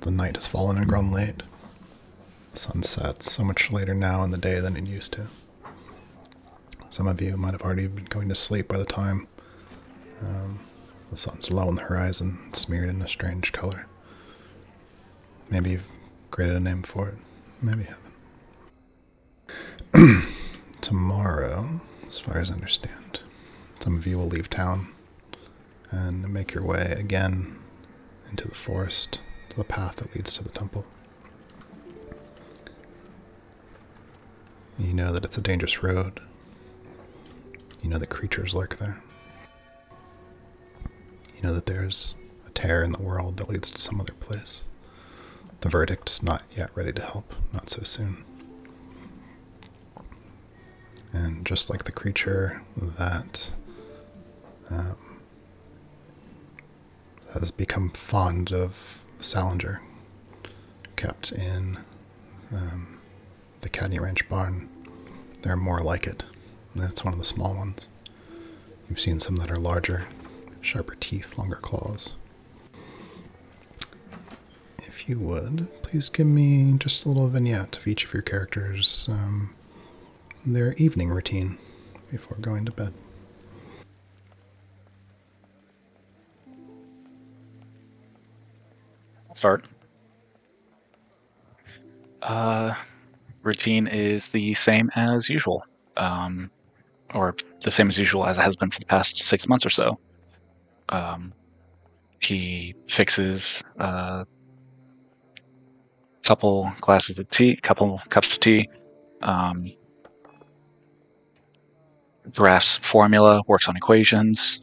The night has fallen and grown late. The sun sets so much later now in the day than it used to. Some of you might have already been going to sleep by the time the sun's low on the horizon, smeared in a strange color. Maybe you've created a name for it. Maybe you haven't. Tomorrow, as far as I understand, some of you will leave town and make your way again into the forest, to the path that leads to the temple. You know that it's a dangerous road. You know that creatures lurk there. You know that there's a tear in the world that leads to some other place. The verdict's not yet ready to help, not so soon. And just like the creature that has become fond of Salinger, kept in the Cadney Ranch barn, there are more like it. And it's one of the small ones. You've seen some that are larger, sharper teeth, longer claws. If you would, please give me just a little vignette of each of your characters, their evening routine before going to bed. I'll start. Routine is the same as usual, or the same as usual as it has been for the past 6 months or so. He fixes a couple glasses of tea, couple cups of tea, drafts formula, works on equations,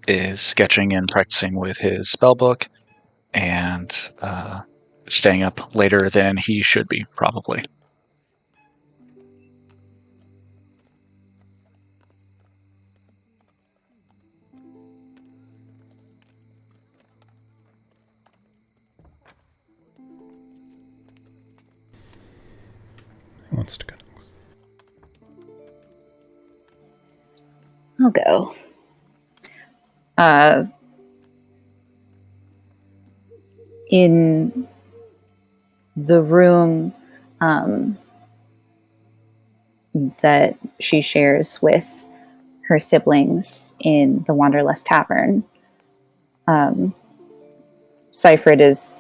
is sketching and practicing with his spell book, and staying up later than he should be, probably. Who wants to go next? I'll go. In the room that she shares with her siblings in the Wanderlust Tavern, Seifert is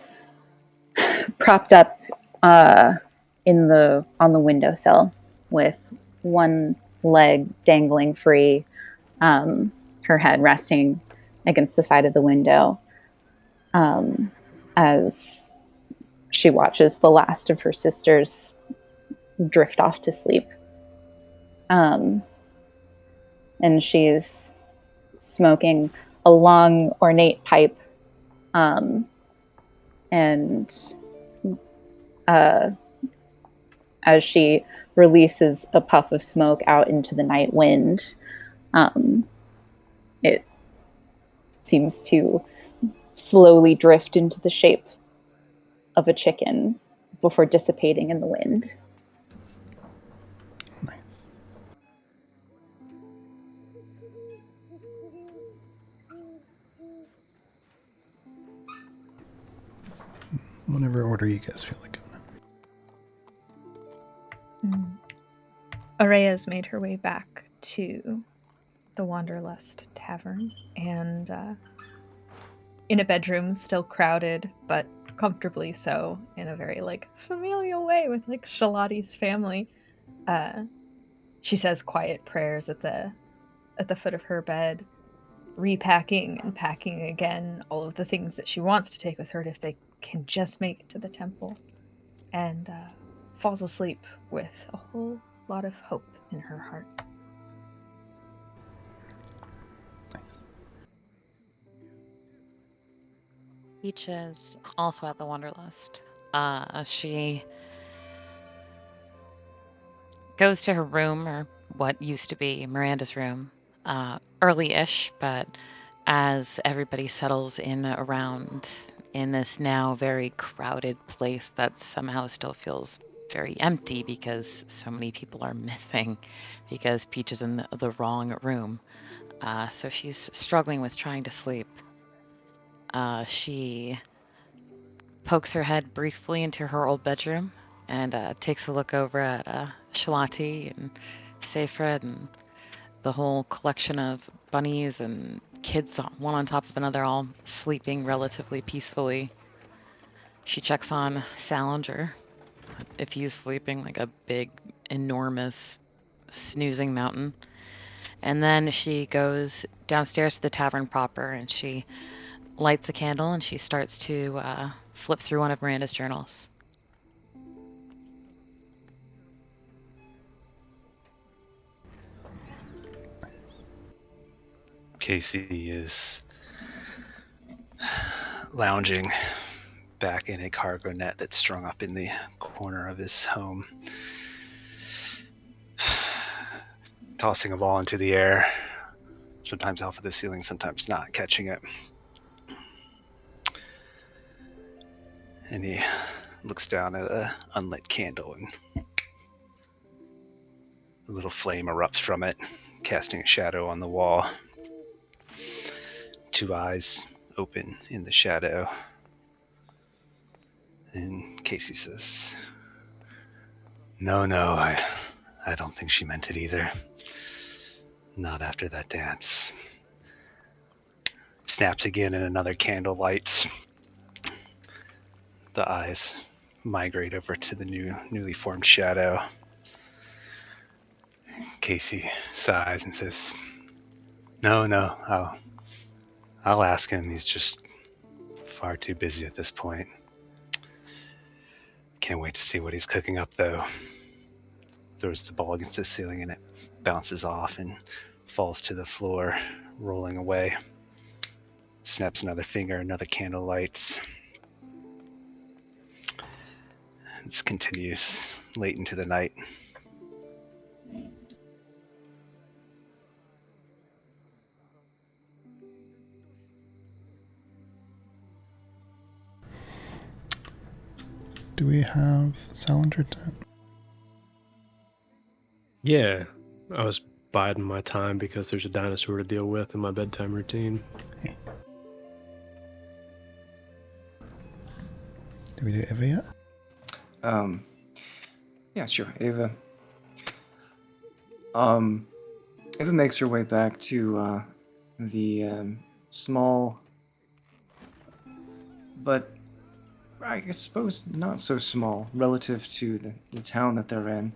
propped up on the windowsill with one leg dangling free, her head resting against the side of the window, as she watches the last of her sisters drift off to sleep. And she's smoking a long, ornate pipe, and as she releases a puff of smoke out into the night wind, it seems to slowly drift into the shape of a chicken before dissipating in the wind. Nice. Whatever order you guys feel like going. Araya's made her way back to the Wanderlust Tavern, and in a bedroom, still crowded, but comfortably so, in a very familial way with Shalati's family. She says quiet prayers at the foot of her bed, repacking and packing again all of the things that she wants to take with her if they can just make it to the temple, and falls asleep with a whole lot of hope in her heart. Peach is also at the Wanderlust. She goes to her room, or what used to be Miranda's room, early-ish, but as everybody settles in around in this now very crowded place that somehow still feels very empty because so many people are missing because Peach is in the wrong room. So she's struggling with trying to sleep. She pokes her head briefly into her old bedroom and takes a look over at Shalati and Seyfried and the whole collection of bunnies and kids, one on top of another, all sleeping relatively peacefully. She checks on Salinger, if he's sleeping like a big, enormous, snoozing mountain. And then she goes downstairs to the tavern proper and she lights a candle and she starts to flip through one of Miranda's journals. Casey is lounging back in a cargo net that's strung up in the corner of his home, tossing a ball into the air, sometimes off of the ceiling, sometimes not, catching it. And he looks down at an unlit candle, and a little flame erupts from it, casting a shadow on the wall. Two eyes open in the shadow. And Casey says, No, I don't think she meant it either. Not after that dance. Snaps again and another candle lights. The eyes migrate over to the newly formed shadow. Casey sighs and says, No, I'll ask him. He's just far too busy at this point. Can't wait to see what he's cooking up, though. Throws the ball against the ceiling and it bounces off and falls to the floor, rolling away. Snaps another finger, another candle lights. This continues late into the night. Do we have Salinger? Yeah, I was biding my time because there's a dinosaur to deal with in my bedtime routine. Do we do Eva yet? Yeah, sure. Ava makes her way back to the small, but I suppose not so small relative to the town that they're in,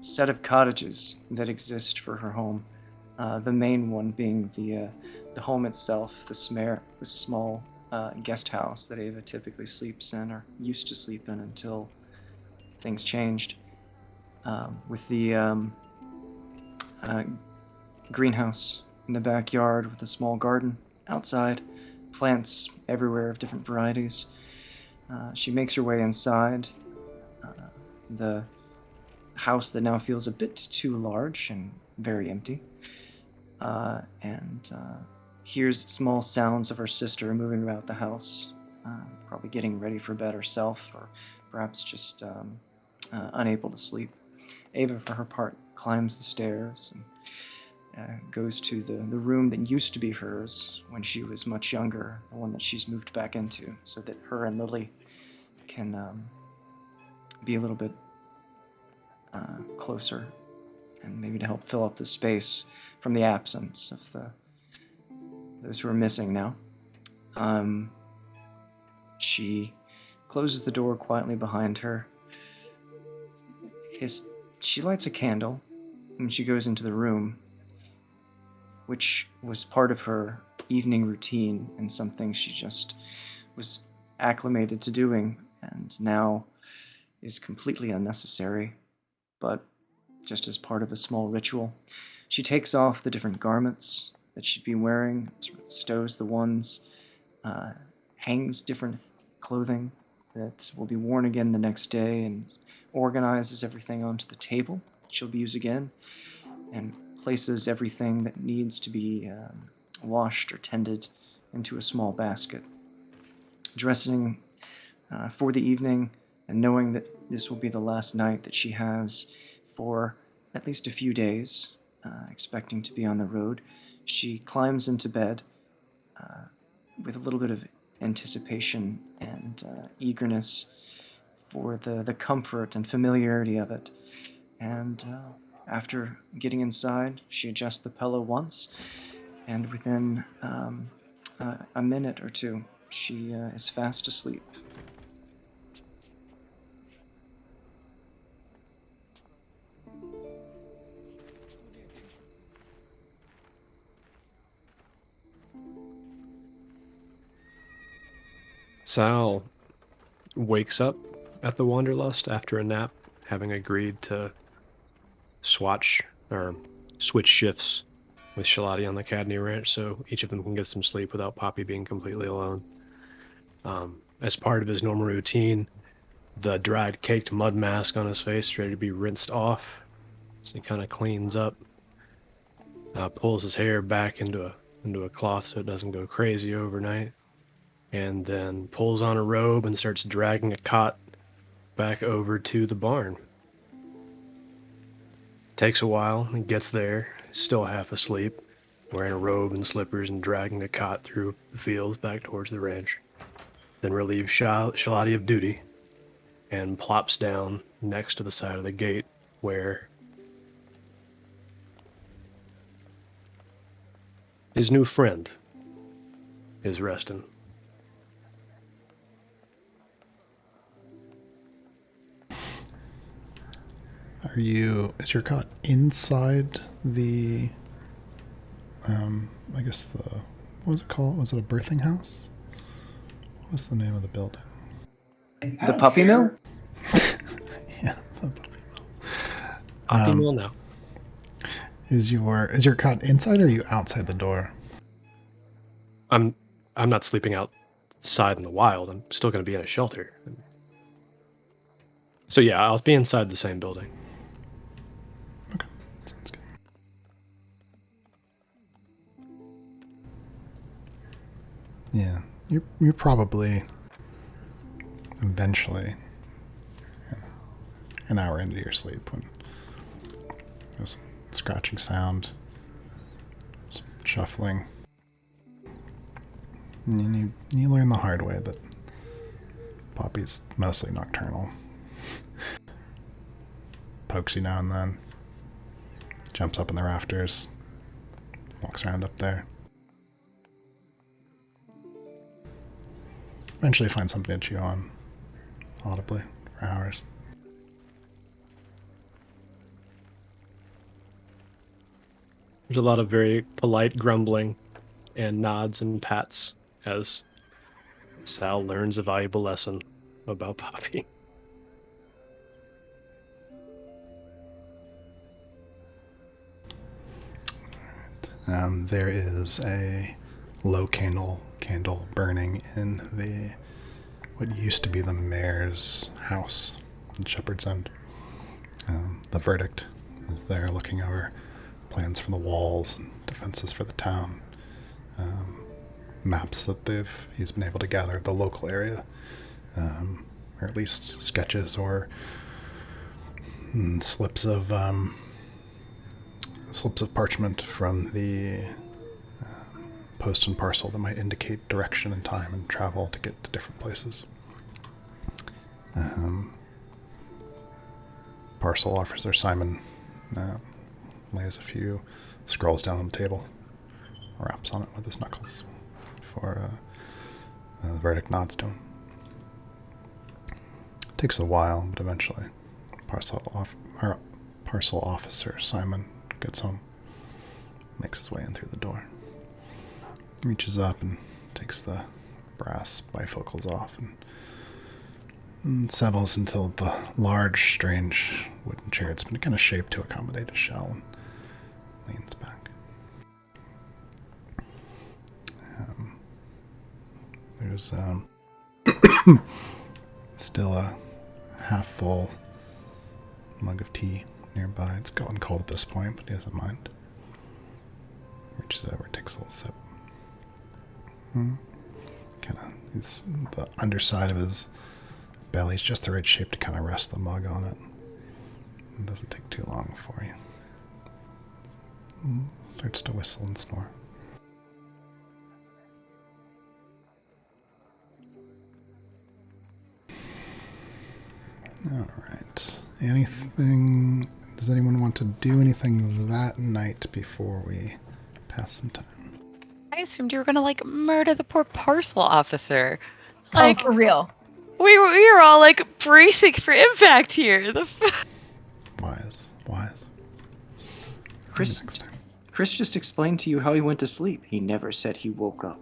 set of cottages that exist for her home. The main one being the home itself, the small guest house that Ava typically sleeps in or used to sleep in until things changed. With the greenhouse in the backyard with a small garden outside, plants everywhere of different varieties. She makes her way inside the house that now feels a bit too large and very empty, and hears small sounds of her sister moving about the house, probably getting ready for bed herself, or perhaps just unable to sleep. Ava, for her part, climbs the stairs and goes to the room that used to be hers when she was much younger, the one that she's moved back into, so that her and Lily can be a little bit closer, and maybe to help fill up the space from the absence of those who are missing now. She closes the door quietly behind her. She lights a candle and she goes into the room, which was part of her evening routine and something she just was acclimated to doing and now is completely unnecessary, but just as part of a small ritual. She takes off the different garments that she'd be wearing, stows the ones, hangs different clothing that will be worn again the next day, and organizes everything onto the table she'll be used again, and places everything that needs to be washed or tended into a small basket. Dressing for the evening and knowing that this will be the last night that she has for at least a few days, expecting to be on the road, she climbs into bed with a little bit of anticipation and eagerness for the comfort and familiarity of it. And after getting inside, she adjusts the pillow once, and within a minute or two, she is fast asleep. Sal wakes up at the Wanderlust after a nap, having agreed to switch shifts with Shalati on the Cadney Ranch, so each of them can get some sleep without Poppy being completely alone. As part of his normal routine, the dried caked mud mask on his face is ready to be rinsed off. So he kind of cleans up, pulls his hair back into a cloth so it doesn't go crazy overnight, and then pulls on a robe and starts dragging a cot back over to the barn. Takes a while, and gets there, still half asleep, wearing a robe and slippers and dragging a cot through the fields back towards the ranch. Then relieves Shalati of duty and plops down next to the side of the gate where his new friend is resting. Is your cot inside the, I guess what was it called? Was it a birthing house? What was the name of the building? The puppy mill? Yeah, the puppy mill. Poppy mill now. Is your cot inside or are you outside the door? I'm not sleeping outside in the wild. I'm still going to be in a shelter. So yeah, I'll be inside the same building. Okay, sounds good. Yeah, you're probably eventually an hour into your sleep when there's a scratching sound, some shuffling. And you learn the hard way that Poppy's mostly nocturnal. Pokes you now and then. Jumps up in the rafters. Walks around up there. Eventually finds something to chew on. Audibly. For hours. There's a lot of very polite grumbling and nods and pats as Sal learns a valuable lesson about Poppy. There is a low candle burning in what used to be the mayor's house in Shepherd's End. The verdict is there looking over plans for the walls and defenses for the town. Maps that he's been able to gather of the local area, or at least sketches or slips of parchment from the post and parcel that might indicate direction and time and travel to get to different places. Parcel officer Simon lays a few scrolls down on the table, raps on it with his knuckles before the verdict nods to him. It takes a while, but eventually parcel officer Simon gets home, makes his way in through the door, reaches up and takes the brass bifocals off and settles into the large, strange wooden chair. It's been kind of shaped to accommodate a shell and leans back. There's still a half-full mug of tea nearby. It's gotten cold at this point, but he doesn't mind. Reaches over, takes a little sip. The underside of his belly's just the right shape to kind of rest the mug on it. It doesn't take too long for you. Starts to whistle and snore. anything? Does anyone want to do anything that night before we pass some time? I assumed you were gonna like murder the poor parcel officer. Oh, Like for real. we were all like bracing for impact here. Wise. Chris, Next time. Chris just explained to you how he went to sleep. He never said he woke up.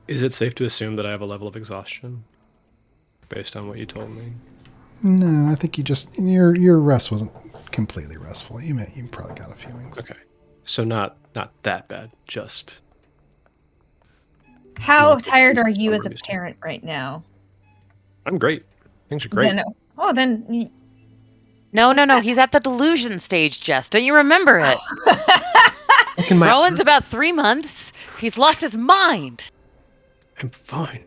Is it safe to assume that I have a level of exhaustion based on what you told me? No, I think your rest wasn't completely restful. You probably got a few wings. Okay, so not that bad. Just How Well, tired he's are you as a overused. parent right now? I'm great. Things are great. Then No. He's at the delusion stage, Jess. Don't you remember it? Rowan's about 3 months. He's lost his mind. I'm fine.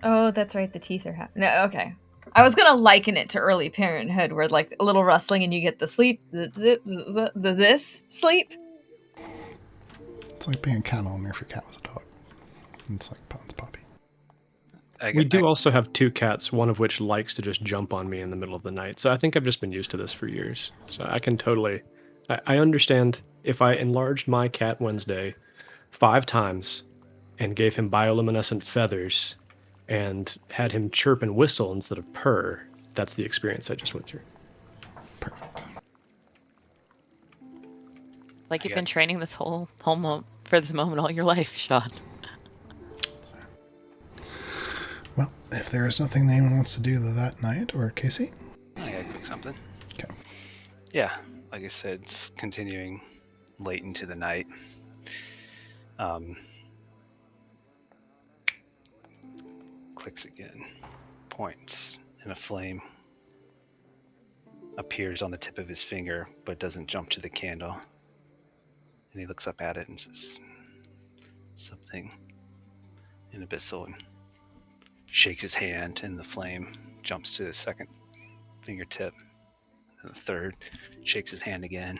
Oh, that's right. The teeth are no. Okay, I was gonna liken it to early parenthood, where like a little rustling and you get the sleep, this sleep. It's like being a cat owner if your cat was a dog. It's like Pond's puppy. We do also have 2 cats, one of which likes to just jump on me in the middle of the night. So I think I've just been used to this for years. So I can totally... I understand if I enlarged my cat Wednesday 5 times and gave him bioluminescent feathers and had him chirp and whistle instead of purr, that's the experience I just went through. Perfect. Like you've been training this whole moment for this moment all your life, Sean. Well, if there is nothing anyone wants to do that night, or Casey? I gotta quick something. Okay. Yeah, like I said, it's continuing late into the night. Clicks again. Points, and a flame appears on the tip of his finger, but doesn't jump to the candle. And he looks up at it and says something in abyssal and shakes his hand, and the flame jumps to his second fingertip. And the third shakes his hand again,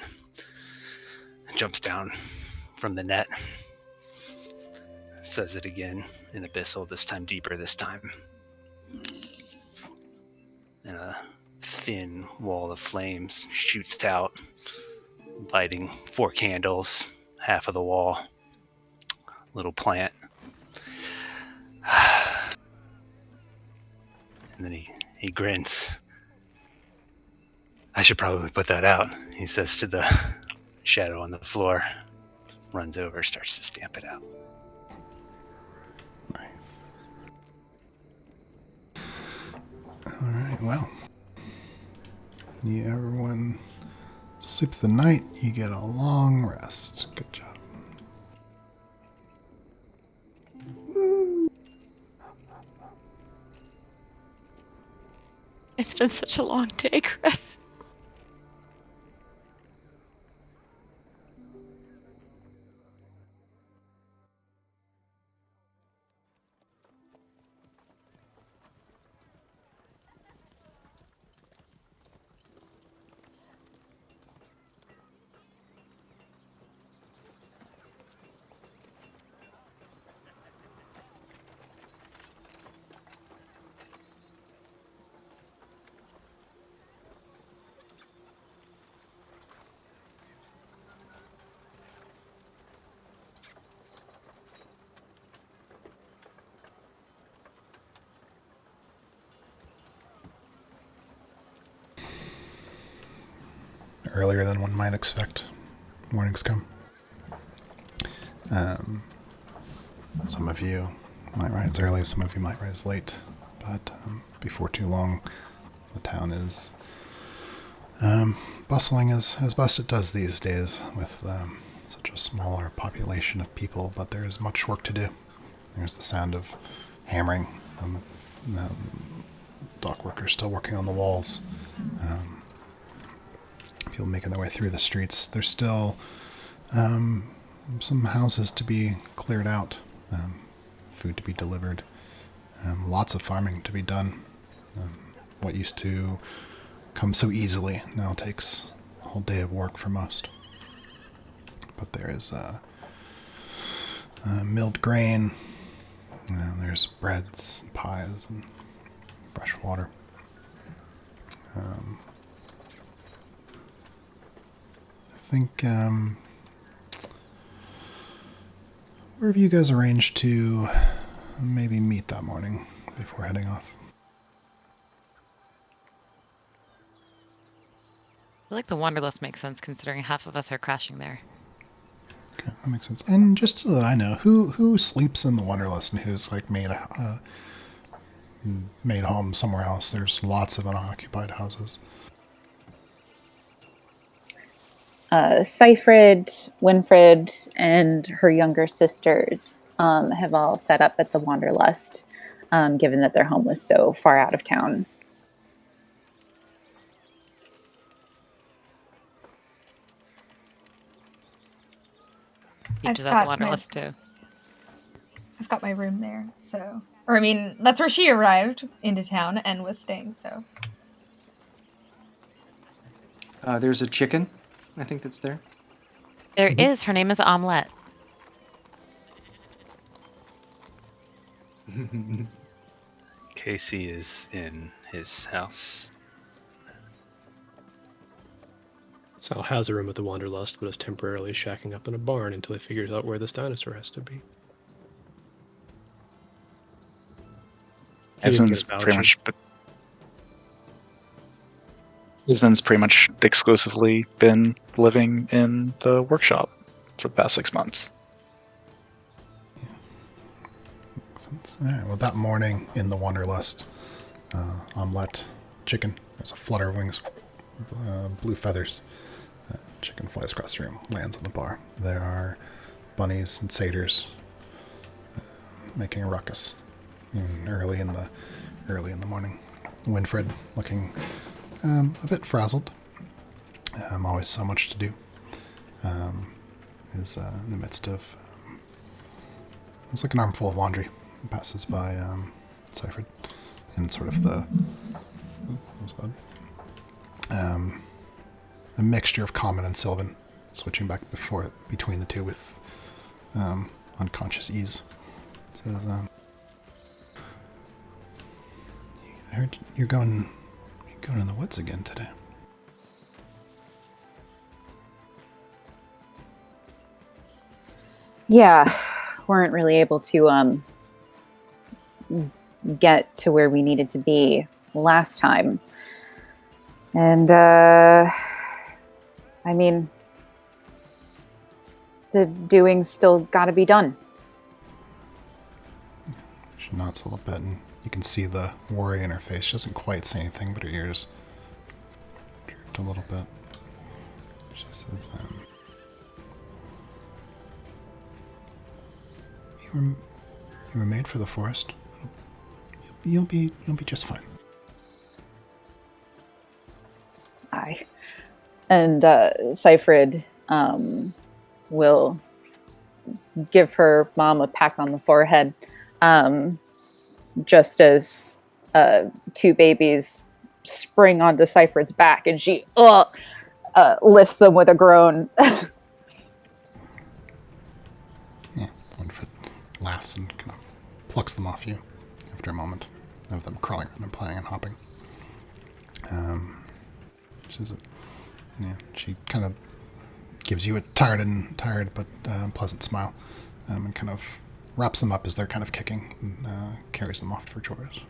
jumps down from the net, says it again in abyssal, this time deeper this time. And a thin wall of flames shoots out, lighting 4 candles, half of the wall, little plant. And then he grins. I should probably put that out, he says to the shadow on the floor. Runs over, starts to stamp it out. Nice. Alright, well. Everyone sleep the night, you get a long rest. Good job. It's been such a long day, Chris. Earlier than one might expect. Mornings come. Some of you might rise early, some of you might rise late, but before too long, the town is bustling as best it does these days with such a smaller population of people, but there's much work to do. There's the sound of hammering, the dock workers still working on the walls, people making their way through the streets. There's still some houses to be cleared out, food to be delivered, lots of farming to be done. What used to come so easily now takes a whole day of work for most. But there is milled grain, there's breads and pies and fresh water. I think, where have you guys arranged to maybe meet that morning before heading off? I feel like the Wanderlust makes sense considering half of us are crashing there. Okay, that makes sense. And just so that I know, who sleeps in the Wanderlust and who's like made home somewhere else? There's lots of unoccupied houses. Seyfried, Winfred, and her younger sisters have all set up at the Wanderlust, given that their home was so far out of town. Peach is at the Wanderlust too. I've got my room there, so... Or, I mean, that's where she arrived into town and was staying, so... There's a chicken, I think that's there. There is. Her name is Omelette. Casey is in his house. Sal has a room at the Wanderlust, but is temporarily shacking up in a barn until he figures out where this dinosaur has to be. Esmond's pretty much exclusively been living in the workshop for the past 6 months. All right, well, that morning in the Wanderlust, omelette, chicken, there's a flutter of wings, blue feathers. Chicken flies across the room, lands on the bar. There are bunnies and satyrs making a ruckus early in the morning. Winfred looking a bit frazzled. Always so much to do. Is in the midst of it's like an armful of laundry. Passes by Seyfried in sort of the a mixture of common and Sylvan, switching back between the two with unconscious ease. It says, I heard you're going in the woods again today. Yeah, weren't really able to get to where we needed to be last time. And, I mean, the doing's still gotta be done. She nods a little bit, and you can see the worry in her face. She doesn't quite say anything, but her ears drooped a little bit. She says, You were made for the forest. You'll be just fine. Aye. And Seyfried will give her mom a peck on the forehead, just as two babies spring onto Seyfried's back, and she lifts them with a groan. Yeah, Winfred laughs and kind of plucks them off you after a moment of them crawling around and playing and hopping. She kind of gives you a tired but pleasant smile, and kind of wraps them up as they're kind of kicking and carries them off for chores.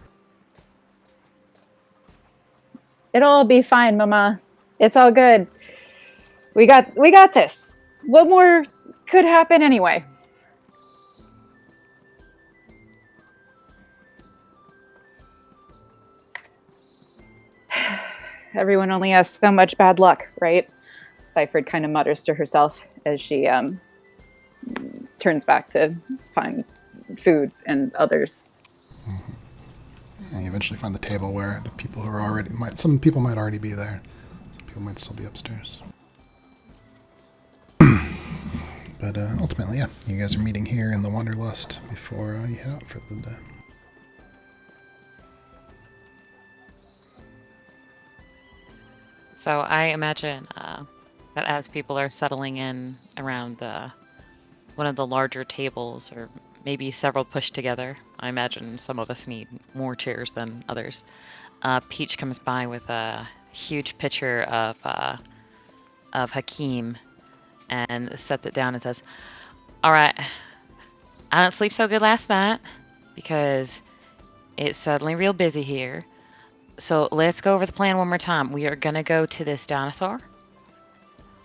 It'll all be fine, Mama. It's all good. We got this. What more could happen anyway? Everyone only has so much bad luck, right? Seyfried kind of mutters to herself as she turns back to find food and others. Mm-hmm. Yeah, you eventually find the table where the people who are some people might already be there. Some people might still be upstairs. But ultimately, yeah, you guys are meeting here in the Wanderlust before you head out for the day. So I imagine that as people are settling in around one of the larger tables, or maybe several pushed together, I imagine some of us need more chairs than others. Peach comes by with a huge picture of Hakeem and sets it down and says, "All right, I didn't sleep so good last night because it's suddenly real busy here. So let's go over the plan one more time. We are gonna go to this dinosaur,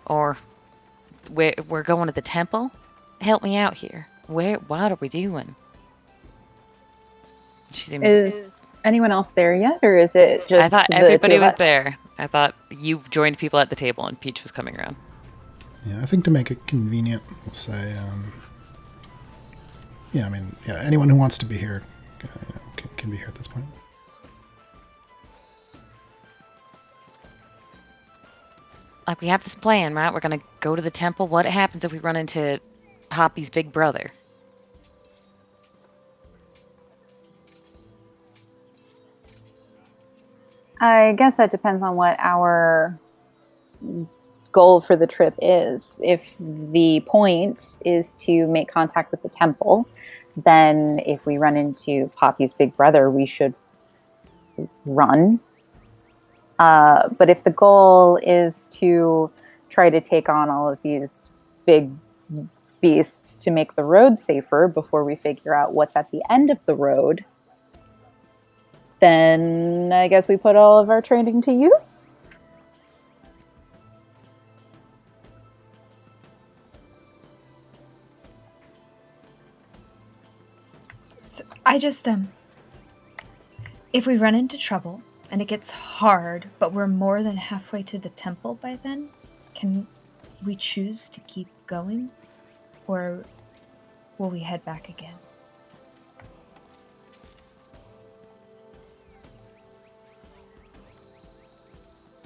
or we're going to the temple. Help me out here. What are we doing?" She seems. Is anyone else there yet, or is it I just thought the everybody two of was us? there. I thought you joined people at the table and Peach was coming around. Yeah, I think to make it convenient, we'll say, anyone who wants to be here can be here at this point. Like, we have this plan, right? We're gonna go to the temple. What happens if we run into Poppy's big brother? I guess that depends on what our goal for the trip is. If the point is to make contact with the temple, then if we run into Poppy's big brother, we should run. But if the goal is to try to take on all of these big beasts to make the road safer before we figure out what's at the end of the road, then I guess we put all of our training to use. So I just if we run into trouble and it gets hard, but we're more than halfway to the temple by then, can we choose to keep going, or will we head back again?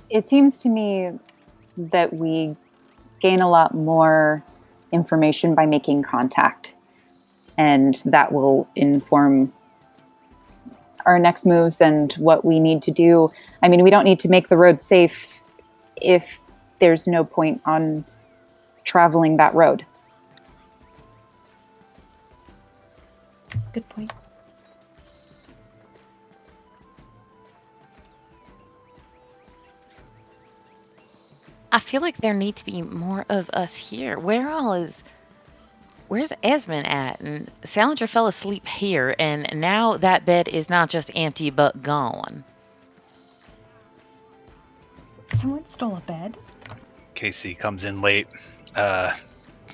It seems to me that we gain a lot more information by making contact, and that will inform our next moves and what we need to do. I mean, we don't need to make the road safe if there's no point on traveling that road. Good point. I feel like there need to be more of us here. Where's Esmond at? And Salinger fell asleep here, and now that bed is not just empty, but gone. Someone stole a bed? Casey comes in late,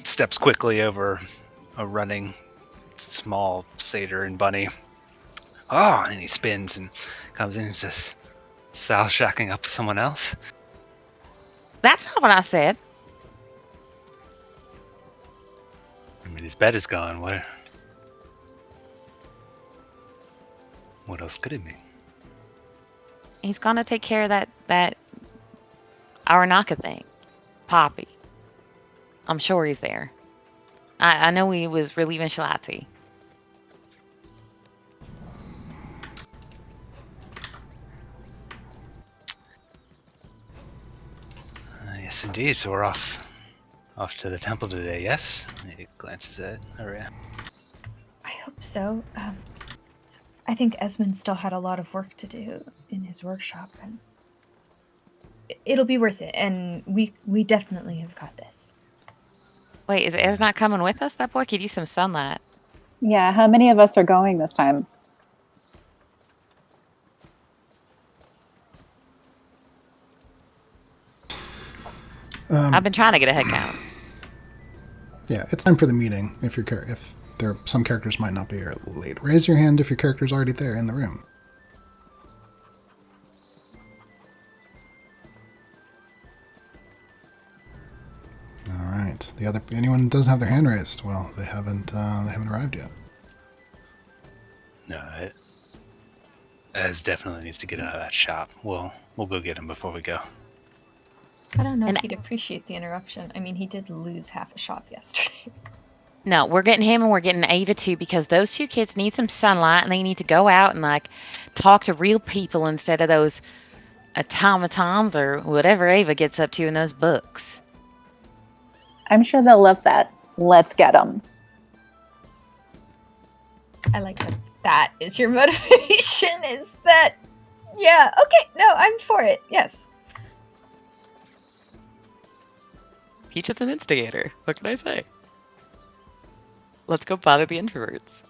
steps quickly over a running small satyr and bunny. Oh, and he spins and comes in and says, "Sal shacking up with someone else?" That's not what I said. I mean, his bed is gone. What else could it mean? He's gonna take care of that Aranaka thing. Poppy. I'm sure he's there. I know he was relieving Shalati. Yes, indeed. So we're off to the temple today. Yes. He glances at Aria. I hope so. I think Esmond still had a lot of work to do in his workshop, and it'll be worth it. And we definitely have got this. Wait, is Ez not coming with us? That boy could use some sunlight. Yeah, how many of us are going this time? I've been trying to get a head count. Yeah, it's time for the meeting. If some characters might not be here late, raise your hand if your character's already there in the room. All right. Anyone who doesn't have their hand raised? Well, they haven't arrived yet. No, Ez definitely needs to get out of that shop. We'll go get him before we go. I don't know if he'd appreciate the interruption. I mean, he did lose half a shop yesterday. No, we're getting him and we're getting Ava too, because those two kids need some sunlight and they need to go out and talk to real people instead of those automatons or whatever Ava gets up to in those books. I'm sure they'll love that. Let's get them. I like that is your motivation, is that Yeah, okay, no, I'm for it, yes. Peach is an instigator. What can I say? Let's go bother the introverts.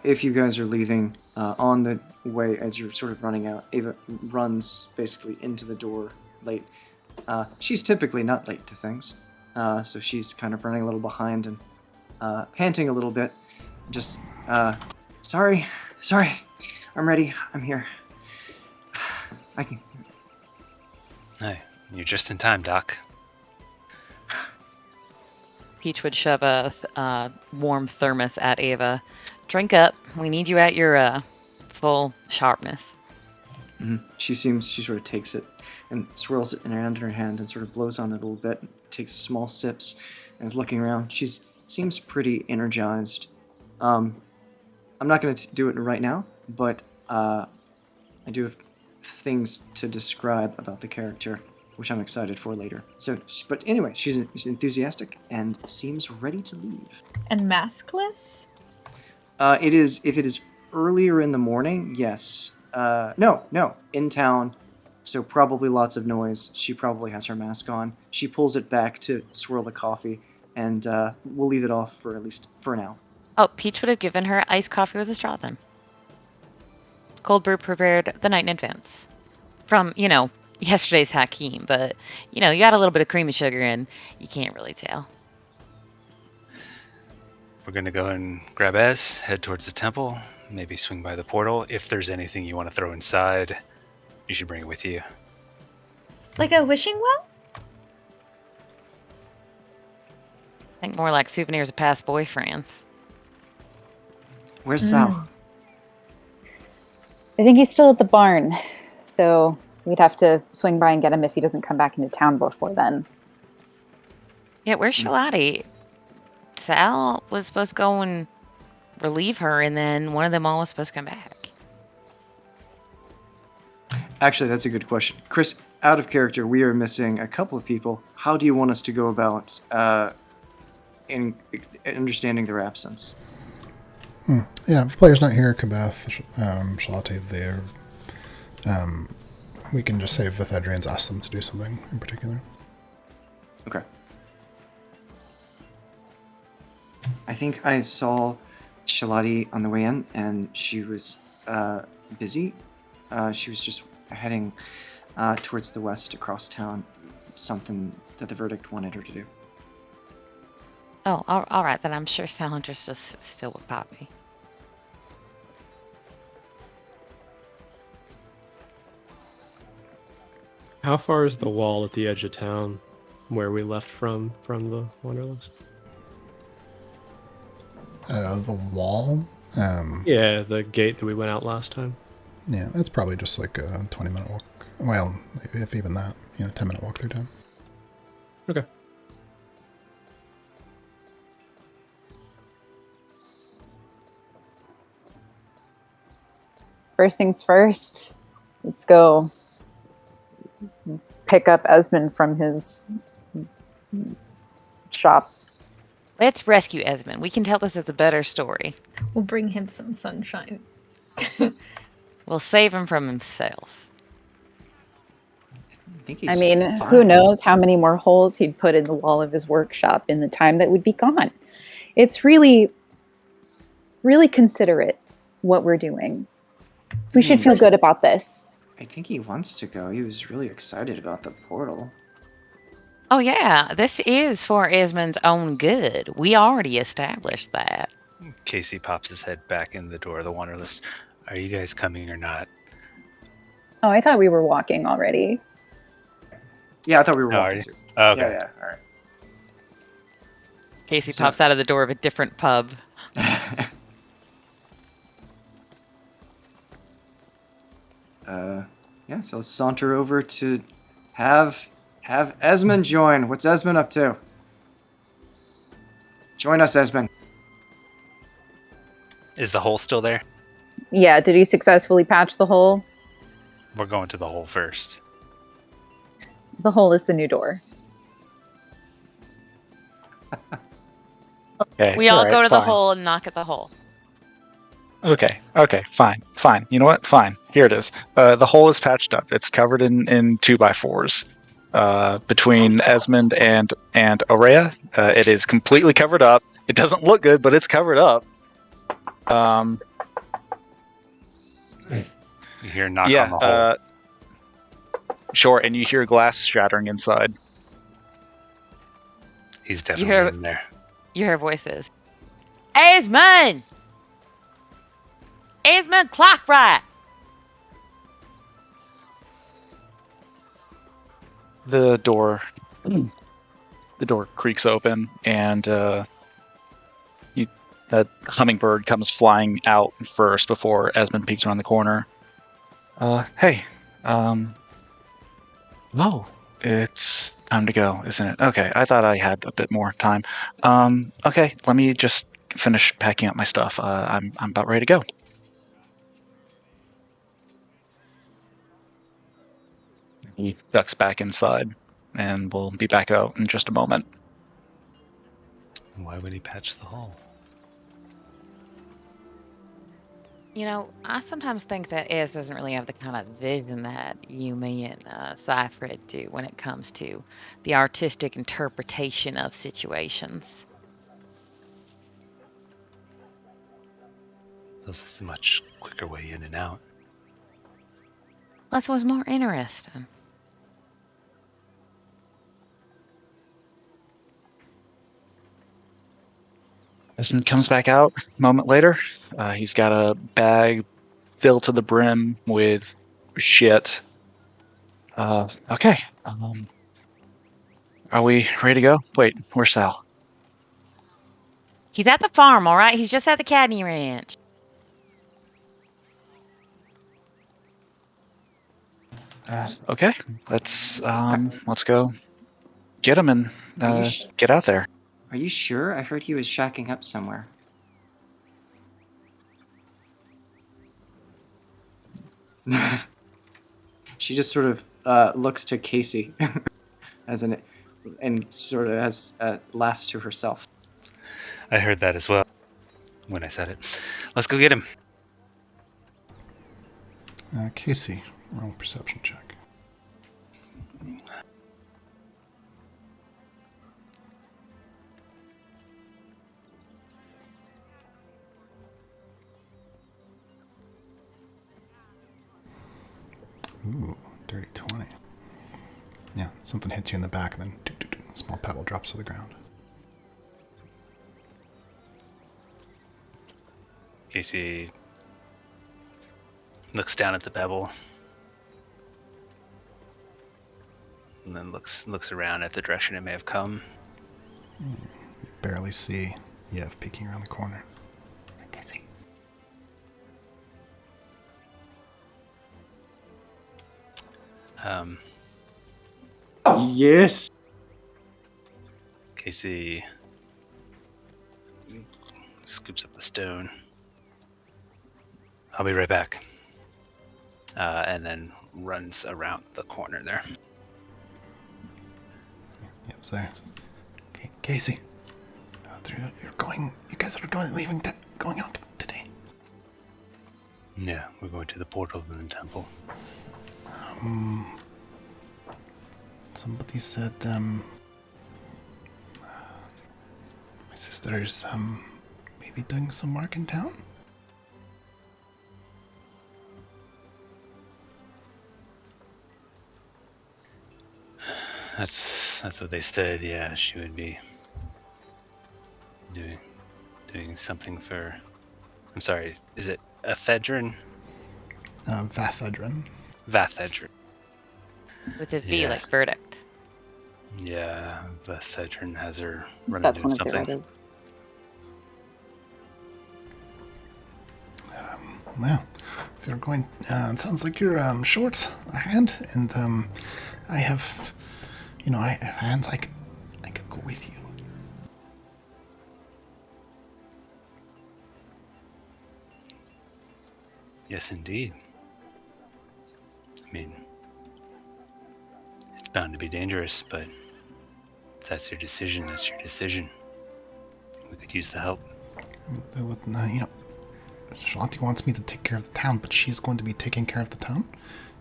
If you guys are leaving on the way as you're sort of running out, Ava runs basically into the door late. She's typically not late to things, so she's kind of running a little behind and panting a little bit. Just, sorry, I'm ready, I'm here. I can. Hey, you're just in time, Doc. Peach would shove a warm thermos at Ava. Drink up. We need you at your full sharpness. Mm-hmm. She sort of takes it and swirls it around in her hand and sort of blows on it a little bit, takes small sips, and is looking around. She seems pretty energized. I'm not going to do it right now, but I do have things to describe about the character, which I'm excited for later. So, but anyway, she's enthusiastic and seems ready to leave. And maskless? If it is earlier in the morning, yes. No, in town, so probably lots of noise. She probably has her mask on. She pulls it back to swirl the coffee, and we'll leave it off for at least for now. Oh, Peach would have given her iced coffee with a straw then. Cold brew prepared the night in advance. From, yesterday's Hakeem, but, you add a little bit of cream and sugar and you can't really tell. We're going to go and grab Ez, head towards the temple, maybe swing by the portal. If there's anything you want to throw inside, you should bring it with you. Like a wishing well? I think more like souvenirs of past boyfriends. Where's Sal? I think he's still at the barn, so we'd have to swing by and get him if he doesn't come back into town before then. Yeah, where's Shalati? Sal was supposed to go and relieve her, and then one of them all was supposed to come back. Actually, that's a good question. Chris, out of character, we are missing a couple of people. How do you want us to go about in understanding their absence? Yeah, if the player's not here, Kabath, Shalati, there. We can just say if Ephedrians ask them to do something in particular. Okay. I think I saw Shalati on the way in, and she was busy. She was just heading towards the west across town, something that the verdict wanted her to do. Oh, all right, then I'm sure Salinger's just still with Poppy. How far is the wall at the edge of town where we left from the Wanderlust? The wall? Yeah, the gate that we went out last time. Yeah, it's probably just like a 20-minute walk. Well, if even that, 10-minute walk through town. Okay. First things first, let's go pick up Esmond from his shop. Let's rescue Esmond. We can tell this as a better story. We'll bring him some sunshine. We'll save him from himself. I mean, who knows how many more holes he'd put in the wall of his workshop in the time that would be gone. It's really, really considerate what we're doing. We should feel good about this. I think he wants to go. He was really excited about the portal. Oh, yeah. This is for Esmond's own good. We already established that. Casey pops his head back in the door of the Wanderlust. Are you guys coming or not? Oh, I thought we were walking already. Yeah, I thought we were walking too. Oh, okay. Yeah, all right. Casey pops out of the door of a different pub. Yeah, so let's saunter over to have Esmond join. What's Esmond up to? Join us, Esmond. Is the hole still there? Yeah, did he successfully patch the hole? We're going to the hole first. The hole is the new door. Okay. We all go to the fine. hole and knock at the hole. Okay, fine. You know what? Fine. Here it is. The hole is patched up. It's covered in 2x4s. Between Esmond and Aurea, it is completely covered up. It doesn't look good, but it's covered up. You hear a knock on the hole. Sure, and you hear glass shattering inside. He's definitely in there. You hear voices. Esmond! Esmond, clock right! The door creaks open, and that hummingbird comes flying out first before Esmond peeks around the corner. Hey, oh, it's time to go, isn't it? Okay, I thought I had a bit more time. Okay, let me just finish packing up my stuff. I'm about ready to go. He ducks back inside, and we'll be back out in just a moment. Why would he patch the hole? You know, I sometimes think that Ez doesn't really have the kind of vision that you, me, and Seyfried do when it comes to the artistic interpretation of situations. This is a much quicker way in and out. Plus, it was more interesting. Esmond comes back out a moment later. He's got a bag filled to the brim with shit. Okay. Are we ready to go? Wait, where's Sal? He's at the farm, all right? He's just at the Cadney Ranch. Okay, let's go get him and get out there. Are you sure? I heard he was shacking up somewhere. She just sort of looks to Casey and sort of has laughs to herself. I heard that as well when I said it. Let's go get him. Casey, roll perception check. Ooh, dirty 20. Yeah, something hits you in the back, and then a small pebble drops to the ground. Casey looks down at the pebble and then looks around at the direction it may have come. You barely see Yev peeking around the corner. Casey. Yes. Casey scoops up the stone. I'll be right back. And then runs around the corner there. Yev's there. Casey, you guys are going out today. Yeah, we're going to the portal in the temple. Somebody said, my sister's, maybe doing some work in town? That's what they said. Yeah, she would be doing something for. I'm sorry. Is it ephedrine? Vathedrin. Vathedrin. With a V Yes. like verdict. Yeah, Vathedrin has her running That's into one of their something. others. Well, if you're going, it sounds like you're short a hand, and I have, I have hands. I could go with you. Yes, indeed. I mean, it's bound to be dangerous, but if that's your decision, that's your decision. We could use the help. Yep. Shanti wants me to take care of the town, but she's going to be taking care of the town,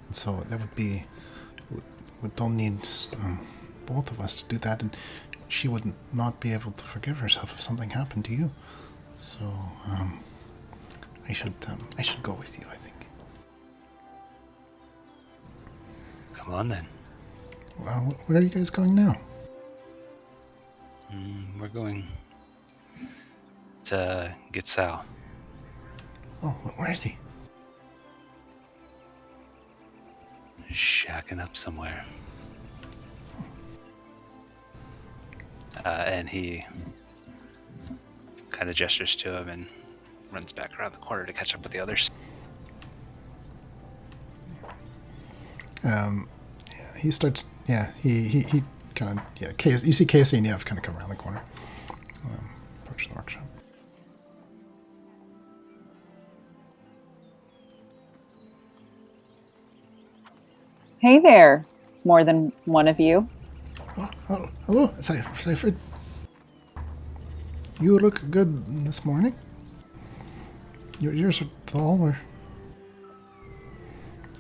and so that would be. We don't need both of us to do that, and she would not be able to forgive herself if something happened to you. So I should go with you, I think. Come on then. Well, where are you guys going now? We're going to get Sal. Oh, where is he? Shacking up somewhere. And he kind of gestures to him and runs back around the corner to catch up with the others. He starts. Yeah, he kind of. Yeah, you see Casey and Yev kind of come around the corner, approach the workshop. Hey there, more than one of you. Oh, hello, Seifert. You look good this morning. Your ears are tall, or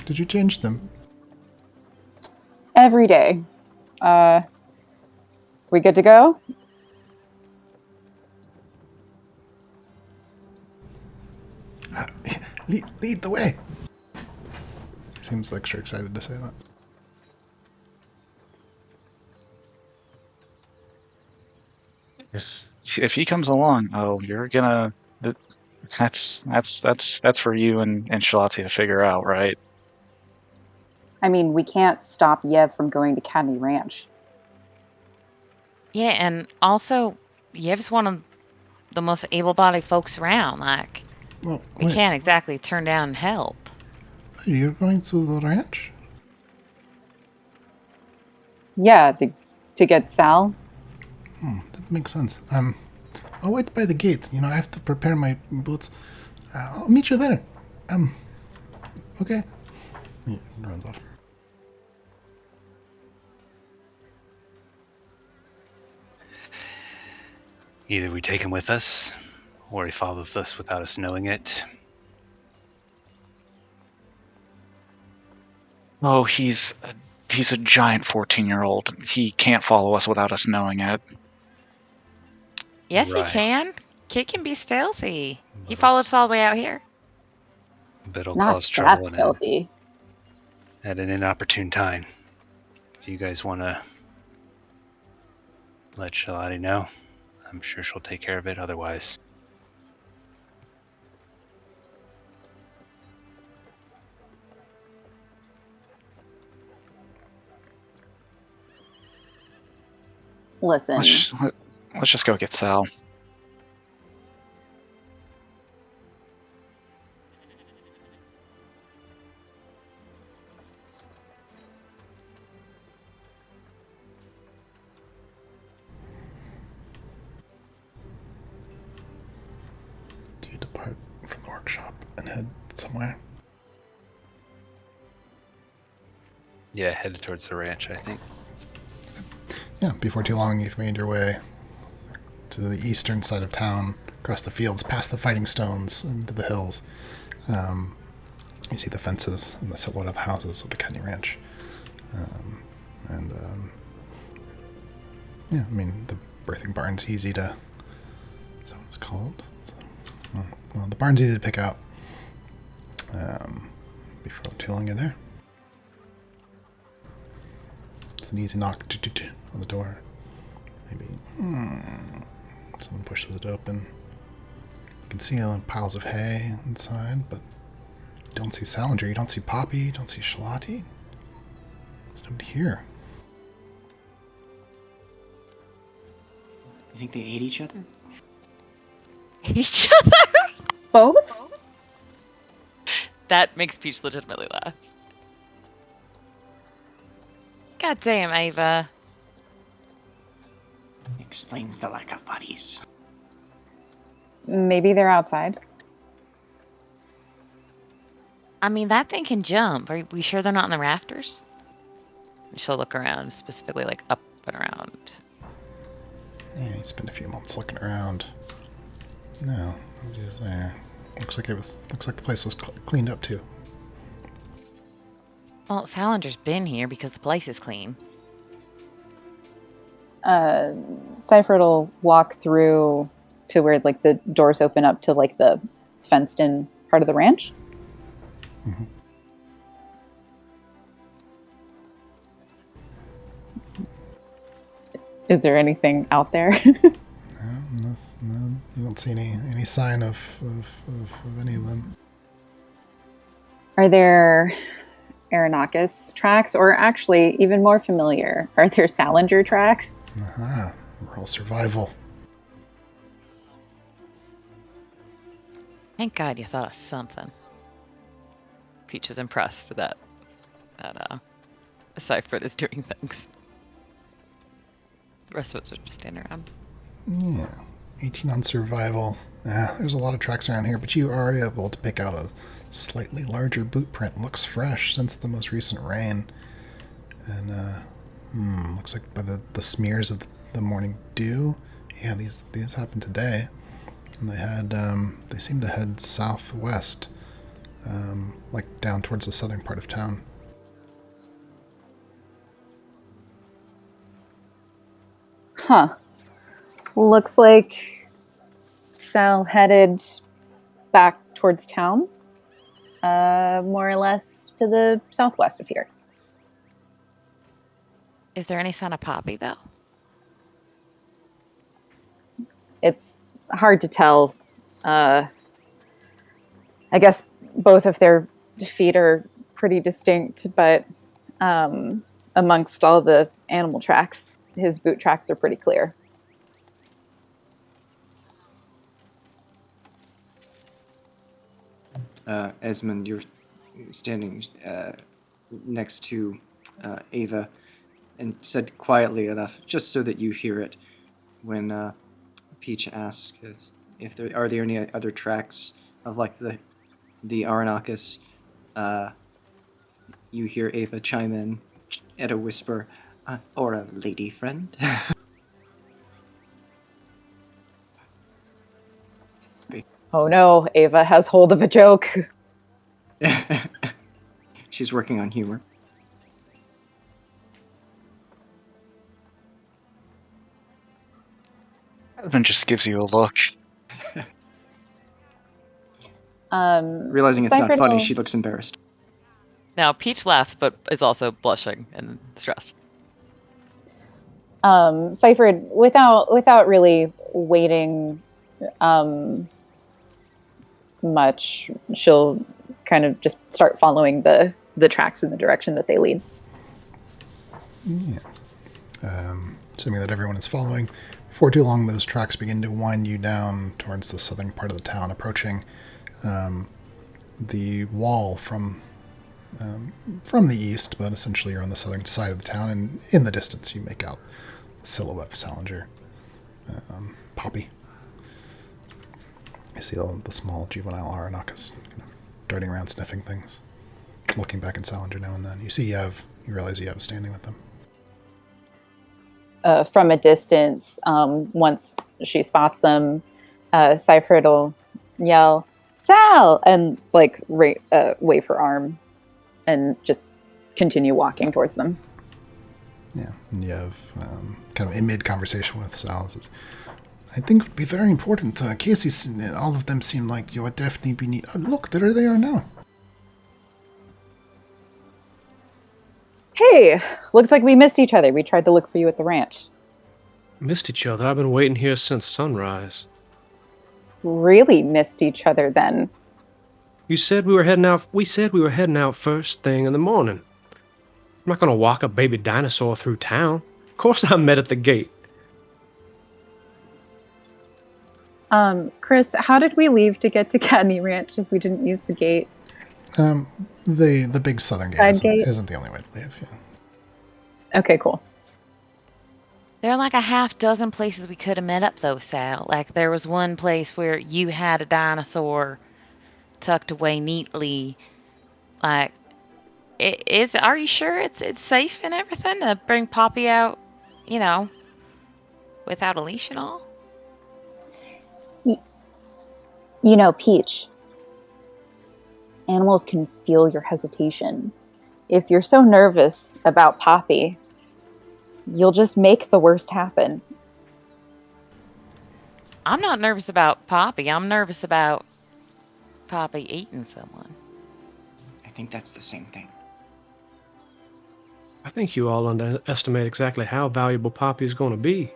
did you change them? Every day. We good to go? Lead the way. Seems extra excited to say that. If he comes along, you're gonna. That's for you and Shalati to figure out, right? I mean, we can't stop Yev from going to Cadney Ranch. Yeah, and also, Yev's one of the most able-bodied folks around. Like, Well, we can't exactly turn down help. You're going to the ranch? Yeah, to get Sal. That makes sense. I'll wait by the gate. I have to prepare my boots. I'll meet you there. Okay. He runs off. Either we take him with us, or he follows us without us knowing it. Oh, he's a giant 14-year-old. He can't follow us without us knowing it. Yes, Right. he can. Kid can be stealthy. He followed us all the way out here. But it'll Not cause that trouble stealthy. at an inopportune time. If you guys want to let Shalati know, I'm sure she'll take care of it otherwise. Listen, Let's just go get Sal. Do you depart from the workshop and head somewhere? Yeah, headed towards the ranch, I think. Yeah, before too long, you've made your way to the eastern side of town, across the fields, past the fighting stones, into the hills. You see the fences and the silhouette of the houses of the Cadney Ranch. Yeah, I mean, the birthing barn's easy to... Is that what it's called? Well, the barn's easy to pick out. Before too long, you're there. It's an easy knock on the door. Maybe someone pushes it open. You can see piles of hay inside, but you don't see Salinger, you don't see Poppy, you don't see Shalati. There's nobody here. You think they ate each other? Each other? both? That makes Peach legitimately laugh. God damn, Ava. Explains the lack of bodies. Maybe they're outside. I mean, that thing can jump. Are we sure they're not in the rafters? She'll look around, specifically like up and around. Yeah, you spend a few moments looking around. No, nobody's there. Looks like the place was cleaned up too. Well, Salinger's been here because the place is clean. Seifert will walk through to where like the doors open up to like the fenced in part of the ranch. Mm-hmm. Is there anything out there? No, you don't see any sign of any of them. Are there Aranakis tracks, or actually even more familiar, are there Salinger tracks? Aha, roll survival. Thank God you thought of something. Peach is impressed that Seifert is doing things. The rest of us are just standing around. Yeah, 18 on survival. There's a lot of tracks around here, but you are able to pick out a slightly larger boot print. Looks fresh since the most recent rain. And looks like by the smears of the morning dew. Yeah, these happened today. And they seem to head southwest, like down towards the southern part of town. Huh. Looks like Sal headed back towards town, more or less to the southwest of here. Is there any sign of Poppy, though? It's hard to tell. I guess both of their feet are pretty distinct, but amongst all the animal tracks, his boot tracks are pretty clear. Esmond, you're standing next to Ava, and said quietly enough, just so that you hear it, when Peach asks if there are any other tracks of like the Aranakis. You hear Ava chime in at a whisper, or a lady friend. Oh no, Ava has hold of a joke. She's working on humor. Evan just gives you a look. Realizing it's not Seifert funny, will- she looks embarrassed. Now, Peach laughs, but is also blushing and stressed. Seifert, without really waiting much, she'll kind of just start following the tracks in the direction that they lead. Yeah. Assuming that everyone is following, before too long, those tracks begin to wind you down towards the southern part of the town, approaching the wall from the east, but essentially you're on the southern side of the town, and in the distance you make out the silhouette of Salinger. Poppy. You see the small juvenile Aranakis kind of darting around sniffing things, looking back at Salinger now and then. You realize you have standing with them. From a distance, once she spots them, Seifert will yell, "Sal!" and like wave her arm and just continue walking towards them. Yeah, and you have kind of in mid-conversation with Sal, says, I think it would be very important. Casey, all of them seem like you would definitely be neat. Look, there they are now. Hey, looks like we missed each other. We tried to look for you at the ranch. Missed each other. I've been waiting here since sunrise. Really missed each other then. You said we were heading out. We said we were heading out first thing in the morning. I'm not gonna walk a baby dinosaur through town. Of course I met at the gate. Chris, how did we leave to get to Cadney Ranch if we didn't use the gate? The big southern gate isn't the only way to leave. Yeah. Okay, cool. There are like a half dozen places we could have met up, though, Sal. Like, there was one place where you had a dinosaur tucked away neatly. Like, are you sure it's safe and everything to bring Poppy out, without a leash and all? You know, Peach, animals can feel your hesitation. If you're so nervous about Poppy, you'll just make the worst happen. I'm not nervous about Poppy. I'm nervous about Poppy eating someone. I think that's the same thing. I think you all underestimate exactly how valuable Poppy's going to be.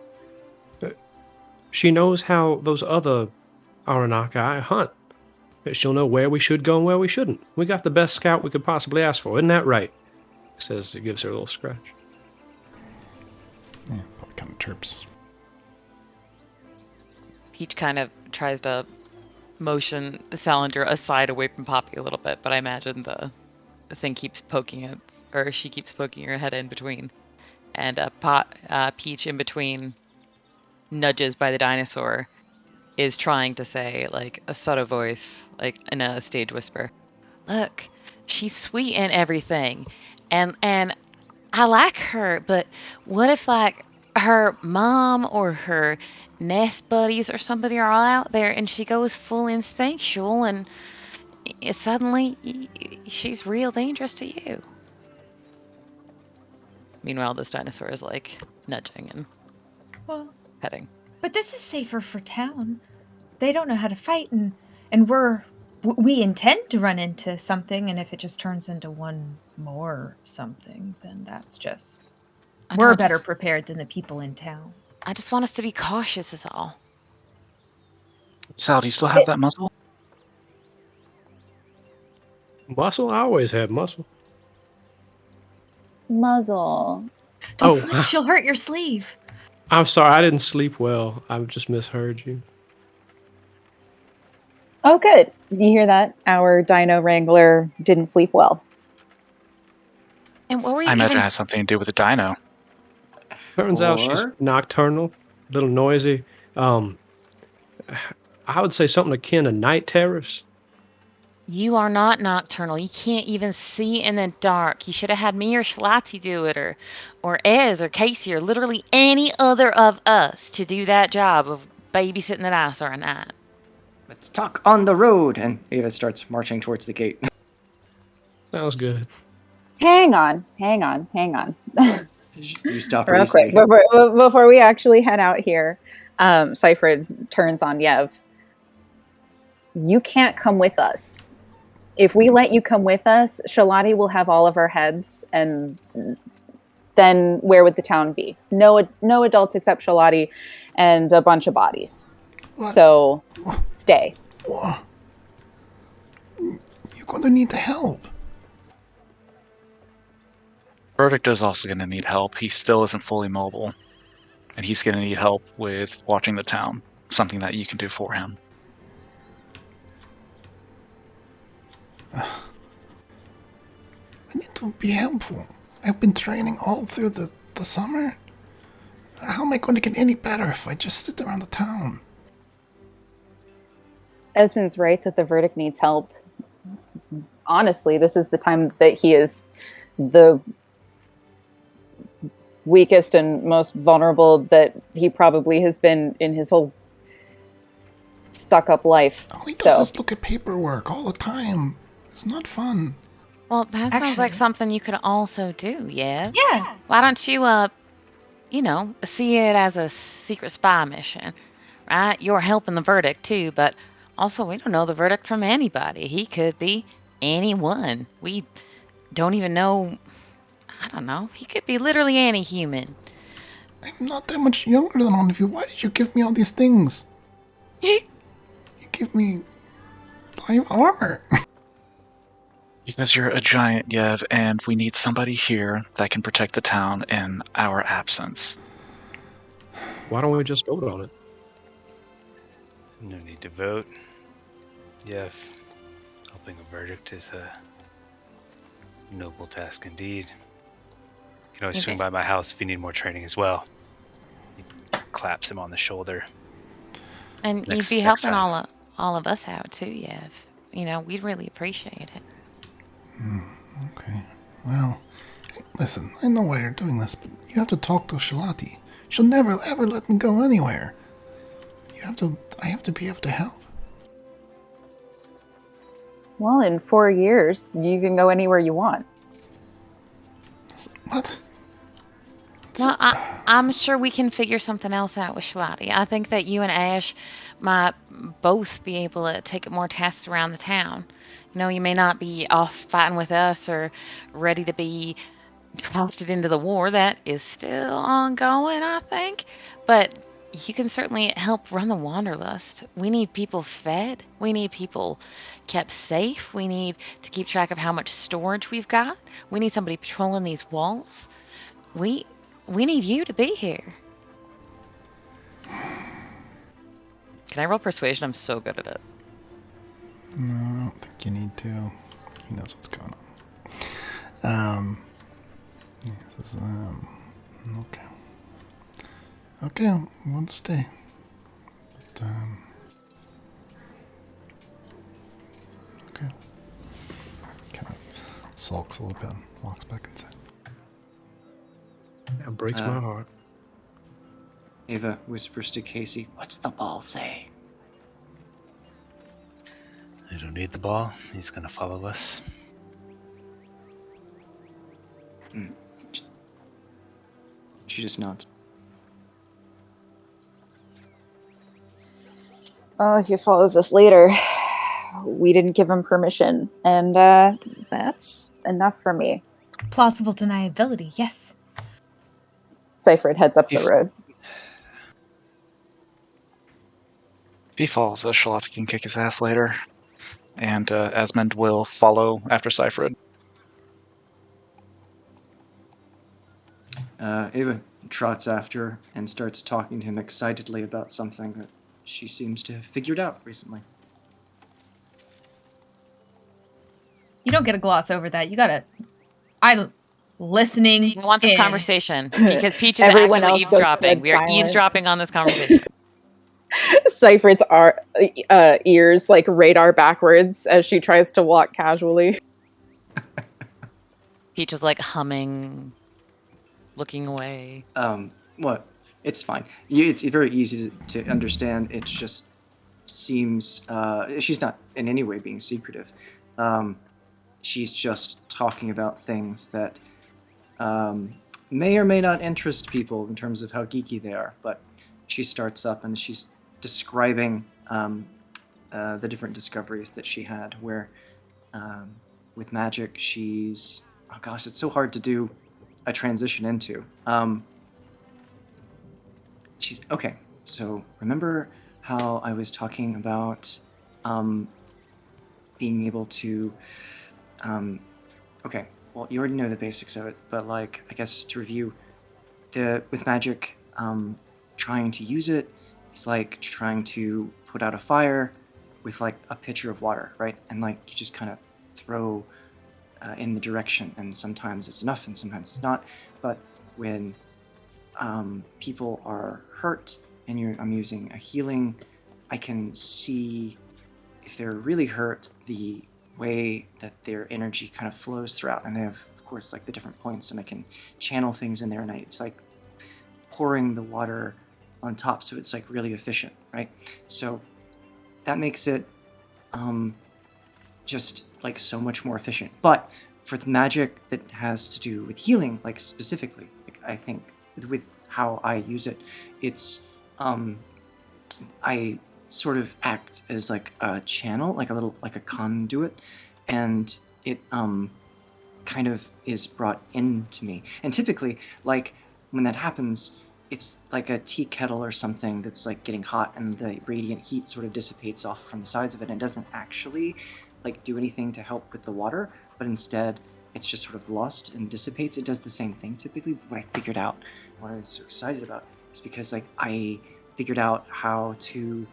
She knows how those other Aranakai hunt. She'll know where we should go and where we shouldn't. We got the best scout we could possibly ask for. Isn't that right? Says it gives her a little scratch. Yeah, probably kind of chirps. Peach kind of tries to motion Salinger aside away from Poppy a little bit, but I imagine the thing keeps poking it, or she keeps poking her head in between. And Peach in between nudges by the dinosaur is trying to say, like, a subtle voice, like in a stage whisper, look, she's sweet and everything, and I like her, but what if, like, her mom or her nest buddies or somebody are all out there and she goes full instinctual and suddenly she's real dangerous to you? Meanwhile, this dinosaur is, like, nudging and Well, petting. but this is safer for town. They don't know how to fight, and we intend to run into something, and if it just turns into one more something, then that's just... We're better prepared than the people in town. I just want us to be cautious is all. Sal, do you still have that muzzle? Muscle? I always had muscle. Muzzle. Don't flex, she'll hurt your sleeve. I'm sorry, I didn't sleep well. I just misheard you. Oh, good. You hear that? Our dino wrangler didn't sleep well. And what were you I imagine it has something to do with the dino. Turns out she's Or- nocturnal, a little noisy. I would say something akin to night terrors. You are not nocturnal. You can't even see in the dark. You should have had me or Shalati do it, or Ez or Casey or literally any other of us to do that job of babysitting the dinosaur at night. Let's talk on the road. And Ava starts marching towards the gate. Sounds good. Hang on. You stop her Real easily. quick, before we actually head out here, Seyfried turns on Yev. You can't come with us. If we let you come with us, Shalati will have all of our heads, and then where would the town be? No adults except Shalati and a bunch of bodies. What? So, stay. What? You're going to need the help. Verdict is also going to need help. He still isn't fully mobile. And he's going to need help with watching the town. Something that you can do for him. I need to be helpful. I've been training all through the summer. How am I going to get any better if I just sit around the town? Esmond's right that the verdict needs help. Honestly, this is the time that he is the weakest and most vulnerable that he probably has been in his whole stuck-up life. All he does is look at paperwork all the time. It's not fun. Well, that sounds like something you could also do, yeah? Yeah. Why don't you, see it as a secret spy mission, right? You're helping the verdict, too, but also we don't know the verdict from anybody. He could be anyone. We don't even know, I don't know. He could be literally any human. I'm not that much younger than one of you. Why did you give me all these things? You give me armor. Because you're a giant, Yev, and we need somebody here that can protect the town in our absence. Why don't we just vote on it? No need to vote. Yeah, helping a verdict is a noble task indeed. You can always swing by my house if you need more training as well. He claps him on the shoulder. And you'd be helping all of us out, too, Yev. We'd really appreciate it. Okay. Well, listen, I know why you're doing this, but you have to talk to Shalati. She'll never, ever let me go anywhere. I have to be able to help. Well, in 4 years, you can go anywhere you want. What? Well, I'm sure we can figure something else out with Shalati. I think that you and Ash might both be able to take more tasks around the town. You know, you may not be off fighting with us or ready to be drafted into the war. That is still ongoing, I think. But you can certainly help run the Wanderlust. We need people fed. We need people kept safe. We need to keep track of how much storage we've got. We need somebody patrolling these walls. We need you to be here. Can I roll persuasion? I'm so good at it. No, I don't think you need to. He knows what's going on. Yeah, this is, okay. Okay, we'll stay. But, okay. Kind of sulks a little bit, walks back inside. That breaks my heart. Ava whispers to Casey, "What's the ball say?" I don't need the ball. He's going to follow us. She just nods. Well, if he follows us later, we didn't give him permission, and that's enough for me. Plausible deniability, yes. Seyfried heads up the road. If he follows us, Shalati can kick his ass later. And Asmund will follow after Seyfried. Ava trots after and starts talking to him excitedly about something that she seems to have figured out recently. You don't get to gloss over that. You gotta. I'm listening. I want this in. conversation because Peach is Everyone actively else goes eavesdropping. dead We are silent. eavesdropping on this conversation. Seyfried's ears like radar backwards as she tries to walk casually. Peach is like humming, looking away. What? It's fine. It's very easy to understand. It just seems she's not in any way being secretive. She's just talking about things that may or may not interest people in terms of how geeky they are. But she starts up and she's describing the different discoveries that she had, where with magic she's... Oh gosh, it's so hard to do a transition into. She's okay. So remember how I was talking about being able to... okay, well, you already know the basics of it, but like, I guess to review, with magic, trying to use it, it's like trying to put out a fire with like a pitcher of water, right? And like you just kind of throw in the direction, and sometimes it's enough and sometimes it's not. But when people are hurt and I'm using a healing, I can see if they're really hurt, the way that their energy kind of flows throughout. And they have, of course, like the different points, and I can channel things in there, and it's like pouring the water on top, so it's like really efficient, right? So that makes it just like so much more efficient. But for the magic that has to do with healing, like specifically, like I think with how I use it, it's I sort of act as like a channel, like a conduit, and it kind of is brought into me. And typically, like when that happens, it's like a tea kettle or something that's like getting hot, and the radiant heat sort of dissipates off from the sides of it, and doesn't actually like do anything to help with the water, but instead it's just sort of lost and dissipates. It does the same thing typically. But what I figured out, what I was so excited about, is because like I figured out how to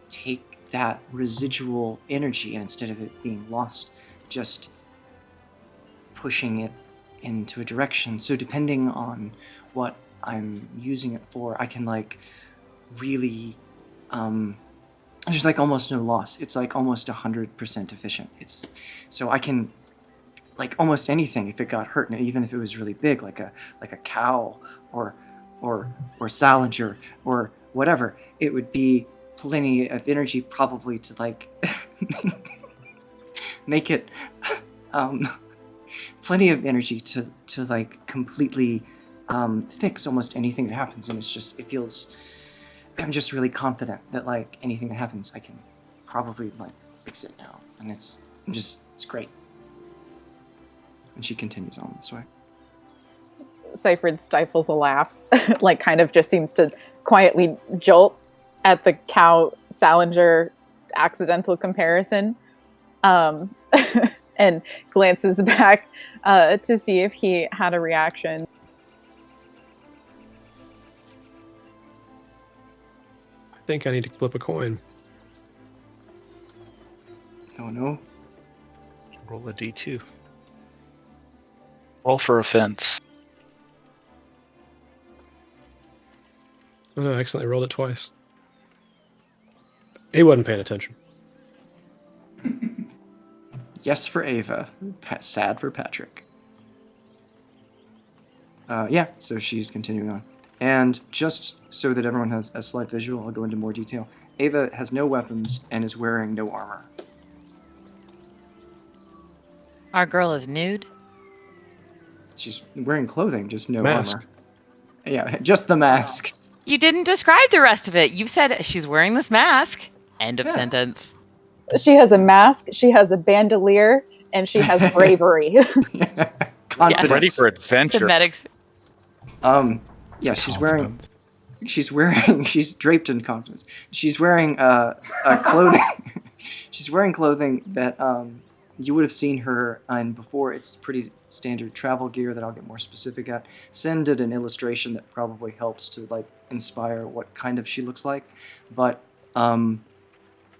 take that residual energy, and instead of it being lost, just pushing it into a direction. So depending on what I'm using it for, I can like really there's like almost no loss. It's like almost 100% efficient. It's so I can like almost anything if it got hurt, and even if it was really big, like a cow or Salinger or whatever, it would be plenty of energy probably to like make it plenty of energy to like completely fix almost anything that happens. And it feels, I'm just really confident that like anything that happens, I can probably like fix it now. And it's great. And she continues on this way. Seyfried stifles a laugh, like kind of just seems to quietly jolt at the cow Salinger accidental comparison, and glances back to see if he had a reaction. I think I need to flip a coin. Oh no. Roll a d2. Roll for offense. Oh, no, I accidentally rolled it twice. He wasn't paying attention. Yes for Ava. Sad for Patrick. Yeah, so she's continuing on. And just so that everyone has a slight visual, I'll go into more detail. Ava has no weapons and is wearing no armor. Our girl is nude. She's wearing clothing, just no Mask. armor. Yeah, just the mask. You didn't describe the rest of it. You said she's wearing this mask. End of Yeah. sentence. She has a mask, she has a bandolier, and she has bravery. Confidence. Ready for The adventure. medics. Yeah, she's draped in confidence. She's wearing a clothing. She's wearing clothing that you would have seen her in before. It's pretty standard travel gear that I'll get more specific at. Sen did an illustration that probably helps to like inspire what kind of she looks like, but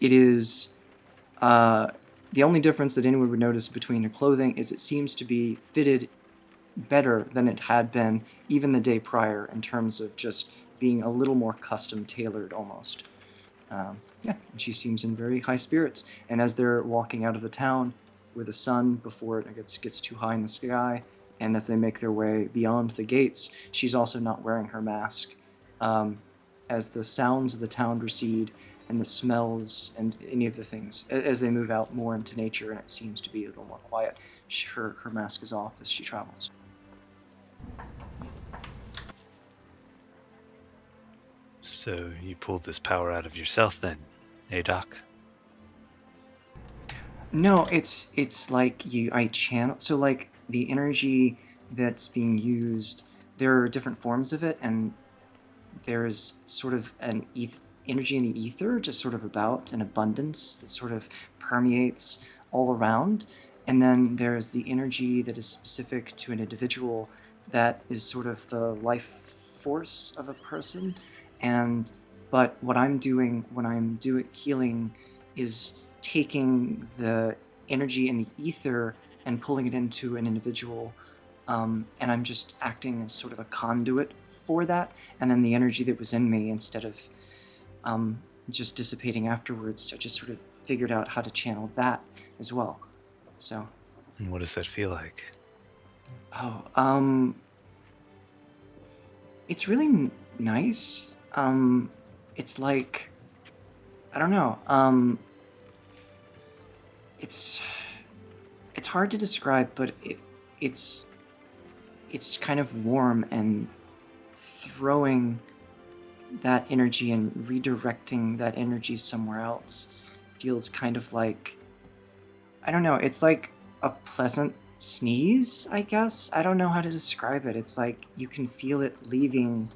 it is the only difference that anyone would notice between her clothing is it seems to be fitted better than it had been even the day prior in terms of just being a little more custom tailored almost. Yeah, and she seems in very high spirits. And as they're walking out of the town with the sun before it gets too high in the sky, and as they make their way beyond the gates, she's also not wearing her mask. As the sounds of the town recede and the smells and any of the things, as they move out more into nature and it seems to be a little more quiet, her mask is off as she travels. So you pulled this power out of yourself then, eh, Doc? No, it's like I channel. So like the energy that's being used, there are different forms of it, and there's sort of an energy in the ether, just sort of about an abundance that sort of permeates all around. And then there's the energy that is specific to an individual that is sort of the life force of a person. But what I'm doing when I'm doing healing is taking the energy in the ether and pulling it into an individual, and I'm just acting as sort of a conduit for that. And then the energy that was in me, instead of just dissipating afterwards, I just sort of figured out how to channel that as well. So. And what does that feel like? It's really nice. It's like, I don't know. It's hard to describe, but it's kind of warm, and throwing that energy and redirecting that energy somewhere else feels kind of like, I don't know, it's like a pleasant sneeze, I guess. I don't know how to describe it. It's like you can feel it leaving,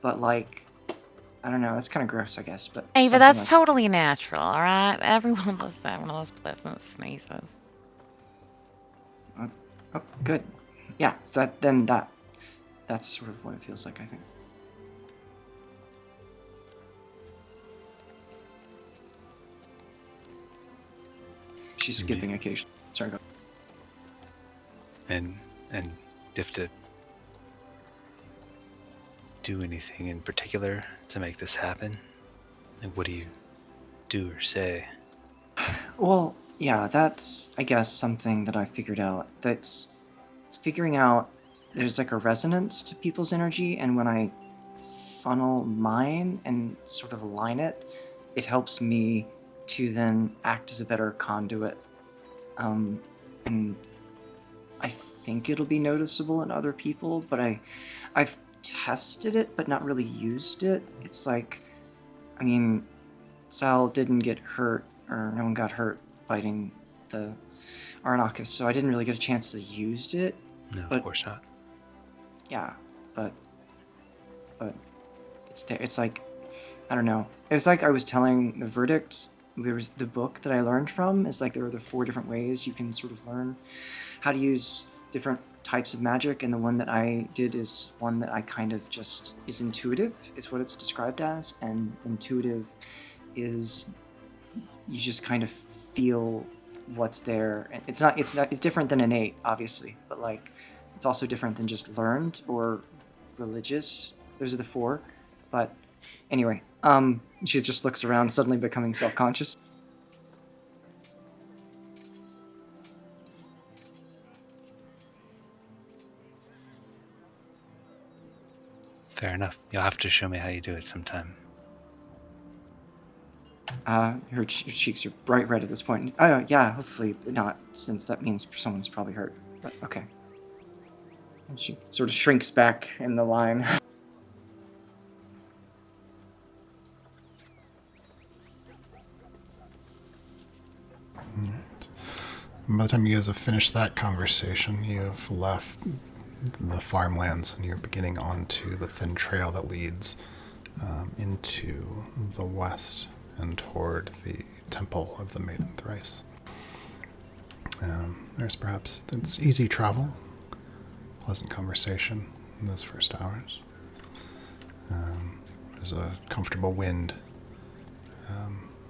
but like, I don't know, that's kind of gross, I guess. But Ava, something that's like, totally natural, all right? Everyone does that, one of those pleasant sneezes. oh, good. Yeah, so that's sort of what it feels like, I think. She's skipping occasionally. Sorry, go. And do you have to do anything in particular to make this happen? Like, what do you do or say? Well, yeah, that's, I guess, something that I figured out. That's figuring out there's like a resonance to people's energy, and when I funnel mine and sort of align it, it helps me to then act as a better conduit And I think it'll be noticeable in other people, but I've tested it but not really used it. It's like, I mean, Sal didn't get hurt, or no one got hurt fighting the Arnakis, so I didn't really get a chance to use it. No, But- of course not. Yeah, but it's there. It's like, I don't know. It was like I was telling the Verdict. There was the book that I learned from. Is like there are the 4 different ways you can sort of learn how to use different types of magic, and the one that I did is one that I kind of just is intuitive. Is what it's described as, and intuitive is you just kind of feel what's there. And it's different than innate, obviously, but like it's also different than just learned or religious. Those are the 4. But anyway, she just looks around, suddenly becoming self-conscious. Fair enough. You'll have to show me how you do it sometime. Her cheeks are bright red at this point. Oh, yeah, hopefully not, since that means someone's probably hurt. But okay. And she sort of shrinks back in the line. And by the time you guys have finished that conversation, you've left the farmlands and you're beginning onto the thin trail that leads into the west and toward the Temple of the Maiden Thrice. There's perhaps, it's easy travel, pleasant conversation in those first hours. There's a comfortable wind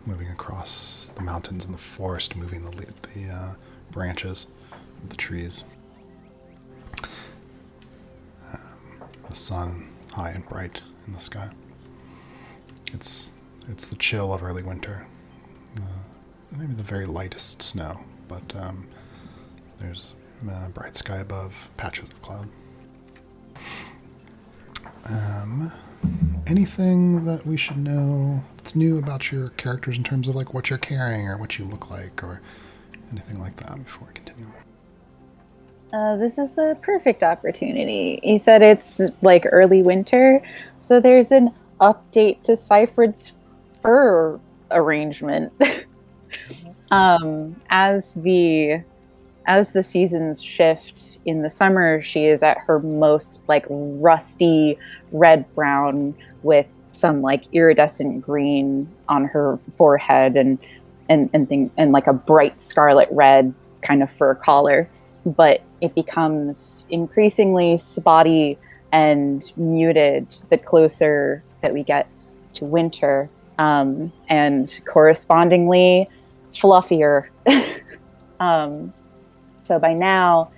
moving across the mountains and the forest, moving the branches of the trees. The sun high and bright in the sky. It's the chill of early winter. Maybe the very lightest snow, but there's a bright sky above, patches of cloud. Anything that we should know that's new about your characters in terms of like what you're carrying or what you look like or anything like that before we continue? This is the perfect opportunity. You said it's like early winter, so there's an update to Seifred's fur arrangement. As the seasons shift in the summer, she is at her most like rusty red-brown with some like iridescent green on her forehead and like a bright scarlet red kind of fur collar. But it becomes increasingly spotty and muted the closer that we get to winter, and correspondingly fluffier. So by now,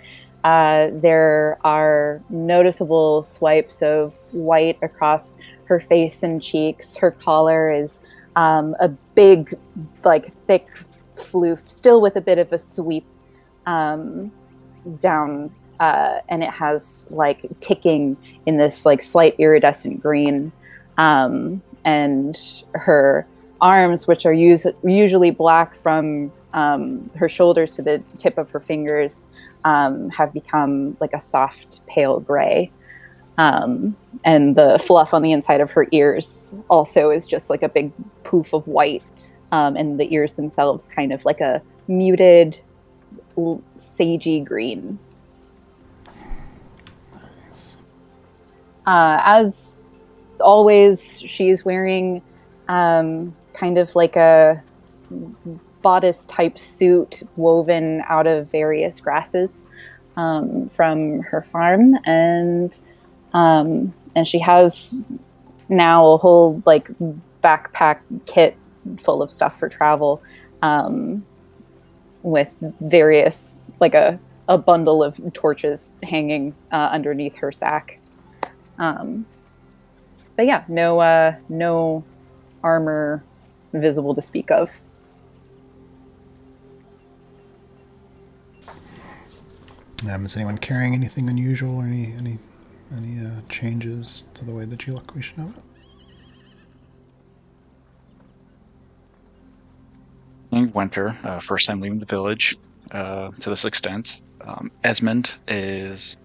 there are noticeable swipes of white across her face and cheeks. Her collar is a big, like thick floof, still with a bit of a sweep down, and it has like ticking in this like slight iridescent green, and her arms, which are usually black from her shoulders to the tip of her fingers, have become like a soft pale gray, and the fluff on the inside of her ears also is just like a big poof of white, and the ears themselves kind of like a muted sagey green. Nice. As always, she's wearing kind of like a bodice type suit woven out of various grasses from her farm, and she has now a whole like backpack kit full of stuff for travel, with various like a bundle of torches hanging underneath her sack. But yeah, no armor visible to speak of. Is anyone carrying anything unusual or any changes to the way that you look we should know about? In winter, first time leaving the village, to this extent. Esmond is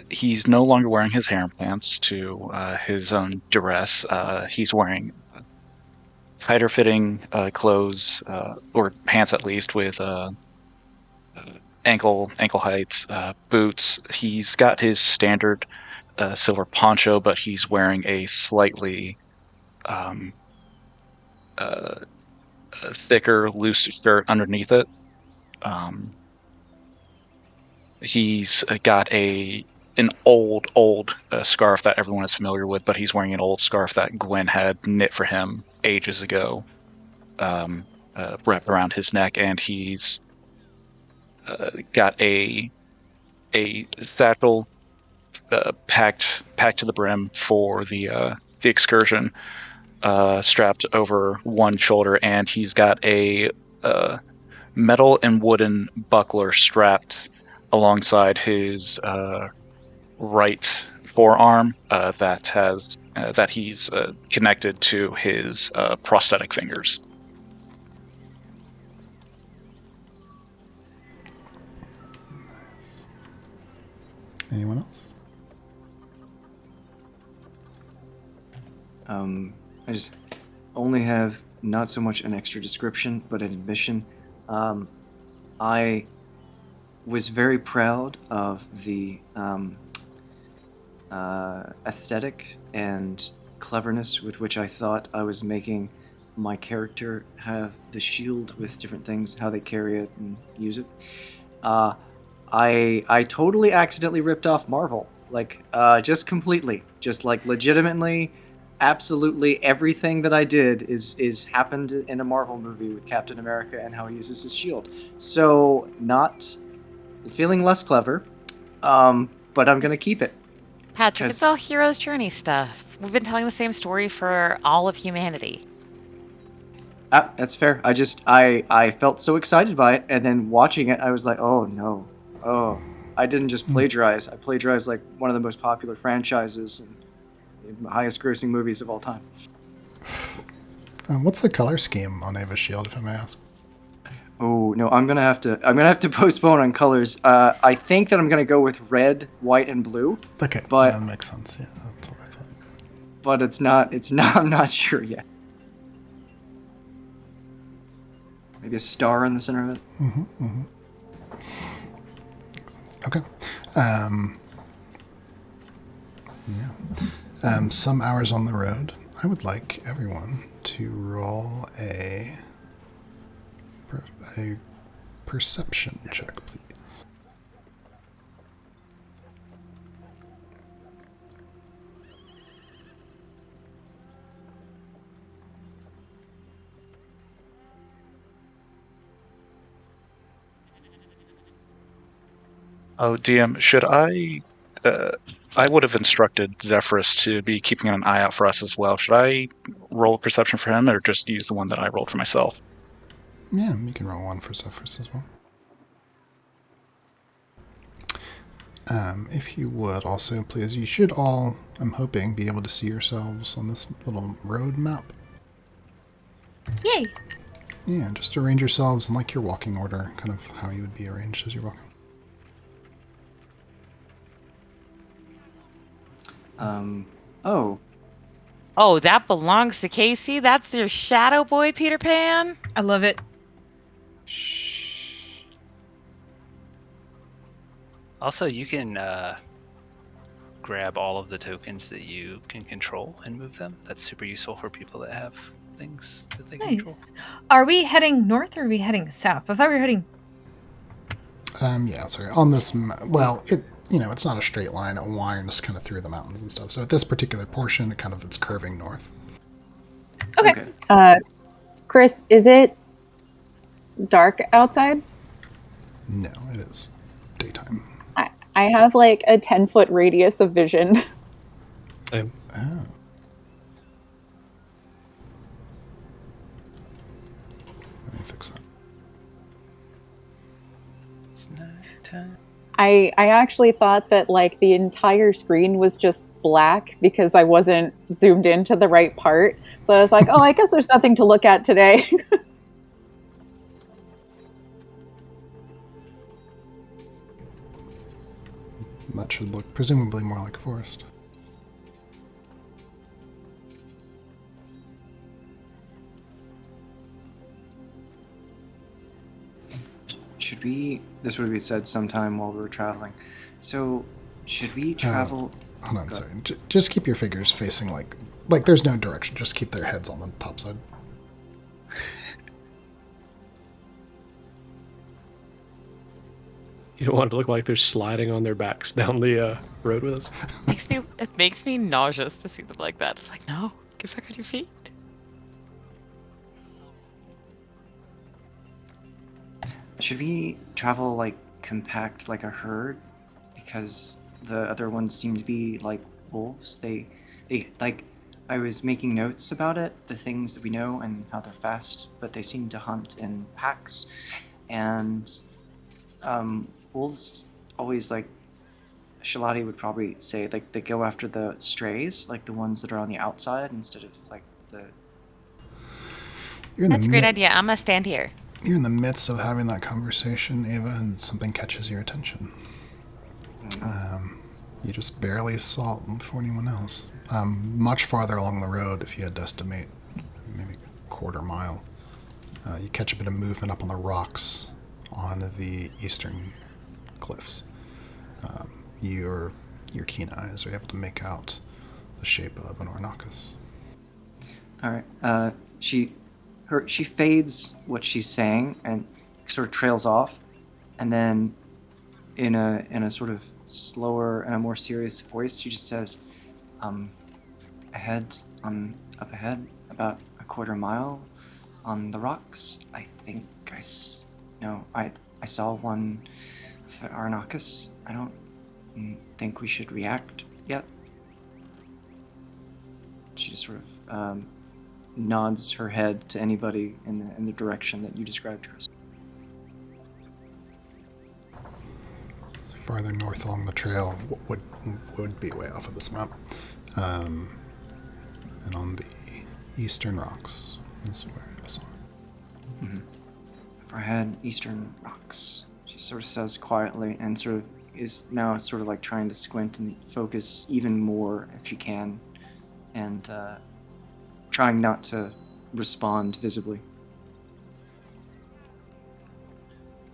he's no longer wearing his harem pants to his own duress. He's wearing tighter fitting clothes or pants at least with ankle height boots. He's got his standard silver poncho, but he's wearing a slightly um, uh, thicker, loose skirt underneath it. Um, he's got an old scarf that everyone is familiar with, but he's wearing an old scarf that Gwen had knit for him ages ago, wrapped around his neck, and he's got a satchel packed to the brim for the excursion, strapped over one shoulder, and he's got a metal and wooden buckler strapped alongside his right forearm that he's connected to his prosthetic fingers. Anyone else? I just only have not so much an extra description, but an admission. I was very proud of the aesthetic and cleverness with which I thought I was making my character have the shield with different things, how they carry it and use it. I totally accidentally ripped off Marvel, like just completely, just like legitimately, absolutely everything that I did is happened in a Marvel movie with Captain America and how he uses his shield. So not feeling less clever, but I'm gonna keep it. Patrick, it's all hero's journey stuff. We've been telling the same story for all of humanity. That's fair. I felt so excited by it, and then watching it, I was like, oh no, oh, I didn't just plagiarize. I plagiarized like one of the most popular franchises and the highest grossing movies of all time. What's the color scheme on Ava's shield, if I may ask? Oh no, I'm gonna have to postpone on colors. I think that I'm gonna go with red, white, and blue. Okay, but that makes sense. Yeah, that's what I thought. But it's not. I'm not sure yet. Maybe a star in the center of it. Okay. Some hours on the road. I would like everyone to roll a perception check, please. Oh, DM, should I? I would have instructed Zephyrus to be keeping an eye out for us as well. Should I roll perception for him, or just use the one that I rolled for myself? Yeah, you can roll one for Zephyrus as well. If you would also, please, you should all, I'm hoping, be able to see yourselves on this little road map. Yay! Yeah, just arrange yourselves in like your walking order, kind of how you would be arranged as you're walking. Oh, that belongs to Casey? That's your shadow boy, Peter Pan? I love it. Also, you can grab all of the tokens that you can control and move them. That's super useful for people that have things that they control. Nice. Are we heading north or are we heading south? I thought we were heading... Yeah, sorry. On this, well, it's not a straight line. It winds kind of through the mountains and stuff. So at this particular portion, it's curving north. Okay. Chris, is it dark outside? No, it is daytime. I have like a 10-foot radius of vision. Same. Oh. Let me fix that. It's nighttime. I actually thought that like the entire screen was just black because I wasn't zoomed into the right part. So I was like, oh, I guess there's nothing to look at today. That should look presumably more like a forest. Should we? This would be said sometime while we were traveling. So, should we travel? Hold on, Go sorry. Just keep your figures facing like there's no direction. Just keep their heads on the top side. You don't want it to look like they're sliding on their backs down the road with us. It makes me nauseous to see them like that. It's like, no, get back on your feet. Should we travel like compact, like a herd? Because the other ones seem to be like wolves. They like. I was making notes about it, the things that we know and how they're fast, but they seem to hunt in packs. And wolves always like. Shalati would probably say like they go after the strays, like the ones that are on the outside instead of like the. That's a great idea. I'm gonna stand here. You're in the midst of having that conversation, Ava, and something catches your attention. You just barely saw it before anyone else. Much farther along the road, if you had to estimate, maybe a quarter mile, you catch a bit of movement up on the rocks on the eastern cliffs. Your keen eyes are able to make out the shape of an Ornacus. All right. She fades what she's saying and sort of trails off, and then in a sort of slower and a more serious voice, she just says, up ahead, about a quarter mile on the rocks. I think I saw one for Arnakis. I don't think we should react yet. She just sort of nods her head to anybody in the direction that you described, Chris. Farther north along the trail would be way off of this map. And on the eastern rocks is where I saw it. Mm-hmm. Far ahead, eastern rocks. She sort of says quietly and sort of is now sort of like trying to squint and focus even more if she can, and trying not to respond visibly.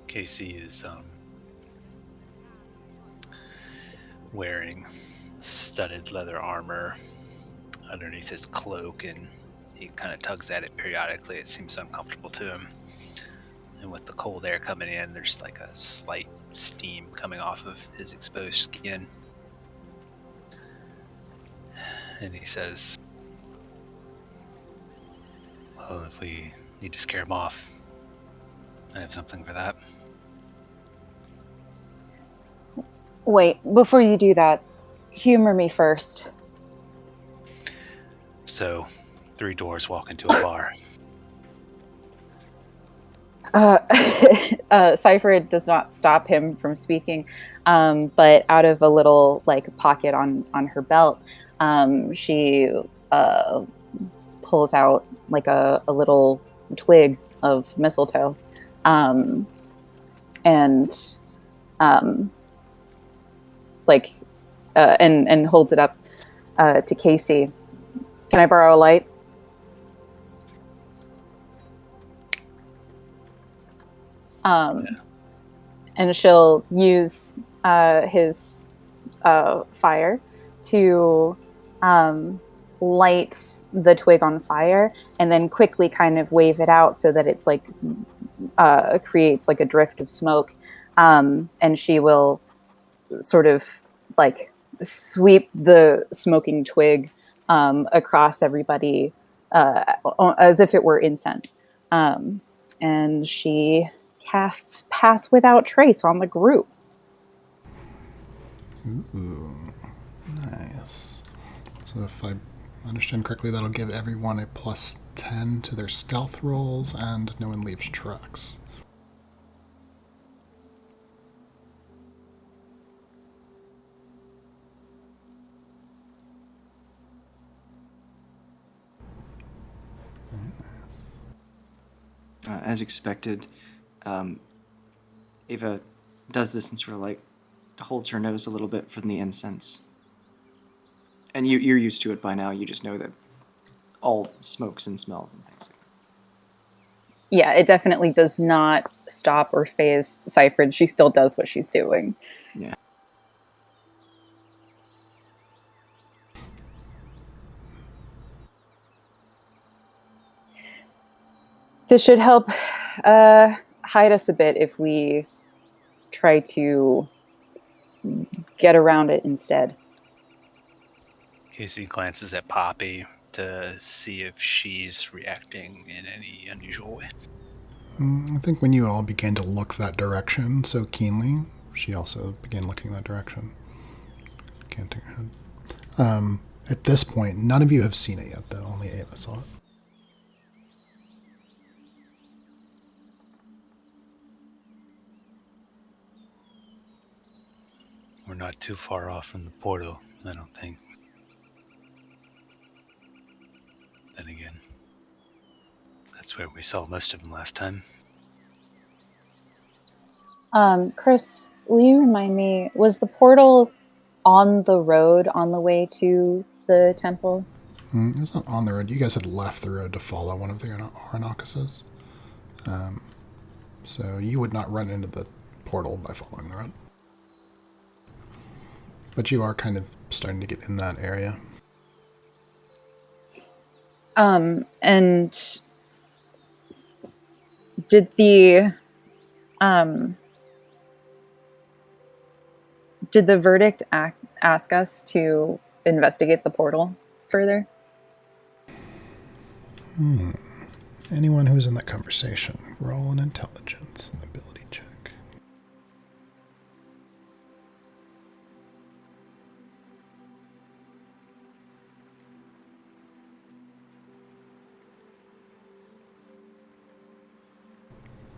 Casey is wearing studded leather armor underneath his cloak, and he kind of tugs at it periodically. It seems uncomfortable to him. And with the cold air coming in, there's like a slight steam coming off of his exposed skin. And he says, well, if we need to scare him off, I have something for that. Wait, before you do that, humor me first. So, 3 doors walk into a bar. Cypher does not stop him from speaking, but out of a little like pocket on her belt, she pulls out like a little twig of mistletoe, and holds it up to Casey. Can I borrow a light? And she'll use his fire to light the twig on fire, and then quickly kind of wave it out so that it's like creates like a drift of smoke, and she will sort of like sweep the smoking twig across everybody as if it were incense, and she casts Pass Without Trace on the group. Ooh, nice. So if I understand correctly, that'll give everyone a +10 to their stealth rolls, and no one leaves tracks. As expected, Ava does this and sort of like holds her nose a little bit from the incense. And you're used to it by now. You just know that all smokes and smells and things like that. Yeah, it definitely does not stop or phase Seyfried. She still does what she's doing. Yeah. This should help hide us a bit if we try to get around it instead. Casey glances at Poppy to see if she's reacting in any unusual way. I think when you all began to look that direction so keenly, she also began looking that direction. Canting her head. At this point, none of you have seen it yet, though. Only Ava saw it. We're not too far off from the portal, I don't think. Then again, that's where we saw most of them last time. Chris, will you remind me, was the portal on the road on the way to the temple? It was not on the road. You guys had left the road to follow one of the Aranakases. So you would not run into the portal by following the road. But you are kind of starting to get in that area. And did the verdict ask us to investigate the portal further? Anyone who's in that conversation, roll an intelligence ability check.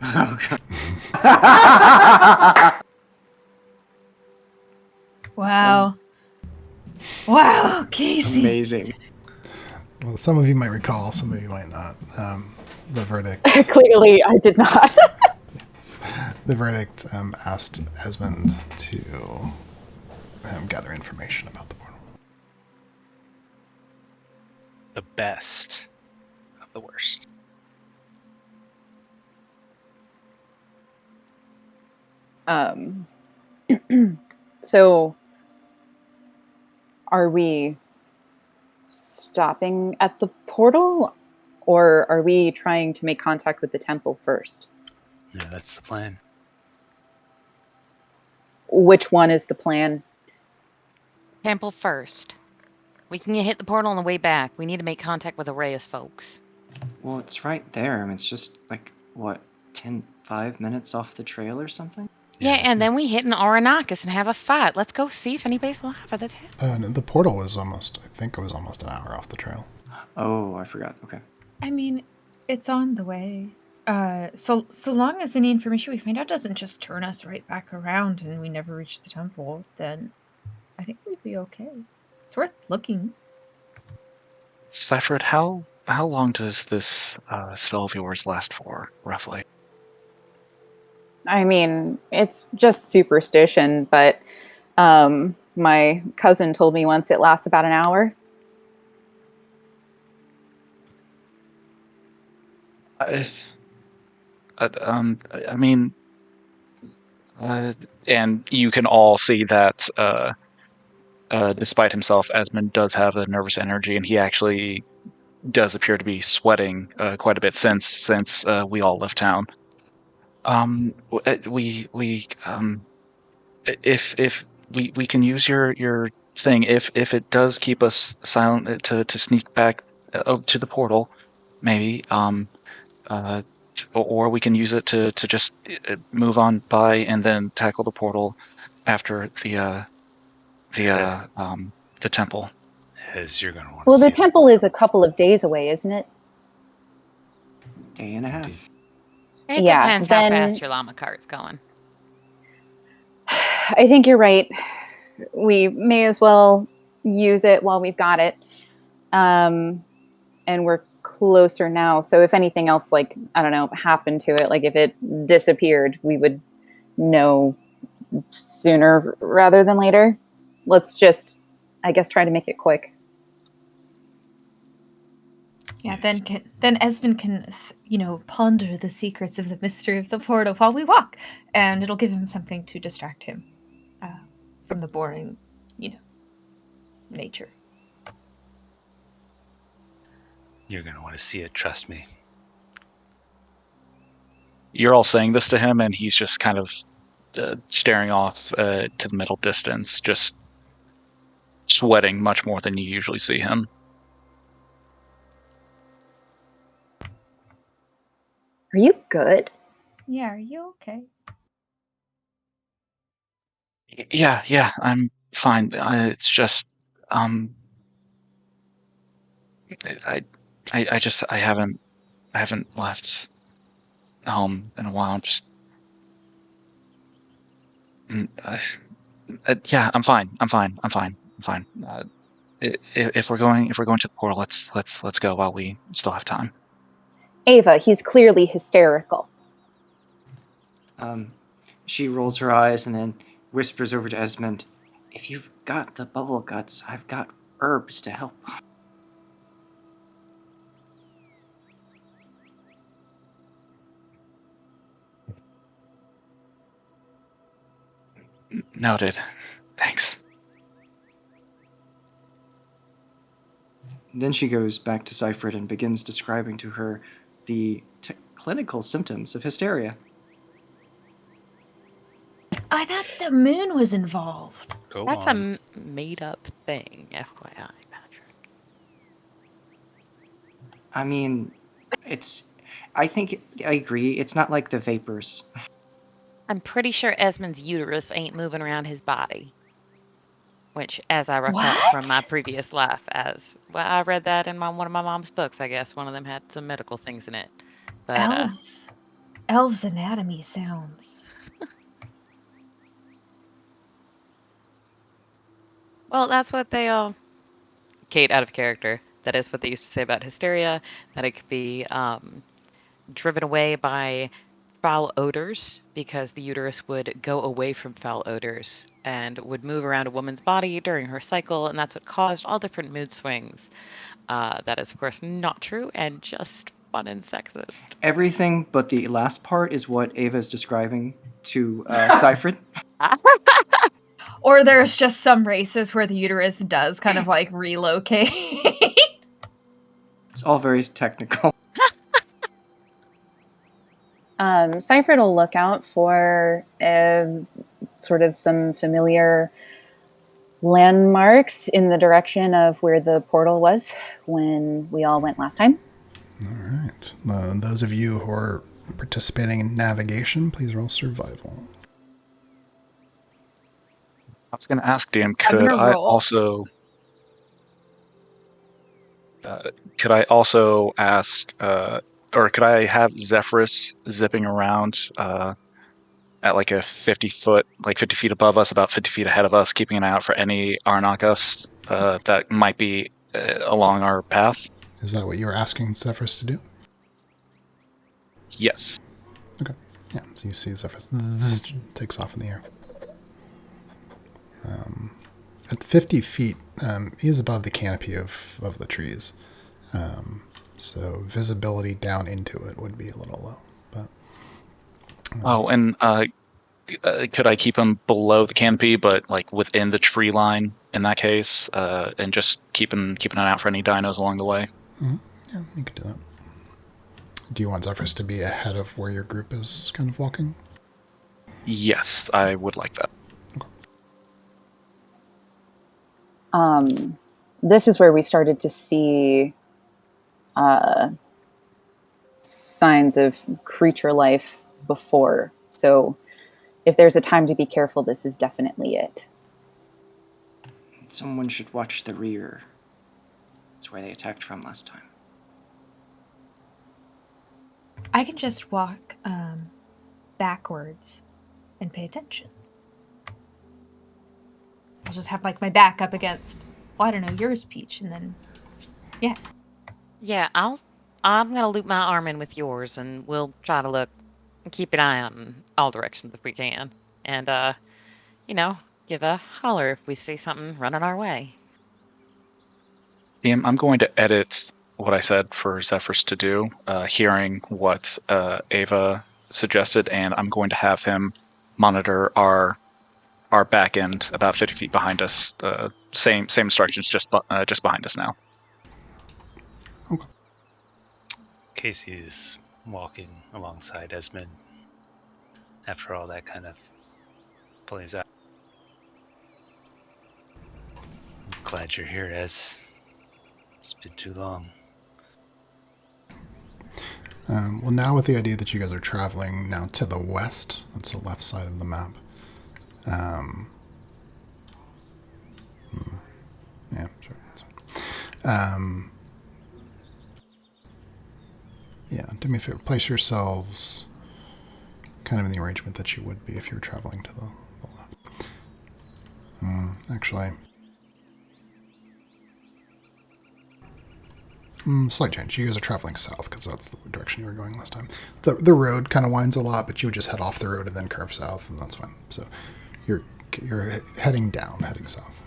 Oh, God. Wow. Wow, Casey. Amazing. Well, some of you might recall, some of you might not. The verdict. Clearly, I did not. The verdict asked Esmond to gather information about the portal. The best of the worst. So, are we stopping at the portal, or are we trying to make contact with the temple first? Yeah, that's the plan. Which one is the plan? Temple first. We can hit the portal on the way back. We need to make contact with Araya's folks. Well, it's right there. I mean, it's just like, what, 5 minutes off the trail or something? Yeah, and then we hit an Aranakis and have a fight. Let's go see if anybody's alive at the temple. No, the portal was almost an hour off the trail. Oh, I forgot. Okay. I mean, it's on the way. So long as any information we find out doesn't just turn us right back around and we never reach the temple, then I think we'd be okay. It's worth looking. Seyfried, how long does this spell of yours last for, roughly? I mean, it's just superstition, but my cousin told me once it lasts about an hour. I mean, and you can all see that despite himself, Esmond does have a nervous energy, and he actually does appear to be sweating quite a bit since we all left town. If we can use your thing, if it does keep us silent to sneak back to the portal, maybe or we can use it to just move on by and then tackle the portal after the temple. As you're going to want Well, to the temple is a couple of days away, isn't it? Day and a half. It Yeah, depends how then- fast your llama cart's going. I think you're right. We may as well use it while we've got it. And we're closer now. So if anything else, like, I don't know, happened to it, like if it disappeared, we would know sooner rather than later. Let's just, I guess, try to make it quick. Yeah, then Esmond can, ponder the secrets of the mystery of the portal while we walk, and it'll give him something to distract him from the boring, nature. You're going to want to see it, trust me. You're all saying this to him, and he's just kind of staring off to the middle distance, just sweating much more than you usually see him. Are you good? Yeah, are you okay? Yeah, I'm fine. It's just, I haven't left home in a while. Just, yeah, I'm fine. If we're going to the portal, let's go while we still have time. Ava, he's clearly hysterical. She rolls her eyes and then whispers over to Esmond, "If you've got the bubble guts, I've got herbs to help." Noted. Thanks. Then she goes back to Seifert and begins describing to her the clinical symptoms of hysteria. I thought the moon was involved. Go That's on. a made-up thing, FYI, Patrick. I mean, I agree. It's not like the vapors. I'm pretty sure Esmond's uterus ain't moving around his body. Which, as I recall from my previous life, I read that in one of my mom's books, I guess. One of them had some medical things in it. But, Elves anatomy sounds. well, that's what they all... Kate, out of character. That is what they used to say about hysteria, that it could be driven away by foul odors, because the uterus would go away from foul odors and would move around a woman's body during her cycle, and that's what caused all different mood swings. That is, of course, not true and just fun and sexist. Everything but the last part is what Ava is describing to Seifert. Or there's just some races where the uterus does kind of like relocate. It's all very technical. Seifert will look out for sort of some familiar landmarks in the direction of where the portal was when we all went last time. All right. Those of you who are participating in navigation, please roll survival. I was going to ask DM, could I also ask, or could I have Zephyrus zipping around at like a 50 feet above us, about 50 feet ahead of us, keeping an eye out for any Arnakas that might be along our path? Is that what you were asking Zephyrus to do? Yes. Okay. Yeah, so you see Zephyrus takes off in the air. At 50 feet, he is above the canopy of the trees. So visibility down into it would be a little low. But and could I keep him below the canopy, but like within the tree line in that case, and just keep an eye out for any dinos along the way? yeah, you could do that. Do you want Zephyrus to be ahead of where your group is kind of walking? Yes, I would like that. This is where we started to see signs of creature life before. So if there's a time to be careful, this is definitely it. Someone should watch the rear. That's where they attacked from last time. I can just walk backwards and pay attention. I'll just have like my back up against, I don't know, yours, Peach, and then, yeah. Yeah, I'm going to loop my arm in with yours, and we'll try to keep an eye on all directions if we can. And give a holler if we see something running our way. I'm going to edit what I said for Zephyrus to do, hearing what Ava suggested, and I'm going to have him monitor our back end about 50 feet behind us. Same instructions, just behind us now. Okay. Casey is walking alongside Esmond after all that kind of plays out. I'm glad you're here, Ez. It's been too long. Well, now with the idea that you guys are traveling now to the west, that's the left side of the map. Yeah, sure. That's fine. Yeah, do me a favor. Place yourselves kind of in the arrangement that you would be if you were traveling to the left. Actually, slight change. You guys are traveling south because that's the direction you were going last time. The road kind of winds a lot, but you would just head off the road and then curve south, and that's fine. So you're heading down, heading south.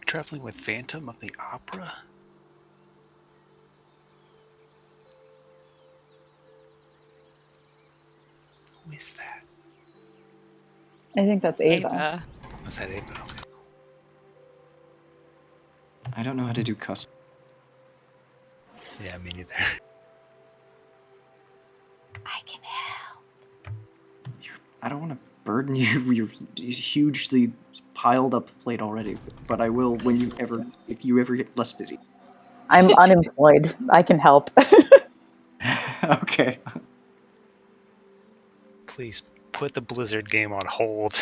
Traveling with Phantom of the Opera? Who is that? I think that's Ava. Ava. Was that Ava? Okay. I don't know how to do custom. Yeah, me neither. I can help. I don't want to burden you with your hugely piled up plate already, but I will if you ever get less busy. I'm unemployed. I can help. Okay. Please put the Blizzard game on hold.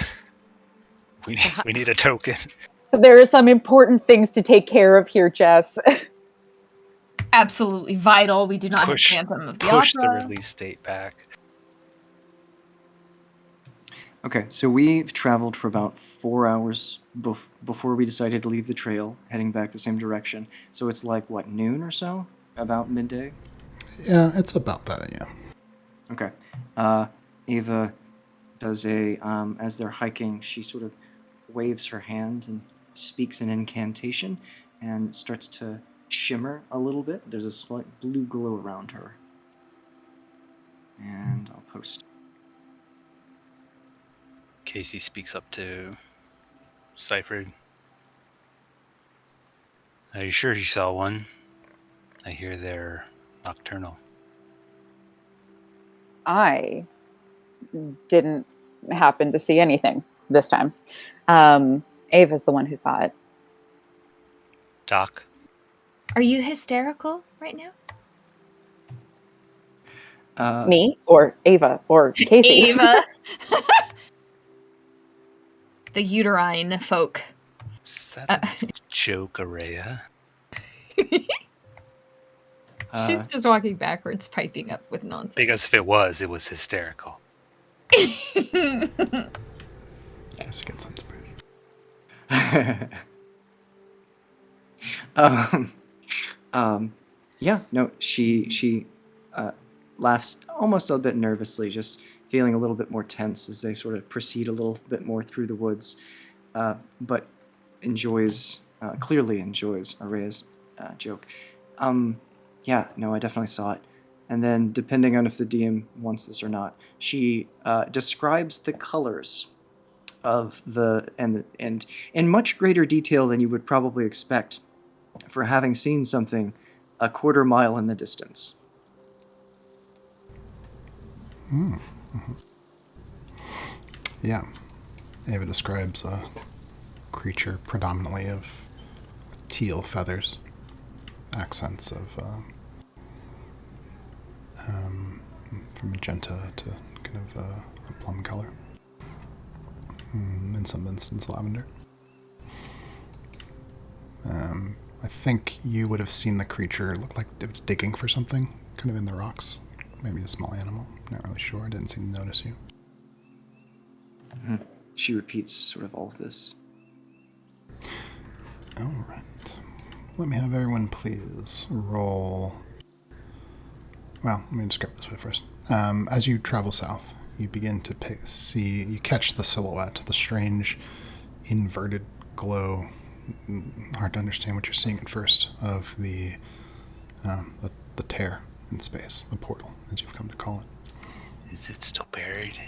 We need a token. There are some important things to take care of here, Jess. Absolutely vital. We do not Push have Phantom of the the Opera. release date back. Okay, so we've traveled for about 4 hours before we decided to leave the trail, heading back the same direction. So it's like, what, noon or so? About midday? Yeah, it's about that, yeah. Okay. Ava does as they're hiking, she sort of waves her hand and speaks an incantation and starts to shimmer a little bit. There's a slight blue glow around her. And I'll post. Casey speaks up to Cypher. Are you sure you saw one? I hear they're nocturnal. I didn't happen to see anything this time. Ava's the one who saw it. Doc? Are you hysterical right now? Me or Ava or Casey? Ava. The uterine folk. Is that a joke, Araya? She's just walking backwards, piping up with nonsense. Because if it was hysterical. Guess get inspiration. Yeah, no, she laughs almost a bit nervously, just feeling a little bit more tense as they sort of proceed a little bit more through the woods, but clearly enjoys Araya's joke. Yeah, no, I definitely saw it. And then, depending on if the DM wants this or not, she describes the colors of and in much greater detail than you would probably expect for having seen something a quarter mile in the distance. Yeah. Ava describes a creature predominantly of teal feathers, accents of from magenta to kind of a plum color. In some instances, lavender. I think you would have seen the creature look like it's digging for something, kind of in the rocks. Maybe a small animal. Not really sure. I didn't seem to notice you. She repeats sort of all of this. All right. Let me have everyone please roll. Well, let me just go this way first. As you travel south, you begin to you catch the silhouette, the strange inverted glow. Hard to understand what you're seeing at first of the tear in space, the portal, as you've come to call it. Is it still buried?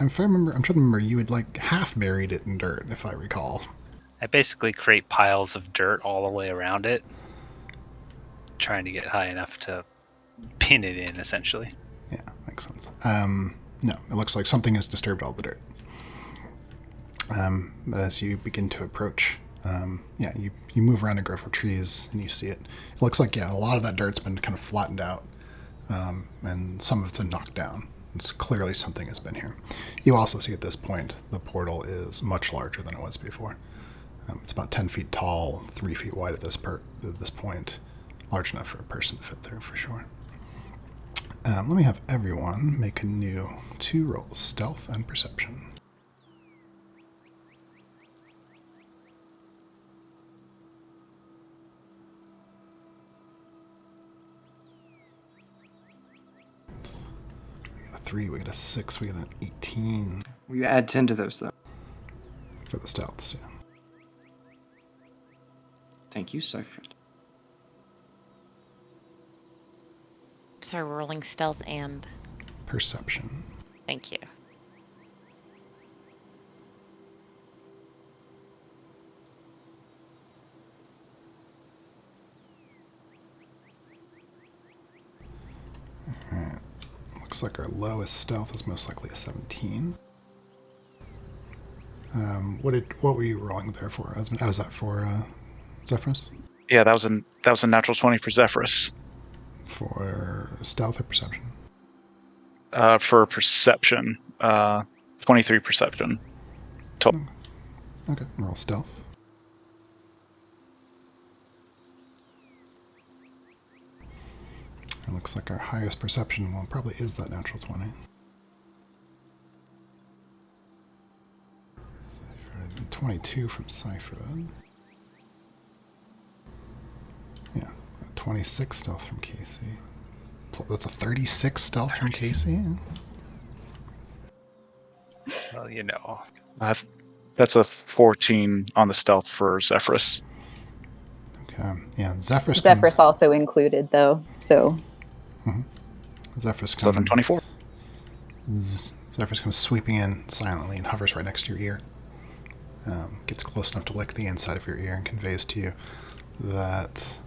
If I remember, I'm trying to remember. You had like half buried it in dirt, if I recall. I basically create piles of dirt all the way around it, trying to get high enough to pin it in, essentially. Yeah, makes sense. No, it looks like something has disturbed all the dirt. But as you begin to approach, you move around a grove of trees and you see it. It looks like, a lot of that dirt's been kind of flattened out, and some of it's been knocked down. It's clearly something has been here. You also see at this point the portal is much larger than it was before. It's about 10 feet tall, 3 feet wide at this point. Large enough for a person to fit through, for sure. Let me have everyone make a new 2 rolls, stealth and perception. We got a 3, we got a 6, we got an 18. We add 10 to those, though. For the stealths, yeah. Thank you, Seifert. Sorry, we're rolling stealth and... Perception. Thank you. Alright. Looks like our lowest stealth is most likely a 17. What were you rolling there for? Was that for Zephyrus? Yeah, that was a natural 20 for Zephyrus. For stealth or perception? For perception, 23 perception. Okay, roll stealth. It looks like our highest perception one probably is that natural 20. 22 from Cypher. Yeah, 26 stealth from Casey. That's a 36 stealth from Casey. Well, you know. That's a 14 on the stealth for Zephyrus. Okay, yeah, Zephyrus also included, though, so... Zephyrus comes... So then 24. Zephyrus comes sweeping in silently and hovers right next to your ear. Gets close enough to lick the inside of your ear and conveys to you that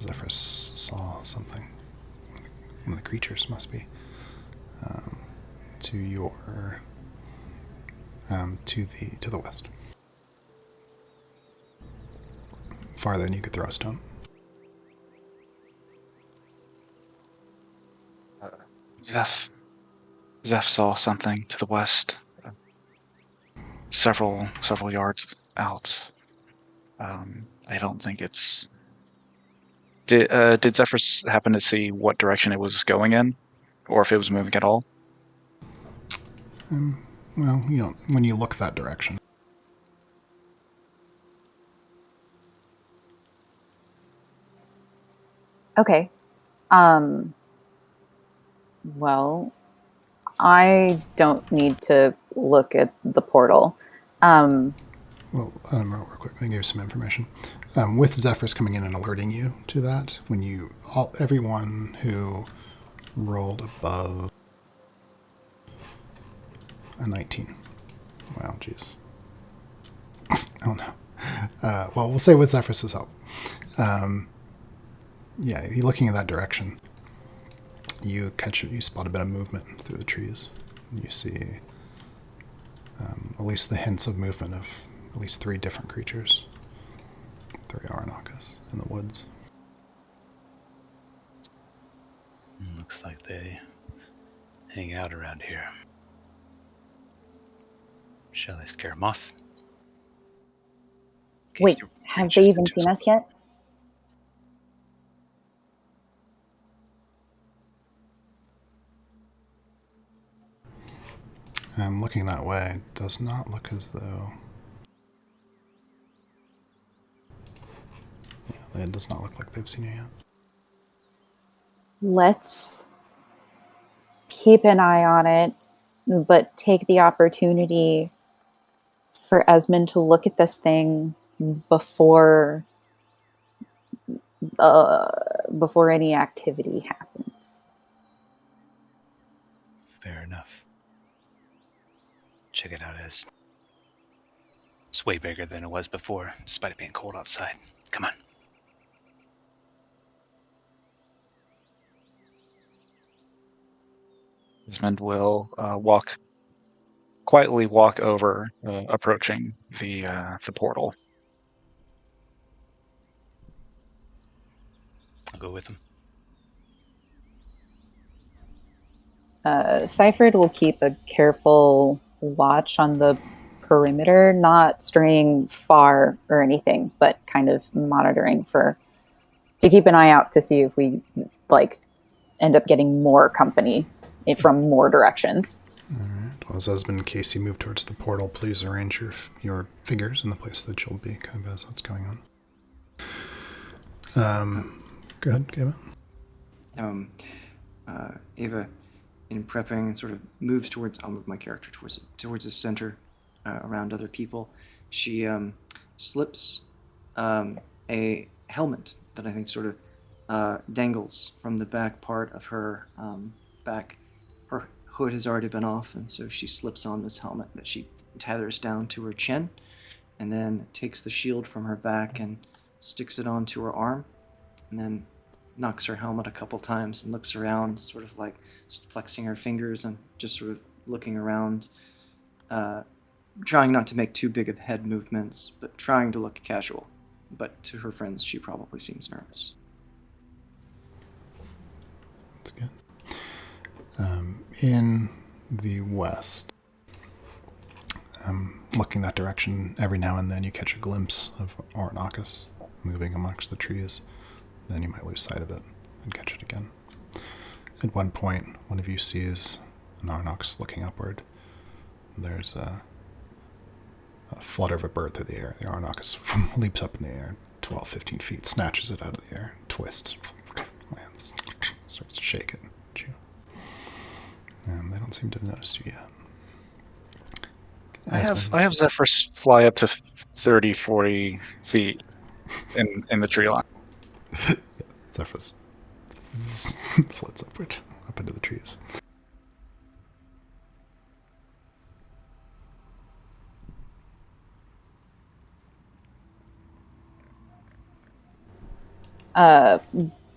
Zephyrus saw something. One of the creatures must be to your to the west, farther than you could throw a stone. Zeph saw something to the west, several yards out. I don't think it's. Did Zephyrus happen to see what direction it was going in, or if it was moving at all? Well, you don't when you look that direction. Okay. Well, I don't need to look at the portal. Well, real quick, let me give you some information. With Zephyrus coming in and alerting you to that, everyone who rolled above a 19. Wow, jeez. Oh no. Well, we'll say with Zephyrus' help. You're looking in that direction. You spot a bit of movement through the trees. You see at least the hints of movement of at least 3 different creatures. 3 Aranakas in the woods. Looks like they hang out around here. Shall I scare them off? Wait, have they even seen us yet? I'm looking that way. It does not look as though... Yeah, it does not look like they've seen you yet. Let's keep an eye on it, but take the opportunity for Esmond to look at this thing before before any activity happens. Fair enough. Check it out, Ez. It's way bigger than it was before, despite it being cold outside. Come on. Desmond will quietly walk over, approaching the portal. I'll go with him. Seifert will keep a careful watch on the perimeter, not straying far or anything, but kind of monitoring to keep an eye out to see if we end up getting more company from more directions. All right. Well, as Esmond and Casey move towards the portal, please arrange your figures in the place that you'll be, kind of as that's going on. Go ahead, Ava. Ava, in prepping, sort of moves towards. I'll move my character towards the center, around other people. She slips a helmet that I think sort of dangles from the back part of her back. Her hood has already been off, and so she slips on this helmet that she tethers down to her chin, and then takes the shield from her back and sticks it onto her arm, and then knocks her helmet a couple times and looks around, sort of like flexing her fingers and just sort of looking around, trying not to make too big of head movements, but trying to look casual. But to her friends, she probably seems nervous. That's good. In the west, looking that direction, every now and then you catch a glimpse of Aranakis moving amongst the trees. Then you might lose sight of it and catch it again. At one point, one of you sees an Aranakis looking upward. There's a flutter of a bird through the air. The Aranakis leaps up in the air, 12, 15 feet, snatches it out of the air, twists, lands, starts to shake it at you. And they don't seem to have noticed you yet. I have Zephyrs fly up to 30, 40 feet in the tree line. Zephyrs floats upward, up into the trees.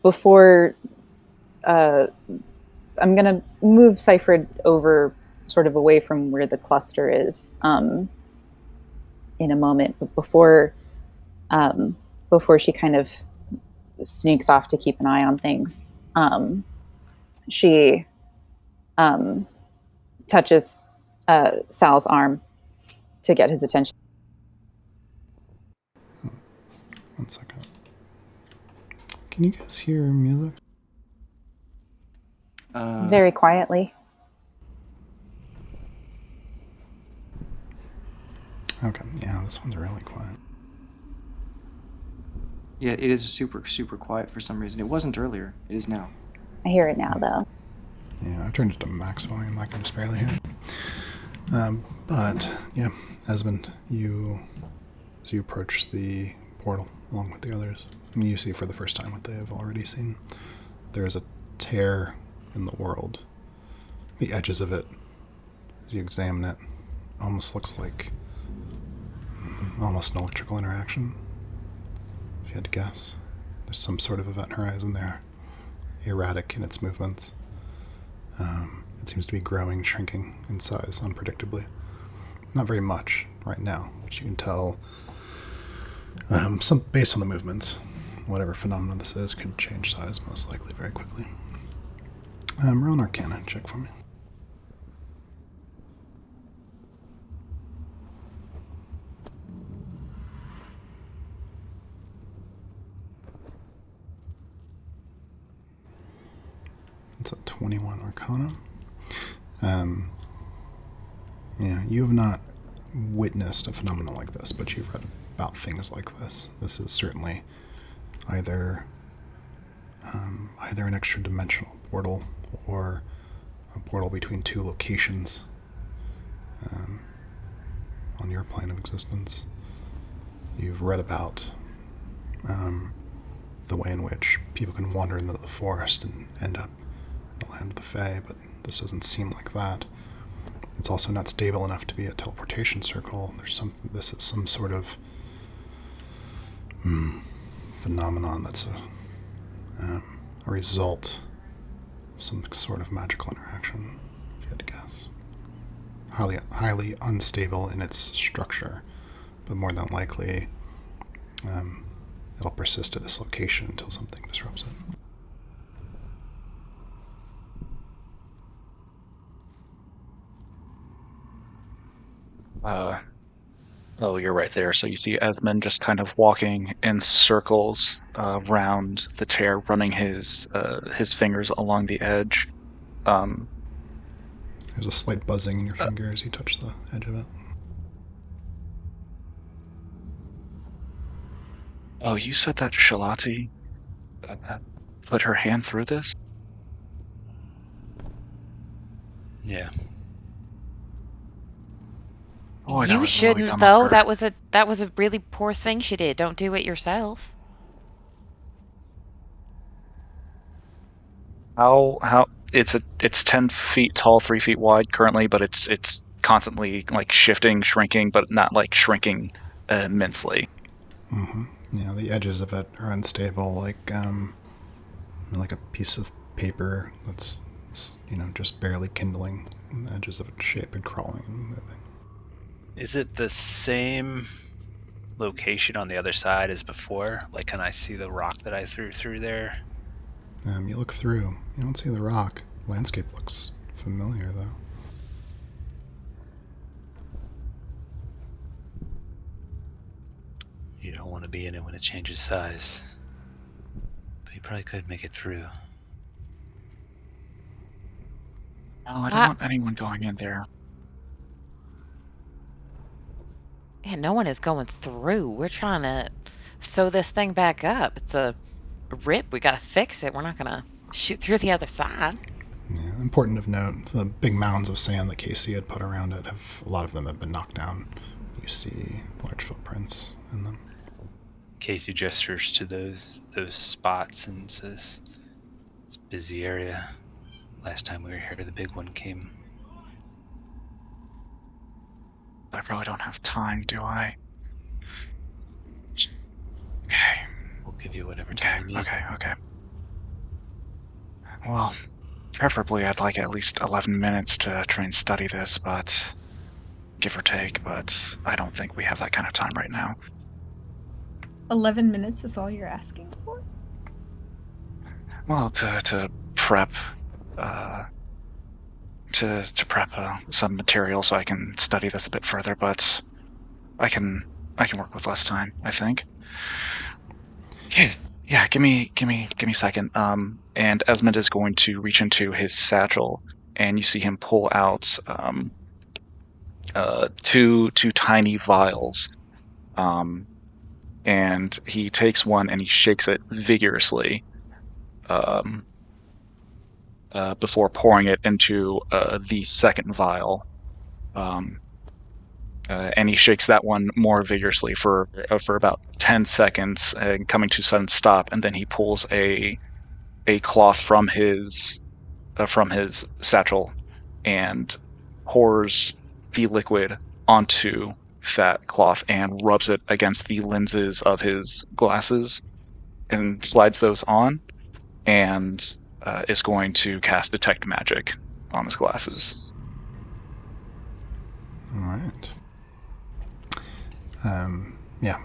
Before I'm going to move Seifert over sort of away from where the cluster is in a moment, but before she kind of sneaks off to keep an eye on things, she touches Sal's arm to get his attention. One second. Can you guys hear music? Very quietly. Okay, yeah, this one's really quiet. Yeah, it is super, super quiet for some reason. It wasn't earlier. It is now. I hear it now, though. Yeah, I turned it to max volume. I can just barely hear it. But, yeah, Esmond, as you approach the portal along with the others, you see for the first time what they have already seen. There is a tear in the world. The edges of it, as you examine it, almost looks like almost an electrical interaction. If you had to guess, there's some sort of event horizon there, erratic in its movements. It seems to be growing, shrinking in size unpredictably. Not very much right now, but you can tell, based on the movements, whatever phenomenon this is could change size most likely very quickly. Roll Arcana, check for me. It's a 21 Arcana. Yeah, you have not witnessed a phenomenon like this, but you've read about things like this. This is certainly either an extra dimensional portal or a portal between two locations on your plane of existence. You've read about the way in which people can wander into the forest and end up in the land of the Fae, but this doesn't seem like that. It's also not stable enough to be a teleportation circle. This is some sort of phenomenon that's a result of some sort of magical interaction, if you had to guess. Highly unstable in its structure, but more than likely it'll persist at this location until something disrupts it. Oh, you're right there. So you see Esmond just kind of walking in circles around the tear, running his fingers along the edge. There's a slight buzzing in your finger as you touch the edge of it. Oh, you said that Shalati put her hand through this? Yeah. Oh, that You was really shouldn't, dumb of though. her. That was a really poor thing she did. Don't do it yourself. How it's 10 feet tall, 3 feet wide currently, but it's constantly like shifting, shrinking, but not like shrinking immensely. Mm-hmm. Yeah, the edges of it are unstable, like a piece of paper that's just barely kindling. And the edges of it shape and crawling and moving. Is it the same location on the other side as before? Like, can I see the rock that I threw through there? You look through. You don't see the rock. Landscape looks familiar, though. You don't want to be in it when it changes size. But you probably could make it through. No, I don't want anyone going in there. Yeah, no one is going through. We're trying to sew this thing back up. It's a rip. We gotta fix it. We're not gonna shoot through the other side. Yeah, important of note, the big mounds of sand that Casey had put around it a lot of them have been knocked down. You see large footprints in them. Casey gestures to those spots and says, "It's a busy area. Last time we were here, the big one came." I probably don't have time, do I? Okay. We'll give you whatever time you need. Okay. Well, preferably I'd like at least 11 minutes to try and study this, but give or take, but I don't think we have that kind of time right now. 11 minutes is all you're asking for? Well, to prep to prep some material so I can study this a bit further, but I can work with less time, I think. Yeah, give me a second. And Esmond is going to reach into his satchel, and you see him pull out two tiny vials. And he takes one and he shakes it vigorously before pouring it into the second vial. And he shakes that one more vigorously for about 10 seconds, and coming to a sudden stop. And then he pulls a cloth from his satchel and pours the liquid onto that cloth and rubs it against the lenses of his glasses and slides those on, and is going to cast Detect Magic on his glasses. All right. Yeah,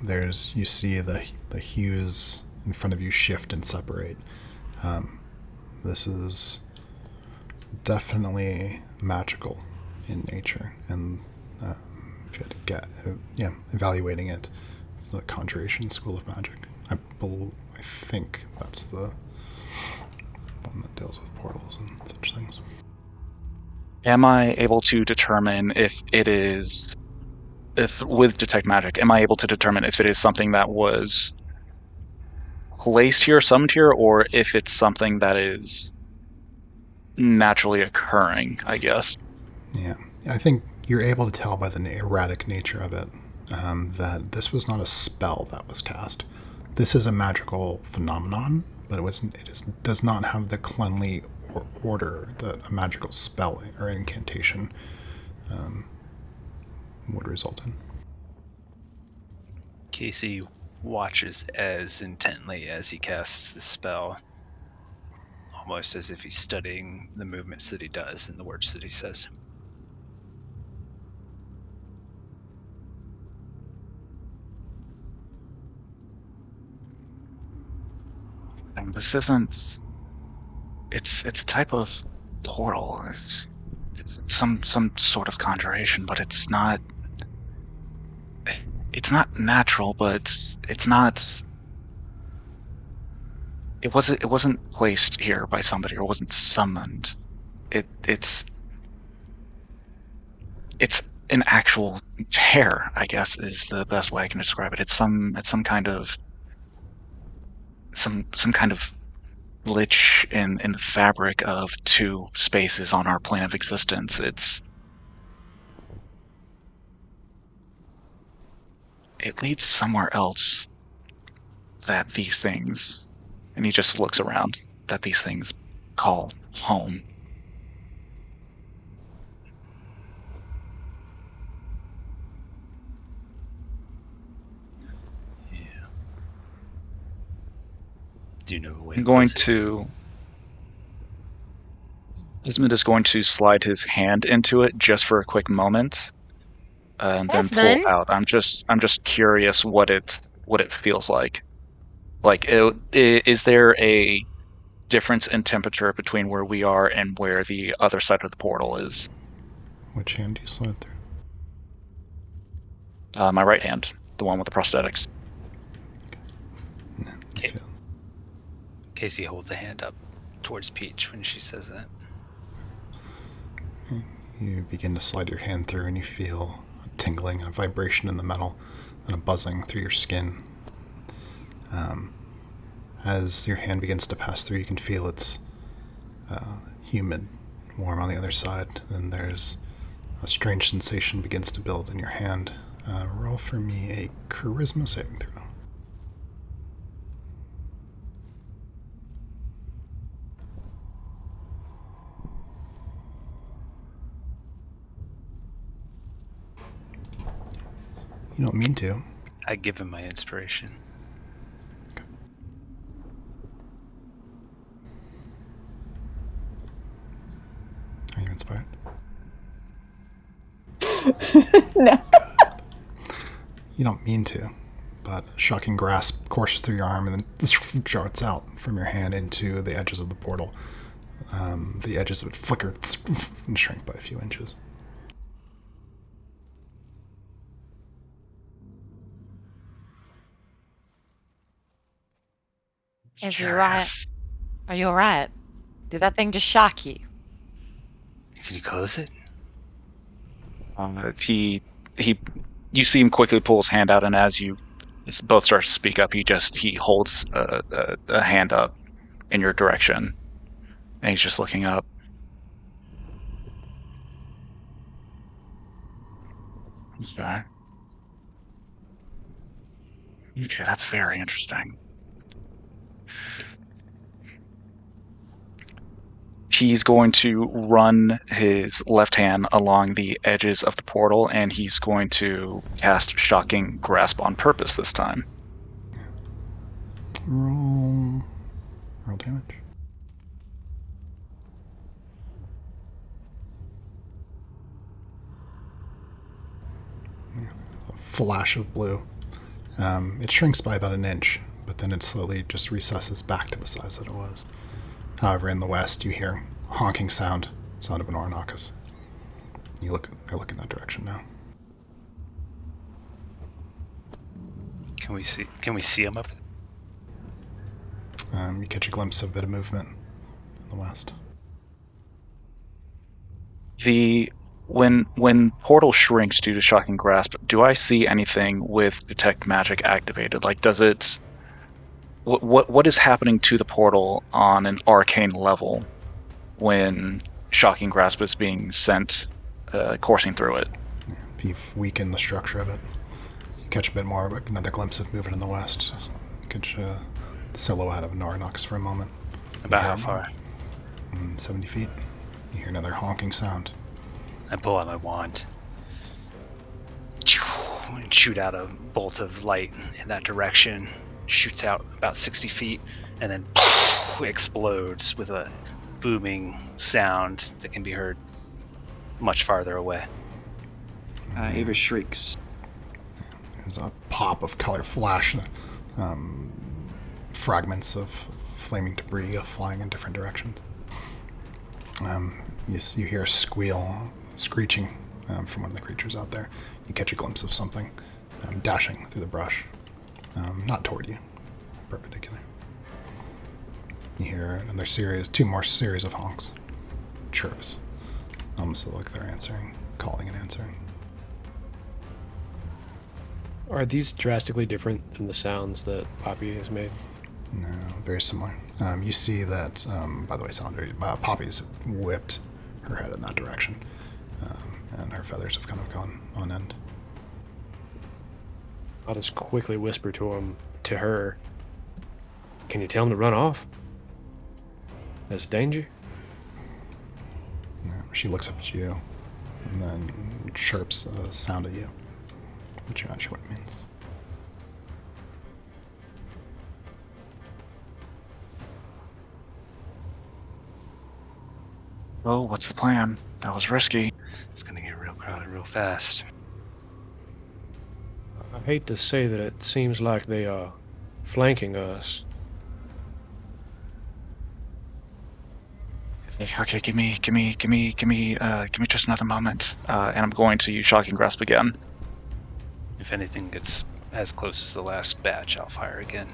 you see the hues in front of you shift and separate. This is definitely magical in nature, and if you had to evaluating it, it's the Conjuration School of Magic. I think that's the one that deals with portals and such things. Am I able to determine if with detect magic, am I able to determine if it is something that was placed here, summoned here, or if it's something that is naturally occurring, I guess? Yeah, I think you're able to tell by the erratic nature of it that this was not a spell that was cast. This is a magical phenomenon, but does not have the cleanly order that a magical spell or incantation would result in. Casey watches as intently as he casts the spell, almost as if he's studying the movements that he does and the words that he says. And this isn't. It's a type of portal. It's some sort of conjuration, but it's not. It's not natural, but it's not. It wasn't placed here by somebody, or wasn't summoned. It's an actual tear, I guess, is the best way I can describe it. It's some kind of some kind of glitch in the fabric of two spaces on our plane of existence. It leads somewhere else that these things, and he just looks around, that these things call home. Yeah. Do you know a way I'm to going close it? to. Ismond is going to slide his hand into it just for a quick moment, and then pull Esmond? out. I'm just curious what it feels like. Like, is there a difference in temperature between where we are and where the other side of the portal is? Which hand do you slide through? My right hand, the one with the prosthetics. You Okay. feel Casey holds a hand up towards Peach when she says that. You begin to slide your hand through, and you feel a tingling and a vibration in the metal and a buzzing through your skin. As your hand begins to pass through, you can feel it's humid, warm on the other side. Then there's a strange sensation begins to build in your hand. Roll for me a charisma saving throw. You don't mean to. I give him my inspiration. Are you inspired? No. You don't mean to, but a shocking grasp courses through your arm and then darts out from your hand into the edges of the portal. The edges of it flicker and shrink by a few inches. Is you alright? Are you alright? Did that thing just shock you? Can you close it? You see him quickly pull his hand out, and as you both start to speak up, he holds a hand up in your direction, and he's just looking up. Okay. Okay, that's very interesting. He's going to run his left hand along the edges of the portal, and he's going to cast Shocking Grasp on purpose this time. Roll damage. Yeah, a flash of blue. It shrinks by about an inch, but then it slowly just recesses back to the size that it was. However, in the west, you hear a honking sound of an Ornakus. I look in that direction now. Can we see him up? You catch a glimpse of a bit of movement in the west. when portal shrinks due to shocking grasp, do I see anything with detect magic activated? Like, does it? What is happening to the portal on an arcane level when shocking grasp is being sent, coursing through it? If you've weakened the structure of it, you catch a bit more of another glimpse of movement in the west. Catch the silhouette of Norinox for a moment. About how far? 70 feet. You hear another honking sound. I pull out my wand and shoot out a bolt of light in that direction. Shoots out about 60 feet and then explodes with a booming sound that can be heard much farther away. Ava shrieks. There's a pop of color flash. Fragments of flaming debris flying in different directions. You hear a squeal, screeching from one of the creatures out there. You catch a glimpse of something dashing through the brush. Not toward you, perpendicular. You hear another two more series of honks, chirps. Almost like they're answering, calling and answering. Are these drastically different than the sounds that Poppy has made? No, very similar. You see that, by the way, Sandra, Poppy's whipped her head in that direction, and her feathers have kind of gone on end. I'll just quickly whisper to her, can you tell him to run off? That's danger? She looks up at you, and then chirps a sound at you, but you're not sure what it means. Oh, what's the plan? That was risky. It's gonna get real crowded real fast. I hate to say that it seems like they are flanking us. Okay, give me just another moment, and I'm going to use shocking grasp again. If anything gets as close as the last batch, I'll fire again.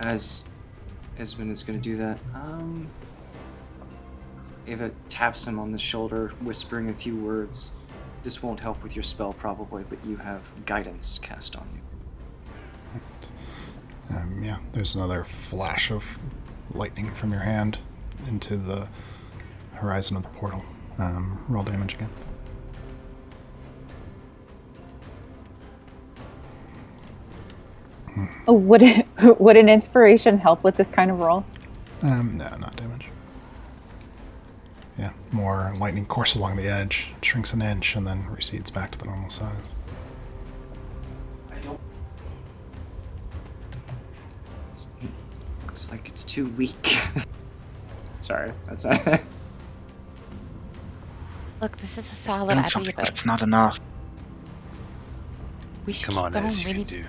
As Esmond is going to do that, Ava taps him on the shoulder, whispering a few words. This won't help with your spell, probably, but you have guidance cast on you. Yeah, there's another flash of lightning from your hand into the horizon of the portal. Roll damage again. Oh, would an inspiration help with this kind of roll? No, not damage. Yeah, more lightning courses along the edge, shrinks an inch, and then recedes back to the normal size. Looks like it's too weak. Sorry, that's not. Look, this is a solid Doing idea, something, but but it's not enough. we should Come keep on, going. Ez, We you need can do.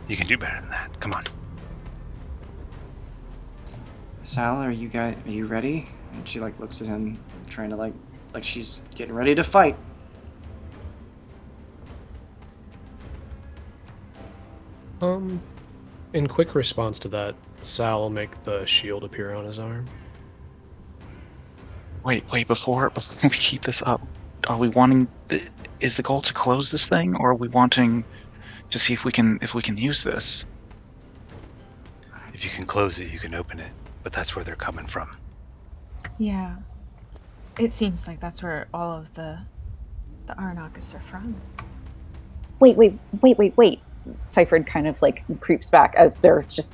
You can do better than that. Come on. Sal, are you ready? And she looks at him, trying to like she's getting ready to fight. In quick response to that, Sal will make the shield appear on his arm. Wait, before we keep this up, are we wanting? Is the goal to close this thing, or are we wanting to see if we can use this? If you can close it, you can open it. But that's where they're coming from. Yeah. It seems like that's where all of the Aranakis are from. Wait. Cyphered kind of creeps back as there are just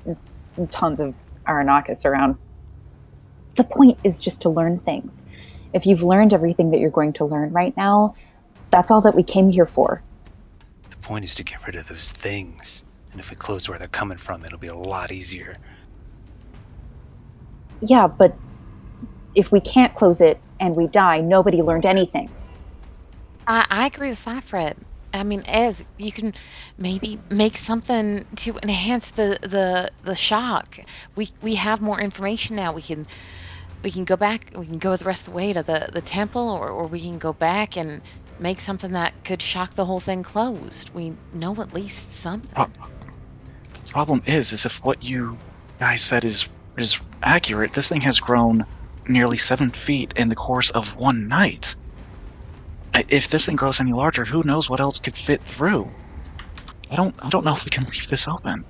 tons of Aranakis around. The point is just to learn things. If you've learned everything that you're going to learn right now, that's all that we came here for. The point is to get rid of those things. And if we close where they're coming from, it'll be a lot easier. Yeah, but if we can't close it and we die, nobody learned anything. I agree with Safred. I mean, Ez, you can maybe make something to enhance the shock. We have more information now. We can go back. We can go the rest of the way to the temple, or we can go back and make something that could shock the whole thing closed. We know at least something. The problem is if what you guys said is It is accurate. This thing has grown nearly 7 feet in the course of one night. If this thing grows any larger, who knows what else could fit through? I don't know if we can leave this open.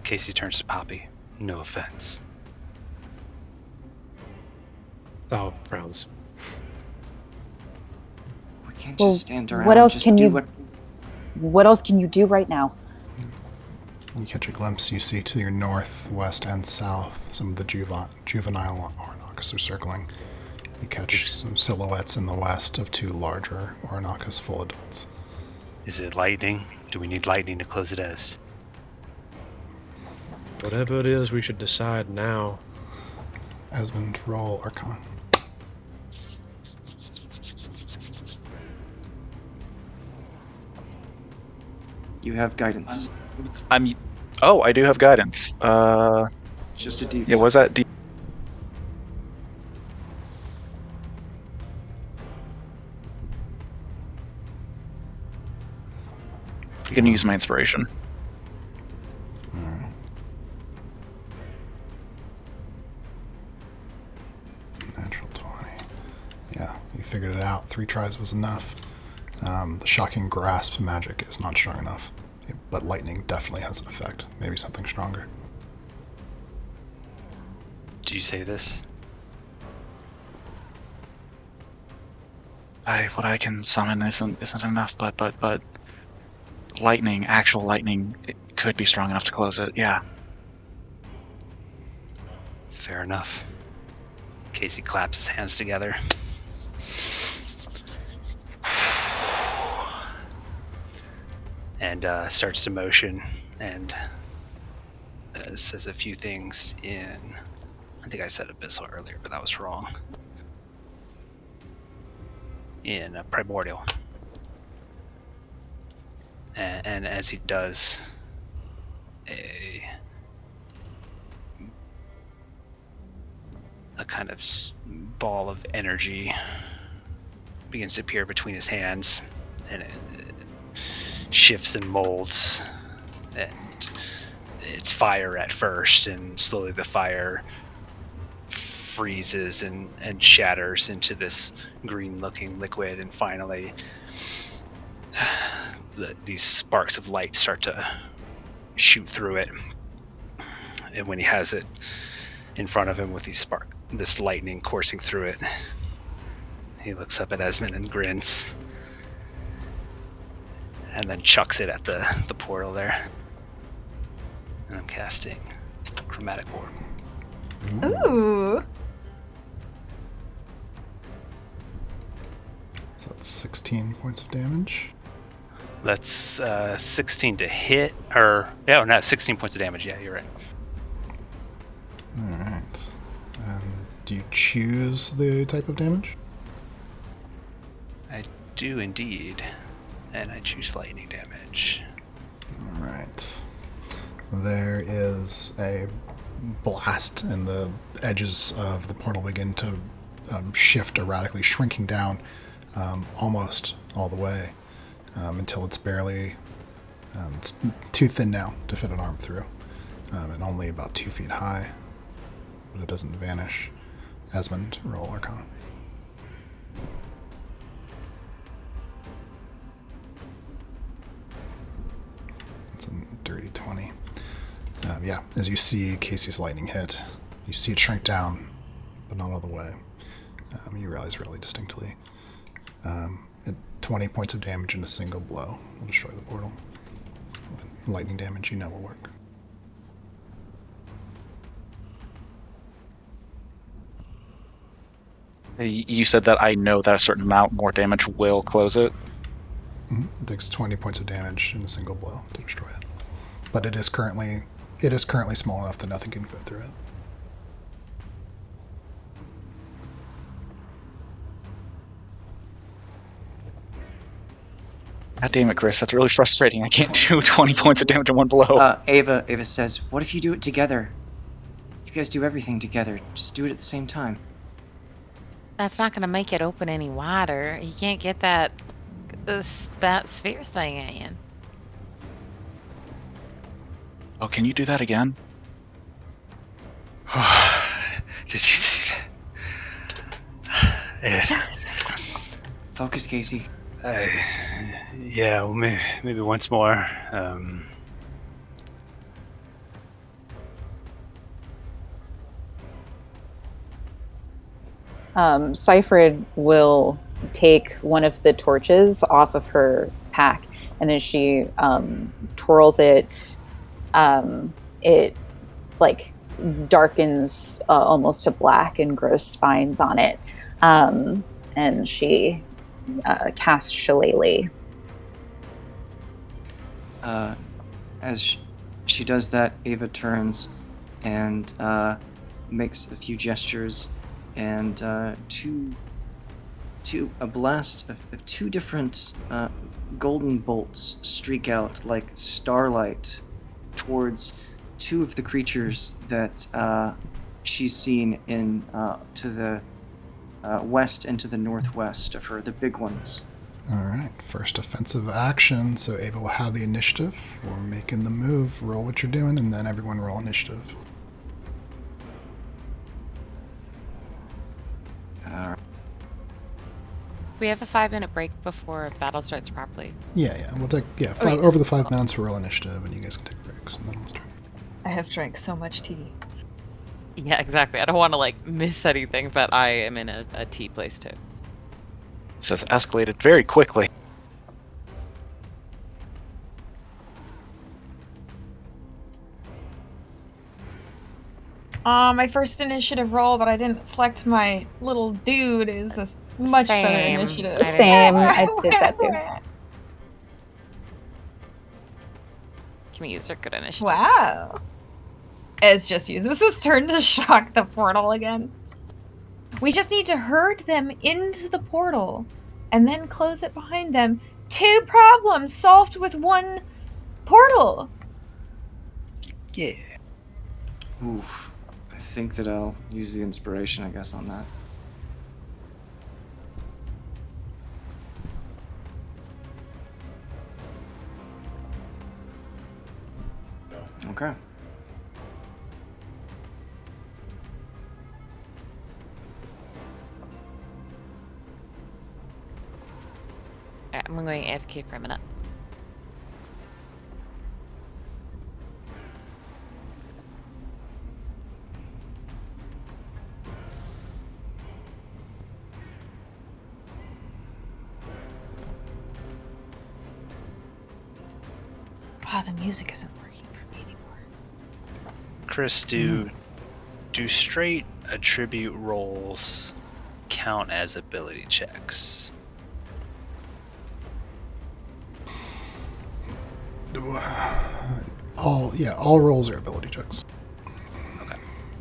Casey turns to Poppy. No offense. Oh, frowns. We can't Well, just stand around. what else just can do you- What else can you do right now? You catch a glimpse. You see to your north, west, and south some of the juvenile Ornacus are circling. You catch some silhouettes in the west of 2 larger Ornacus full adults. Is it lightning? Do we need lightning to close it as? Whatever it is, we should decide now. Esmond, roll Arcana. You have guidance. I do have guidance. Just a D4. Yeah, was that D? You can use my inspiration. Alright. Natural 20. Yeah, you figured it out. 3 tries was enough. The shocking grasp magic is not strong enough, but lightning definitely has an effect. Maybe something stronger. Do you say this? What I can summon isn't enough, but lightning, actual lightning, it could be strong enough to close it. Yeah. Fair enough. Casey claps his hands together. And starts to motion and says a few things in... I think I said abyssal earlier, but that was wrong. In primordial. And as he does, a kind of ball of energy begins to appear between his hands, and it shifts and molds, and it's fire at first, and slowly the fire freezes and shatters into this green-looking liquid, and finally these sparks of light start to shoot through it. And when he has it in front of him with this lightning coursing through it, he looks up at Esmond and grins, and then chucks it at the portal there. And I'm casting Chromatic Orb. Ooh. So that's 16 points of damage. That's 16 to hit, or... Yeah, no, 16 points of damage. Yeah, you're right. Alright. And do you choose the type of damage? I do indeed. And I choose lightning damage. Alright. There is a blast, and the edges of the portal begin to shift erratically, shrinking down almost all the way until it's barely... it's too thin now to fit an arm through, and only about 2 feet high, but it doesn't vanish. Esmond, roll Arcana. It's a dirty 20. Yeah, as you see Casey's lightning hit, you see it shrink down, but not all the way. You realize really distinctly. 20 points of damage in a single blow will destroy the portal. Lightning damage, you know, will work. You said that I know that a certain amount more damage will close it. It takes 20 points of damage in a single blow to destroy it. But it is currently small enough that nothing can fit through it. God damn it, Chris, that's really frustrating. I can't do 20 points of damage in one blow. Ava says, what if you do it together? You guys do everything together. Just do it at the same time. That's not going to make it open any wider. You can't get that sphere thing in. Oh, can you do that again? Did you see that? Focus, Casey. Yeah, well, maybe once more. Seyfried will take one of the torches off of her pack, and as she twirls it, it like darkens almost to black and grows spines on it. And she casts Shillelagh. As she does that, Ava turns and makes a few gestures, and a blast of two different golden bolts streak out like starlight towards two of the creatures that she's seen in to the west and to the northwest of her, the big ones. All right, first offensive action. So Ava will have the initiative for making the move. Roll what you're doing, and then everyone roll initiative. We have a 5-minute break before battle starts properly. Yeah. We'll take over the 5 minutes for roll initiative, and you guys can take breaks, and then we'll start. I have drank so much tea. Yeah, exactly. I don't want to miss anything, but I am in a tea place too. This has escalated very quickly. My first initiative roll, but I didn't select my little dude, is a much better Same. initiative. Same, I did that too. Can we use our good initiative? Wow. Ez just uses his turn to shock the portal again. We just need to herd them into the portal and then close it behind them. 2 problems solved with 1 portal. Yeah. Oof. I think that I'll use the inspiration, I guess, on that. Okay. Alright, I'm going AFK for a minute. Oh, the music isn't working for me anymore. Chris, do straight attribute rolls count as ability checks? All rolls are ability checks. Okay.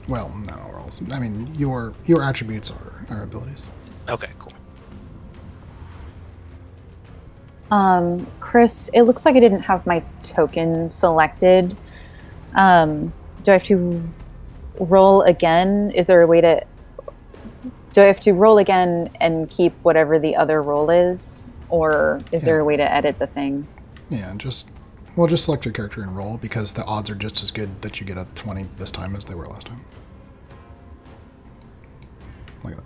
Well, not all rolls. I mean, your attributes are abilities. Okay, cool. Chris, it looks like I didn't have my token selected. Do I have to roll again? Is there a way to... Do I have to roll again and keep whatever the other roll is? Or is there a way to edit the thing? Yeah, just select your character and roll, because the odds are just as good that you get a 20 this time as they were last time. Look at that.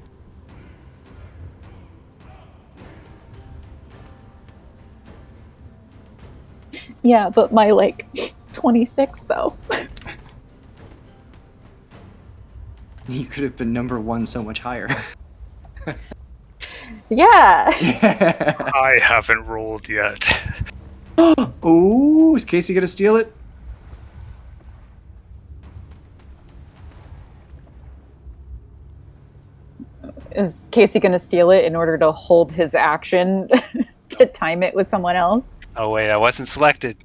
Yeah, but my 26 though. You could have been number 1 so much higher. Yeah. I haven't rolled yet. Ooh, is Casey gonna steal it? Is Casey going to steal it in order to hold his action to time it with someone else? Oh wait, I wasn't selected.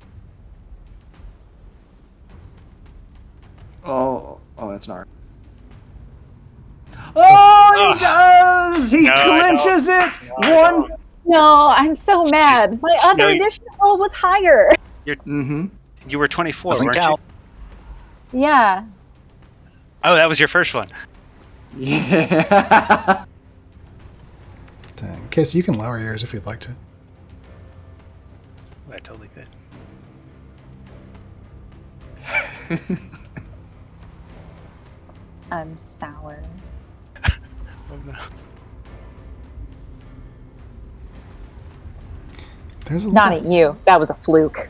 Oh, that's not. Oh, he does! He clinches it! One. No, I'm so mad. My other initiative roll was higher. Mm-hmm. You were 24, Doesn't weren't count. you? Yeah. Oh, that was your first one. Yeah. Dang. Casey, you can lower yours if you'd like to. I totally could. I'm sour. Oh no. There's a Not little, at you. That was a fluke.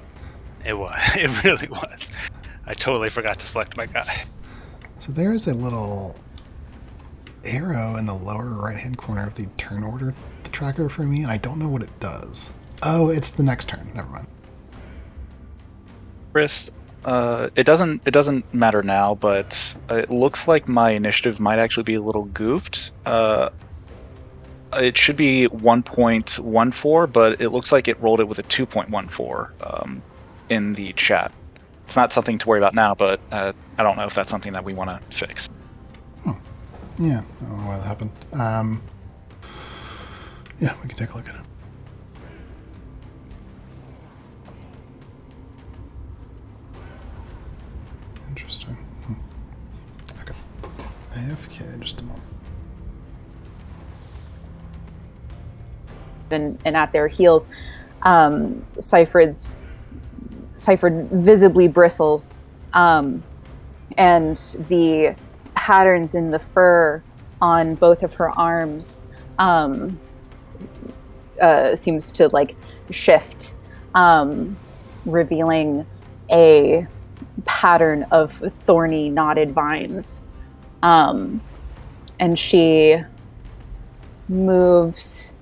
It was. It really was. I totally forgot to select my guy. so there is a little arrow in the lower right-hand corner of the turn order the tracker for me, and I don't know what it does. Oh, it's the next turn. Never mind. Chris, it doesn't matter now, but it looks like my initiative might actually be a little goofed. It should be 1.14, but it looks like it rolled it with a 2.14 in the chat. It's not something to worry about now, but I don't know if that's something that we want to fix. Yeah, I don't know why that happened. Yeah, we can take a look at it. Interesting. Okay. AFK, just a moment. And at their heels, Seyfried visibly bristles, and the patterns in the fur on both of her arms seems to like shift, revealing a pattern of thorny knotted vines, and she moves.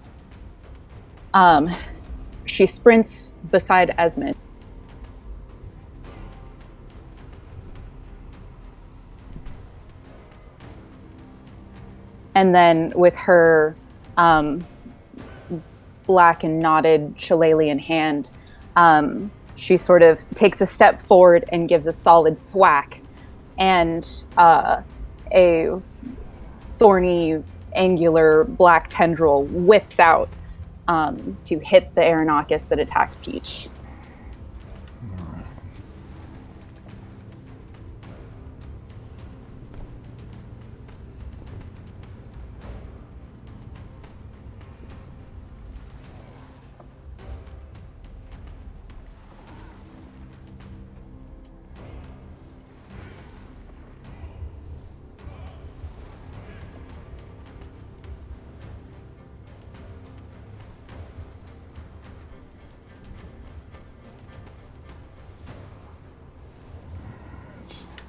She sprints beside Esmond. And then with her black and knotted shillelagh in hand, she sort of takes a step forward and gives a solid thwack. And a thorny, angular black tendril whips out to hit the Aranakis that attacked Peach.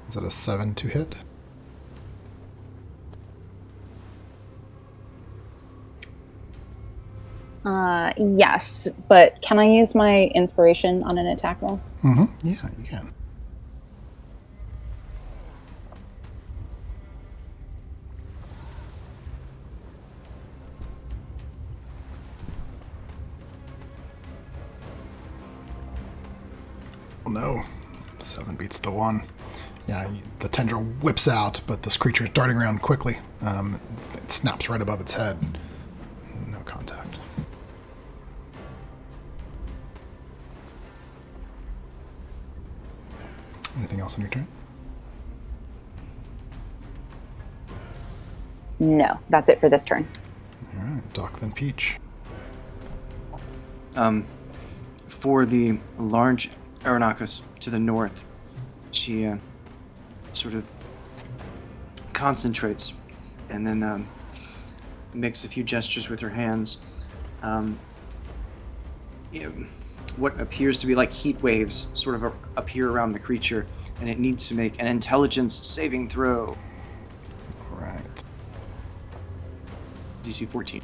Is that a 7 to hit? Yes, but can I use my inspiration on an attack roll? Mm-hmm. Yeah, you can. Oh no. 7 beats the 1. Yeah, the tendril whips out, but this creature is darting around quickly. It snaps right above its head. No contact. Anything else on your turn? No, that's it for this turn. All right, Doc, then Peach. For the large Aranakis to the north, she sort of concentrates and then makes a few gestures with her hands. What appears to be like heat waves sort of appear around the creature, and it needs to make an intelligence saving throw. All right. DC 14.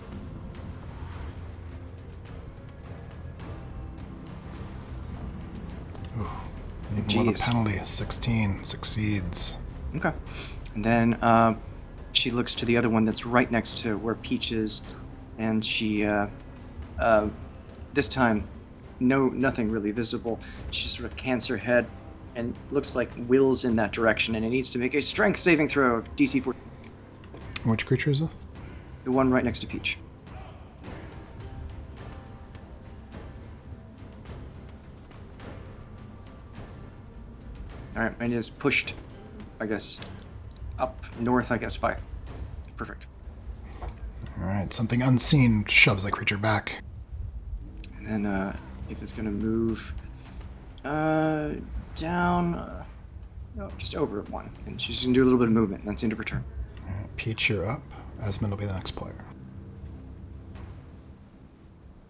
Even with a penalty, 16 succeeds. Okay. And then she looks to the other one that's right next to where Peach is, and she, this time, nothing really visible. She sort of cants her head and looks like wills in that direction, and it needs to make a strength saving throw of DC 14. Which creature is this? The one right next to Peach. Alright, and is pushed, I guess, up north, 5. Perfect. Alright, something unseen shoves the creature back. And then, if it's gonna move, down, just over 1. And she's going to do a little bit of movement, and that's the end of her turn. All right, Peach, you're up. Esmond will be the next player.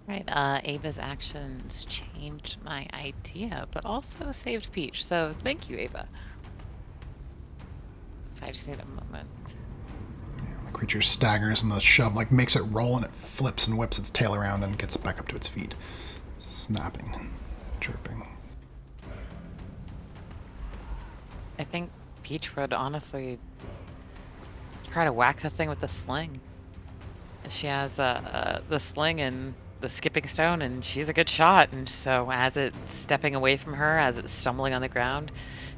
Right, Ava's actions changed my idea, but also saved Peach. So thank you, Ava. So I just need a moment. Yeah, the creature staggers and the shove makes it roll, and it flips and whips its tail around and gets it back up to its feet, snapping and chirping. I think Peach would honestly try to whack the thing with the sling. She has the sling and the skipping stone, and she's a good shot. And so as it's stepping away from her, as it's stumbling on the ground,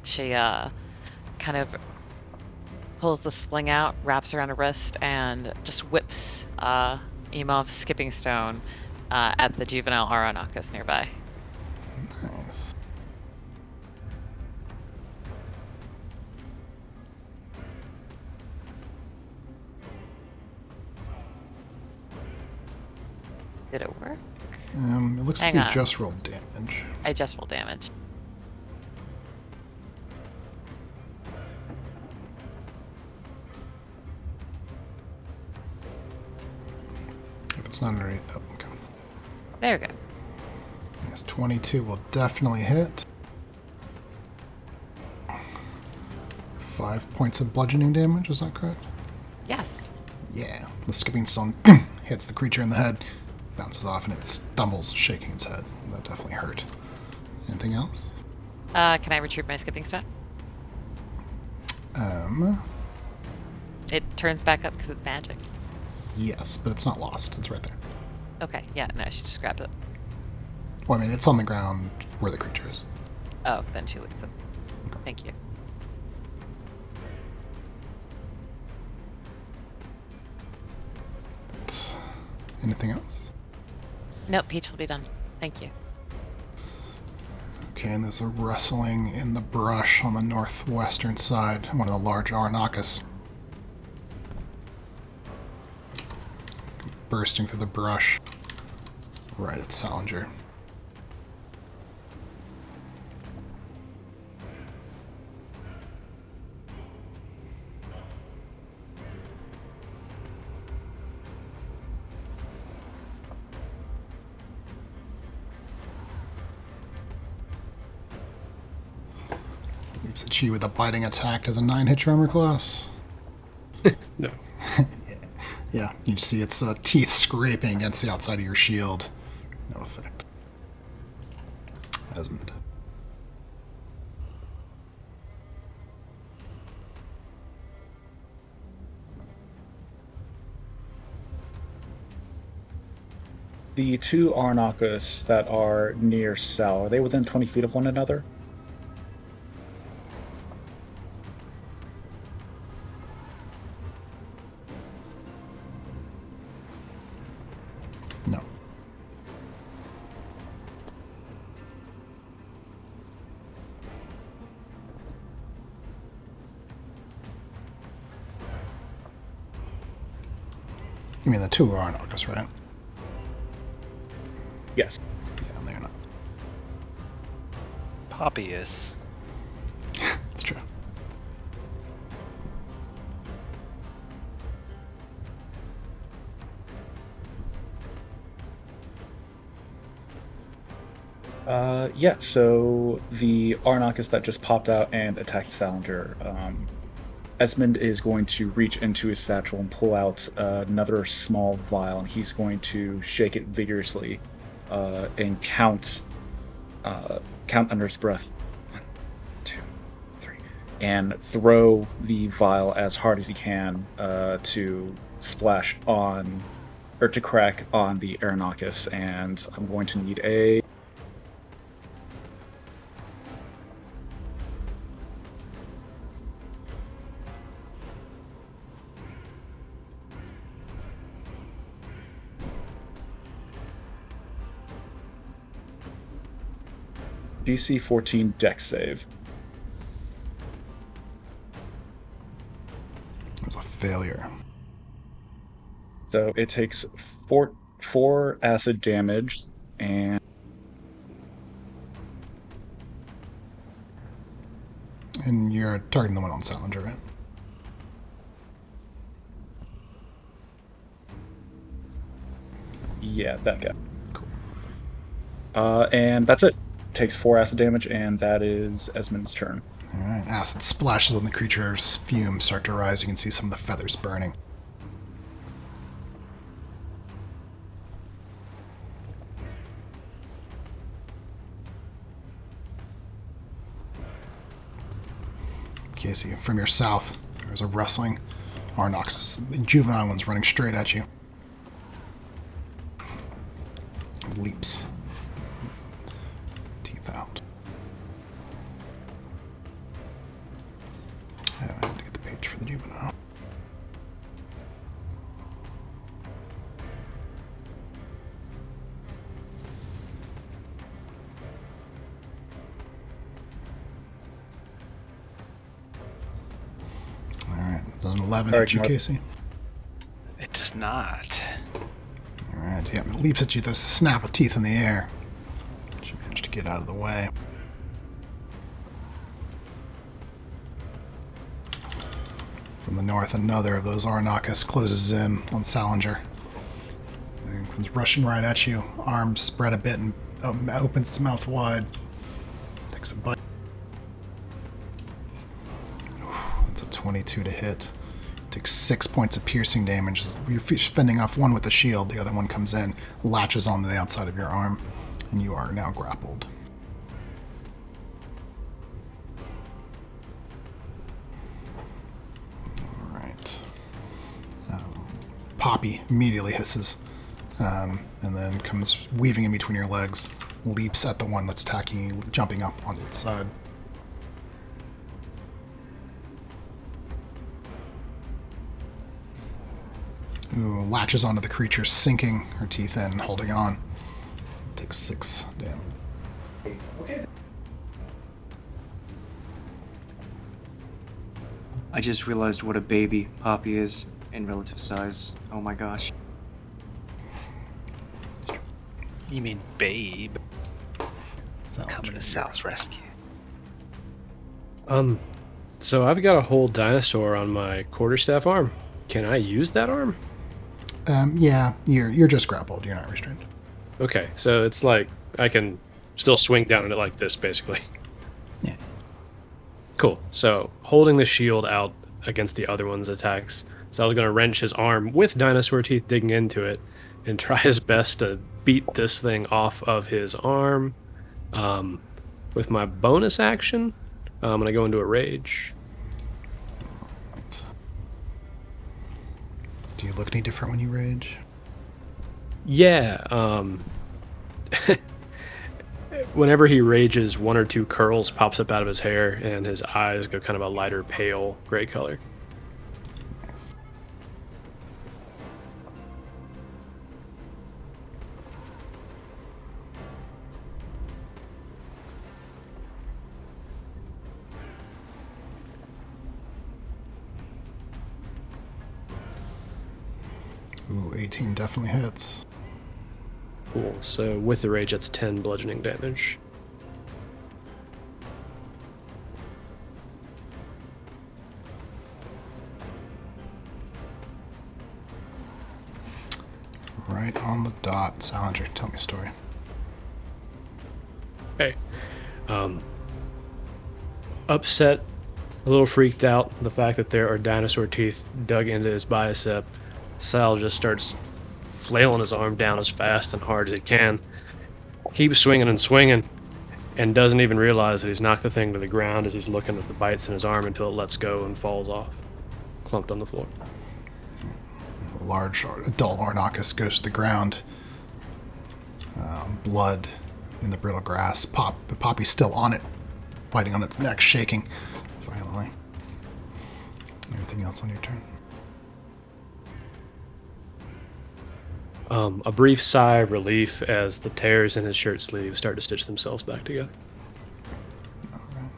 she kind of pulls the sling out, wraps around her wrist, and just whips Emov's skipping stone at the juvenile Aranakis nearby. Nice. Did it work? It looks like Hang you on. just rolled damage. I just rolled damage. If it's not already... Oh, okay. There we go. Yes, 22 will definitely hit. 5 points of bludgeoning damage, is that correct? Yes. Yeah. The skipping stone hits the creature in the head, bounces off, and it stumbles, shaking its head. That definitely hurt. Anything else? Can I retrieve my skipping stone? It turns back up because it's magic. Yes, but it's not lost. It's right there. Okay, yeah, no, she just grabbed it. Well, I mean, it's on the ground where the creature is. Oh, then she leaves it. Okay. Thank you. Anything else? Nope, Peach will be done. Thank you. Okay, and there's a rustling in the brush on the northwestern side. One of the large Aranakis bursting through the brush right at Salinger. Leaps at you with a biting attack as a 9 hit your armor class. No. Yeah, you see its teeth scraping against the outside of your shield. No effect. Esmond. The two Arnakas that are near Sal, are they within 20 feet of one another? No. You mean the two Arnakas, right? Yes. Yeah, they're not. Poppy is. It's true. Yeah, so the Arnakas that just popped out and attacked Salinger, Esmond is going to reach into his satchel and pull out another small vial, and he's going to shake it vigorously and count under his breath. 1, 2, 3, and throw the vial as hard as he can to splash on, or to crack on the Aranakis, and I'm going to need a DC 14 Dex save. It was a failure. So it takes four acid damage, and You're targeting the one on Salinger, right? Yeah, that guy. Cool. And that's it. Takes 4 acid damage, and that is Esmond's turn. All right. Acid splashes on the creature's fumes start to rise. You can see some of the feathers burning. Casey, from your south, there's a rustling. Arnox, juvenile one's running straight at you. Leaps. Teeth out. I have to get the page for the juvenile. Alright, does an 11 All right, hit you, Mark. Casey? It does not. Alright, yeah, it leaps at you, there's a snap of teeth in the air. But you managed to get out of the way. From the north, another of those Arnakis closes in on Salinger. And comes rushing right at you, arms spread a bit and opens its mouth wide. Takes a bite. That's a 22 to hit. Takes 6 points of piercing damage. You're fending off one with a shield, the other one comes in, latches onto the outside of your arm, and you are now grappled. Alright. Poppy immediately hisses, and then comes weaving in between your legs, leaps at the one that's attacking you, jumping up onto its side. Ooh, latches onto the creature, sinking her teeth in, holding on. Takes 6 damage. I just realized what a baby Poppy is in relative size. Oh my gosh. You mean Babe? Salinger. Coming to Sal's rescue. So I've got a whole dinosaur on my quarterstaff arm. Can I use that arm? Yeah, you're just grappled. You're not restrained. Okay, so it's like I can still swing down on it like this, basically. Yeah. Cool. So holding the shield out against the other one's attacks, so I was going to wrench his arm with dinosaur teeth digging into it and try his best to beat this thing off of his arm. With my bonus action, I'm going to go into a rage. Do you look any different when you rage? Yeah, whenever he rages, 1 or 2 curls pops up out of his hair, and his eyes go kind of a lighter pale gray color. Ooh, 18 definitely hits. Cool. So with the rage, that's 10 bludgeoning damage. Right on the dot. Salinger, tell me a story. Okay. Upset, a little freaked out, the fact that there are dinosaur teeth dug into his bicep, Sal just starts flailing his arm down as fast and hard as he can, keeps swinging and swinging, and doesn't even realize that he's knocked the thing to the ground as he's looking at the bites in his arm until it lets go and falls off, clumped on the floor. A large adult Arnakis goes to the ground. Blood in the brittle grass. Poppy's still on it, biting on its neck, shaking violently. Anything else on your turn? A brief sigh of relief as the tears in his shirt sleeve start to stitch themselves back together. All right.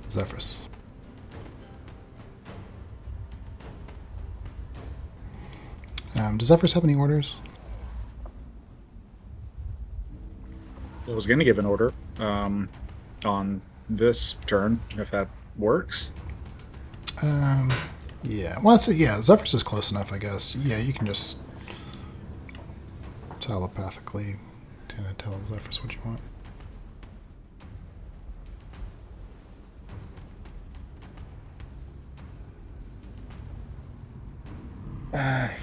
Zephyrus. Does Zephyrus have any orders? I was going to give an order on this turn, if that works? Yeah. Well, Zephyrus is close enough, I guess. Yeah, you can just telepathically kind of tell Zephyrus what you want.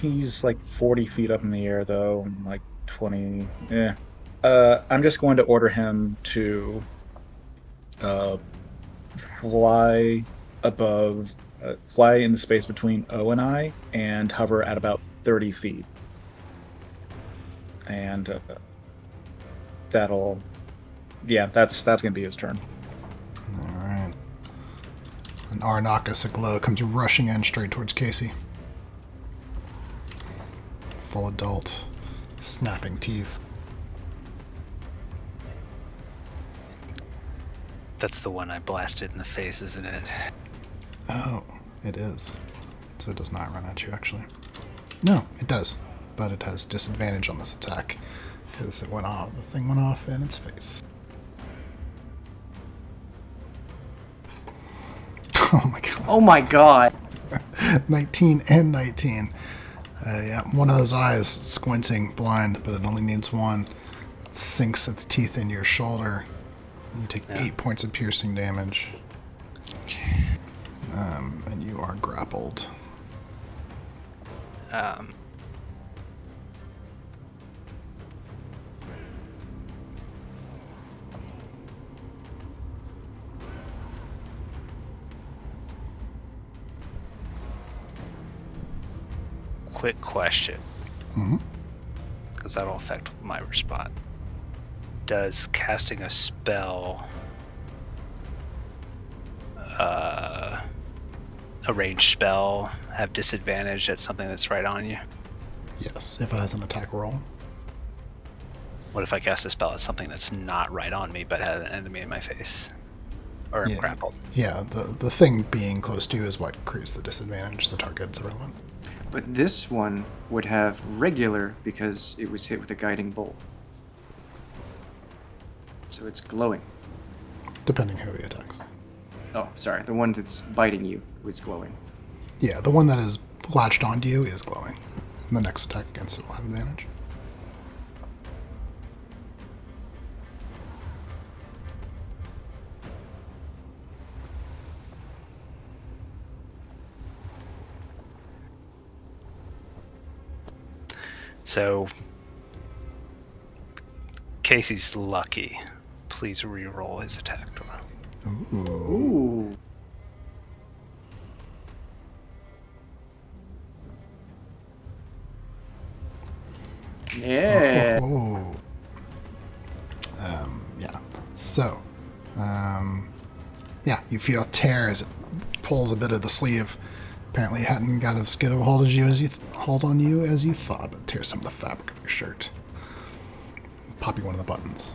He's like 40 feet up in the air, though, and like 20. I'm just going to order him to uh, fly above, fly in the space between O and I, and hover at about 30 feet. And that's going to be his turn. All right. An Arnakis aglow comes rushing in straight towards Casey. Full adult, snapping teeth. That's the one I blasted in the face, isn't it? Oh, it is. So it does not run at you, actually. No, it does. But it has disadvantage on this attack. Because it went off. The thing went off in its face. Oh my god. Oh my god. 19 and 19. Yeah, one of those eyes squinting, blind, but it only needs one. It sinks its teeth into your shoulder. And you take 8 points of piercing damage. And you are grappled. Quick question. Mm-hmm. Because that'll affect my response. Does casting a spell, a ranged spell, have disadvantage at something that's right on you? Yes, if it has an attack roll. What if I cast a spell at something that's not right on me but has an enemy in my face? Or I'm grappled? Yeah, the thing being close to you is what creates the disadvantage. The target's irrelevant. But this one would have regular because it was hit with a guiding bolt. So it's glowing. Depending who he attacks. Oh, sorry. The one that's biting you was glowing. Yeah, the one that is latched onto you is glowing. And the next attack against it will have advantage. So, Casey's lucky. Please re-roll his attack roll. Ooh. Yeah. Oh. Yeah. So, yeah, you feel a tear as it pulls a bit of the sleeve. Apparently, it hadn't got as good of a hold as on you as you thought, but tears some of the fabric of your shirt. Pop you one of the buttons.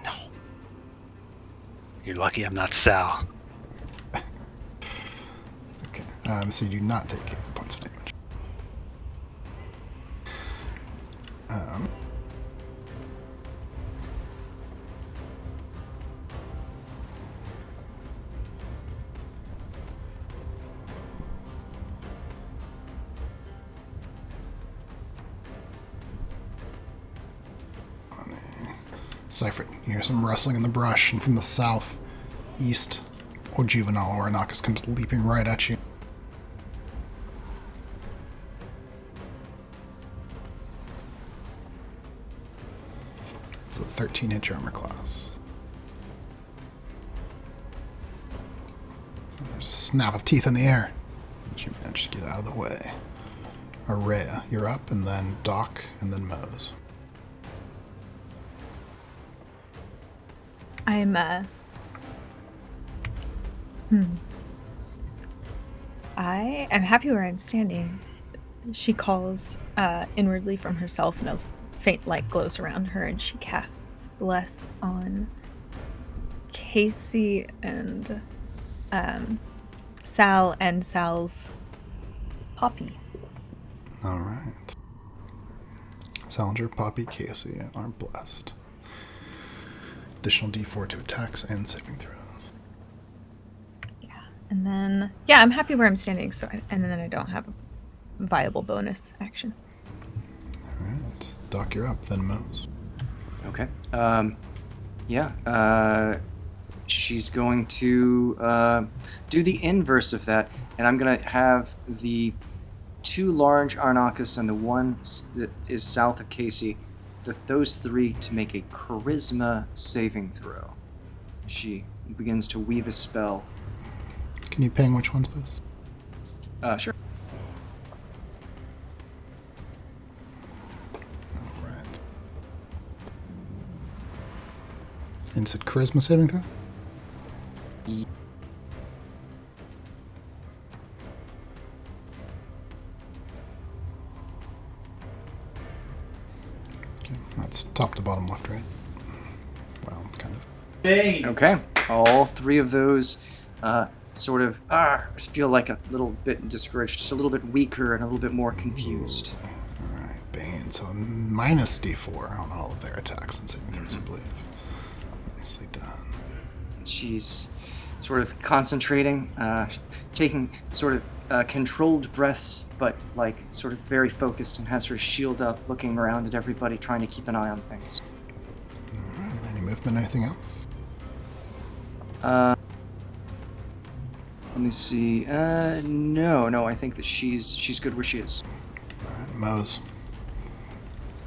No. You're lucky I'm not Sal. Okay. So you do not take 8 points of damage. Seifert, you hear some rustling in the brush, and from the south, east, or juvenile Oranakus comes leaping right at you. So 13 hit your armor class. And there's a snap of teeth in the air, but you manage to get out of the way. Araya, you're up, and then Doc, and then Mose. I'm I am happy where I'm standing. She calls inwardly from herself, and a faint light glows around her, and she casts Bless on Casey and Sal and Sal's Poppy. All right. Salinger, Poppy, Casey are blessed. Additional D4 to attacks and saving throws. And then, yeah, I'm happy where I'm standing. And then I don't have a viable bonus action. All right. Doc, you're up, then Mose. Okay. She's going to do the inverse of that, and I'm going to have the 2 large Arnakis and the one that is south of Casey, those 3 to make a charisma saving throw. She begins to weave a spell. Can you ping which one's best? Sure. All right. And said charisma saving throw? Okay, that's top to bottom, left, right. Well, kind of. Okay. All 3 of those sort of feel like a little bit discouraged, just a little bit weaker and a little bit more confused. All right, Bane. So minus D4 on all of their attacks and saving throws, I believe. Nicely done. She's sort of concentrating, taking sort of controlled breaths, but like sort of very focused, and has her shield up, looking around at everybody, trying to keep an eye on things. All right. Any movement? Anything else? Let me see. No. I think that she's good where she is. All right, Mose.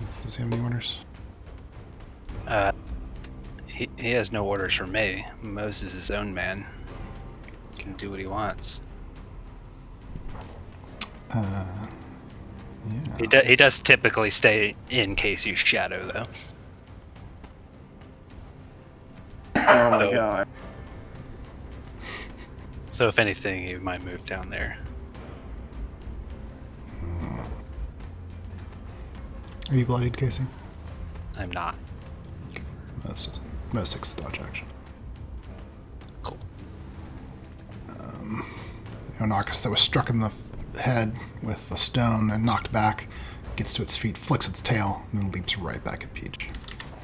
Does he have any orders? He has no orders from me. Mose is his own man. He can do what he wants. Yeah. He does typically stay in Casey's shadow, though. Oh my god. So if anything, he might move down there. Are you bloodied, Casey? I'm not. Most takes the dodge action. Cool. The Onarchus that was struck in the head with a stone and knocked back gets to its feet, flicks its tail, and then leaps right back at Peach.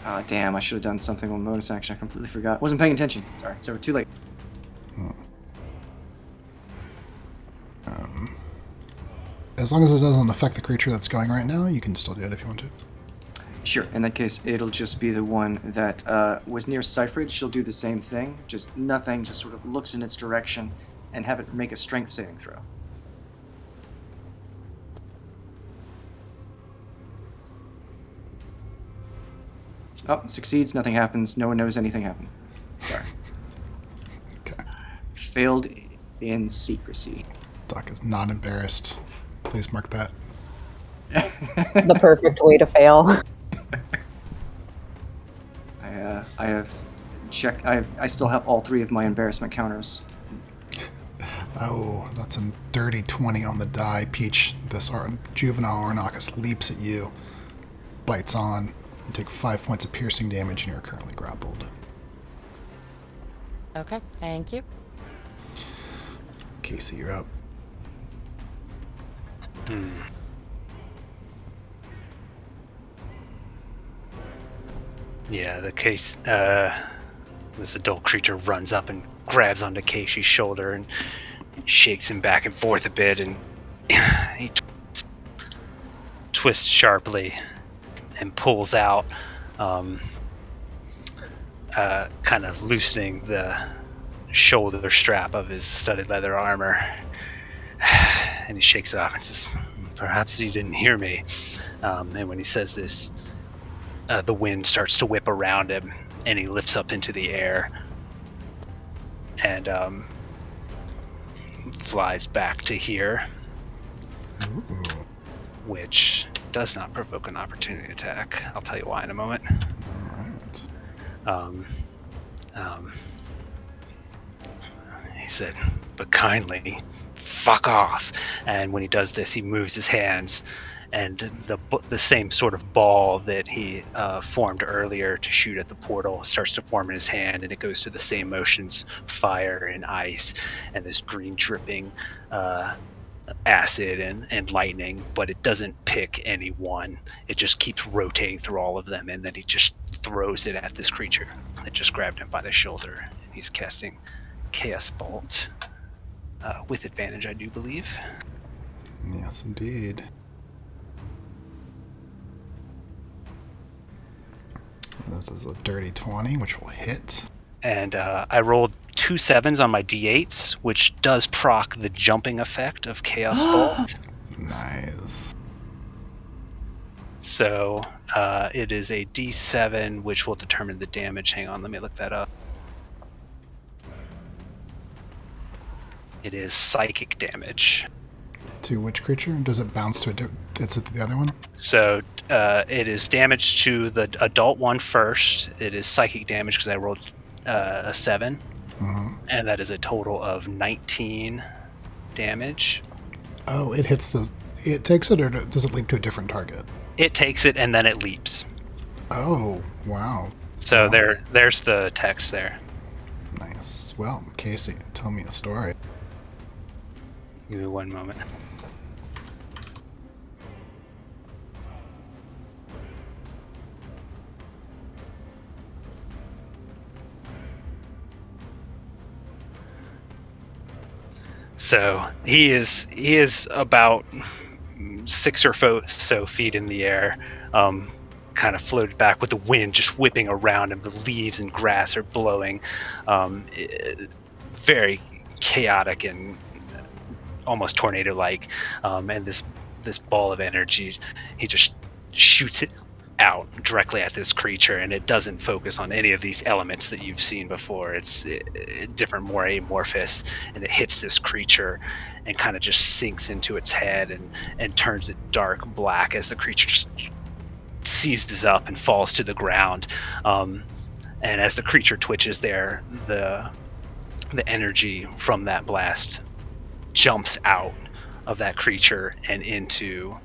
Oh, damn, I should have done something with bonus action. I completely forgot. Wasn't paying attention. Sorry, so we're too late. As long as it doesn't affect the creature that's going right now, you can still do it if you want to. Sure, in that case, it'll just be the one that was near Seyfried. She'll do the same thing, just nothing, just sort of looks in its direction and have it make a strength saving throw. Oh, succeeds, nothing happens, no one knows anything happened. Sorry. Okay. Failed in secrecy. Doc is not embarrassed. Please mark that. The perfect way to fail. I still have all 3 of my embarrassment counters. Oh, that's a dirty 20 on the die. Peach, this juvenile Arnakis leaps at you, bites on. You take 5 points of piercing damage, and you're currently grappled. Okay, thank you. Casey, you're up. Yeah, this adult creature runs up and grabs onto Casey's shoulder and shakes him back and forth a bit, and he twists sharply and pulls out, kind of loosening the shoulder strap of his studded leather armor. And he shakes it off and says, "Perhaps you didn't hear me." And when he says this, the wind starts to whip around him, and he lifts up into the air and flies back to here, which does not provoke an opportunity attack. I'll tell you why in a moment. All right. He said, "But kindly, fuck off." And when he does this, he moves his hands, and the same sort of ball that he formed earlier to shoot at the portal starts to form in his hand, and it goes through the same motions: fire and ice, and this green dripping acid and lightning, but it doesn't pick any one. It just keeps rotating through all of them, and then he just throws it at this creature that just grabbed him by the shoulder. He's casting Chaos Bolt. with advantage, I do believe. Yes, indeed. This is a dirty 20, which will hit. And I rolled 2 7s on my d8s, which does proc the jumping effect of Chaos Bolt. Nice. So it is a d7, which will determine the damage. Hang on, let me look that up. It is psychic damage. To which creature? Does it bounce to it's the other one? So it is damage to the adult one first. It is psychic damage because I rolled a 7. Mm-hmm. And that is a total of 19 damage. Oh, it hits it takes it, or does it leap to a different target? It takes it and then it leaps. Oh, wow. So Well, there's the text there. Nice. Well, Casey, tell me a story. Give me one moment. So he is about 6 or so feet in the air, kind of floated back with the wind just whipping around him. The leaves and grass are blowing, very chaotic and almost tornado-like. And this ball of energy, he just shoots it out directly at this creature, and it doesn't focus on any of these elements that you've seen before. It's different, more amorphous, and it hits this creature and kind of just sinks into its head and turns it dark black as the creature just seizes up and falls to the ground. And as the creature twitches there, the energy from that blast jumps out of that creature and into...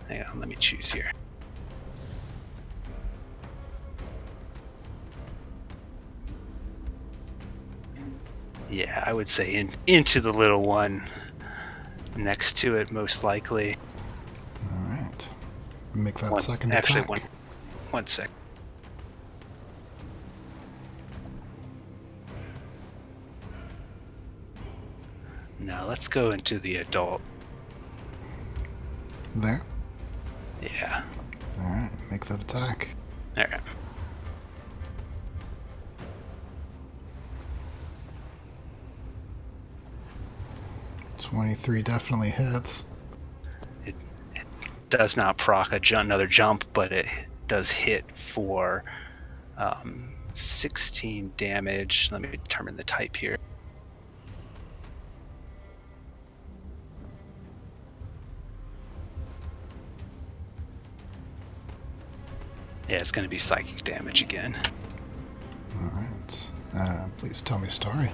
Hang on, let me choose here. Yeah, I would say into the little one next to it, most likely. All right. Make that second attack. Actually, one sec. Now let's go into the adult. There. Yeah. All right. Make that attack. All right. $23 definitely hits. It does not proc another jump, but it does hit for 16 damage. Let me determine the type here. Yeah, it's going to be psychic damage again. All right. Please tell me a story.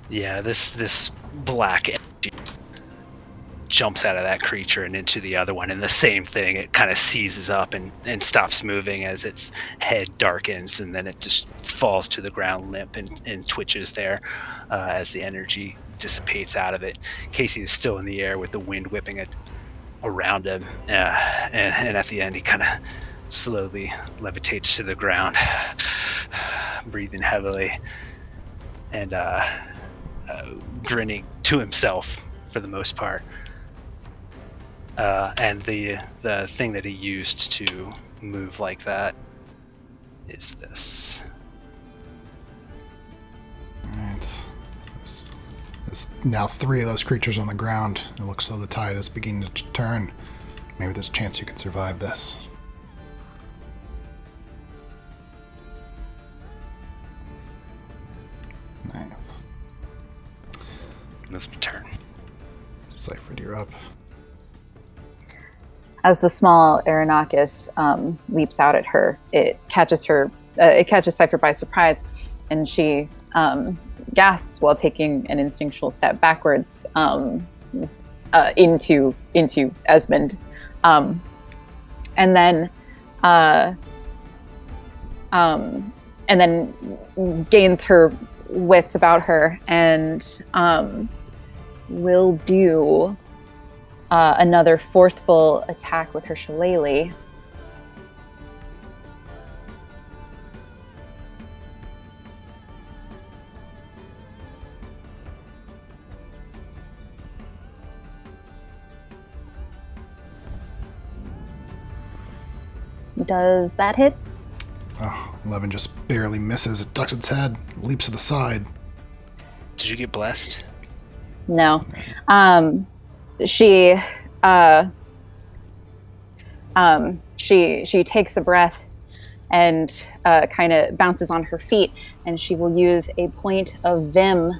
Yeah, this black energy jumps out of that creature and into the other one, and the same thing. It kind of seizes up and stops moving as its head darkens, and then it just falls to the ground limp and twitches there as the energy dissipates out of it. Casey is still in the air with the wind whipping it around him, and at the end he kind of slowly levitates to the ground, breathing heavily and grinning to himself for the most part. And the thing that he used to move like that is this. All right. There's now 3 of those creatures on the ground. It looks though the tide is beginning to turn. Maybe there's a chance you can survive this. Nice. That's my turn. Cyphered, you're up. As the small Aranakis leaps out at her, it catches Cypher by surprise, and she gasps while taking an instinctual step backwards into Esmond, and then gains her wits about her and will do another forceful attack with her shillelagh. Does that hit? Oh, 11 just barely misses. It ducks its head, leaps to the side. Did you get blessed? No. She takes a breath and kind of bounces on her feet, and she will use a point of Vim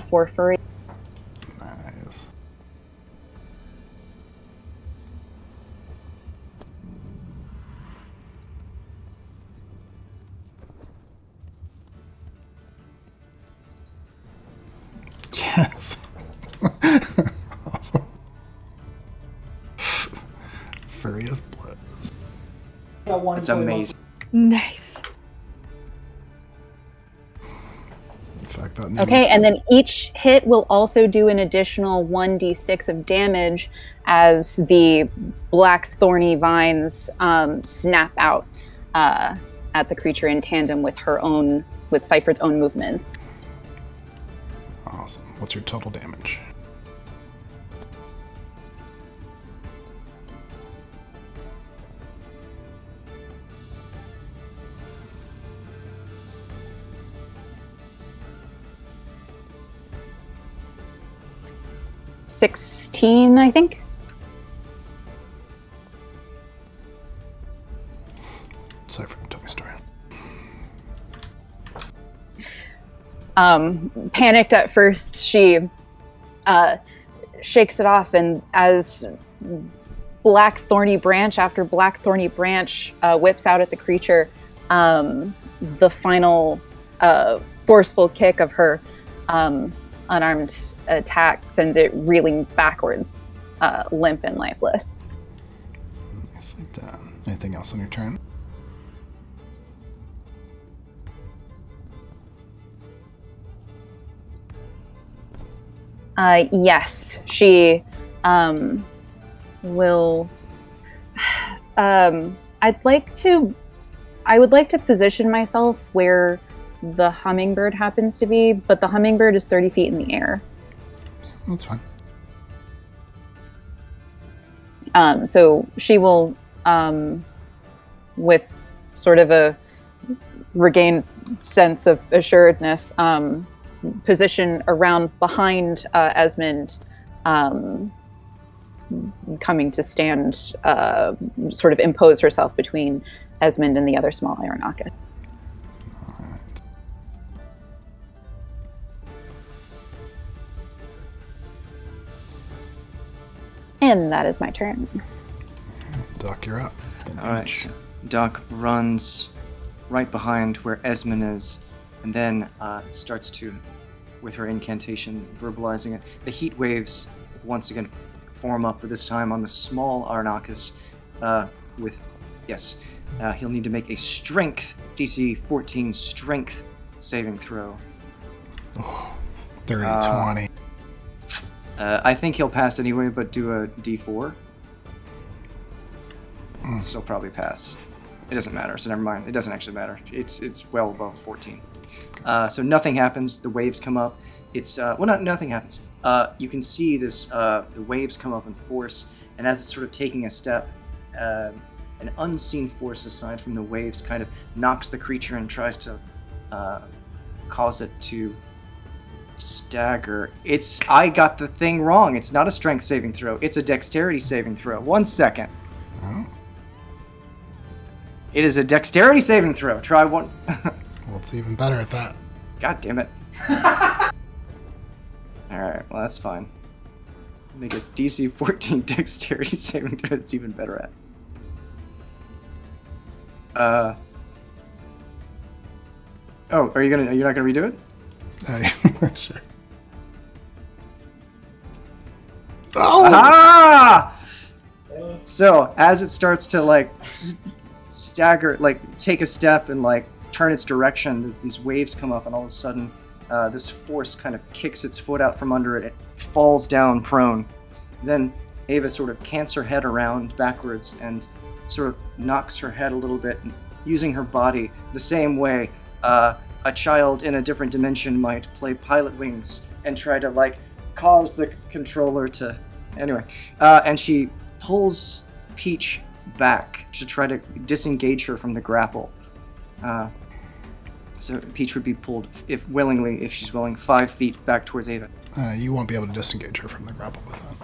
for Furry. Nice. Yes. Awesome. Furry of blows. It's amazing. Nice. In fact, that Okay, and then each hit will also do an additional 1d6 of damage as the black thorny vines snap out at the creature in tandem with Cypher's own movements. Awesome. What's your total damage? $16, I think. Cypher, tell me a story. Panicked at first, she shakes it off, and as black thorny branch after black thorny branch whips out at the creature, the final forceful kick of her unarmed attack sends it reeling backwards, limp and lifeless. Nicely done. Anything else on your turn? Yes, she will. I would like to position myself where the hummingbird happens to be, but the hummingbird is 30 feet in the air. That's fine. So she will, with sort of a regained sense of assuredness, position around behind Esmond, coming to stand, sort of impose herself between Esmond and the other small Aeronautic. And that is my turn. Doc, you're up. All right. So Doc runs right behind where Esmond is, and then starts to, with her incantation, verbalizing it. The heat waves once again form up, but this time on the small Arnakis. He'll need to make a strength, DC 14 strength saving throw. Oh, 30-20. I think he'll pass anyway, but do a D4. He'll probably pass. It doesn't matter, so never mind. It doesn't actually matter. It's well above 14. So nothing happens. The waves come up. Nothing happens. You can see this. The waves come up in force, and as it's sort of taking a step, an unseen force aside from the waves kind of knocks the creature and tries to cause it to stagger. I got the thing wrong. It's not a strength saving throw. It's a dexterity saving throw. 1 second. Oh. It is a dexterity saving throw. Try one. Well, it's even better at that. God damn it. Alright, well that's fine. Make a DC 14 dexterity saving throw that's even better at. You're not gonna redo it? Sure. Oh! Aha! So, as it starts to stagger, take a step and turn its direction, these waves come up, and all of a sudden, this force kind of kicks its foot out from under it. It falls down prone. Then Ava sort of cants her head around backwards and sort of knocks her head a little bit, using her body the same way a child in a different dimension might play Pilot Wings and try to cause the controller to... Anyway, and she pulls Peach back to try to disengage her from the grapple. So Peach would be pulled, if she's willing, 5 feet back towards Ava. You won't be able to disengage her from the grapple with that.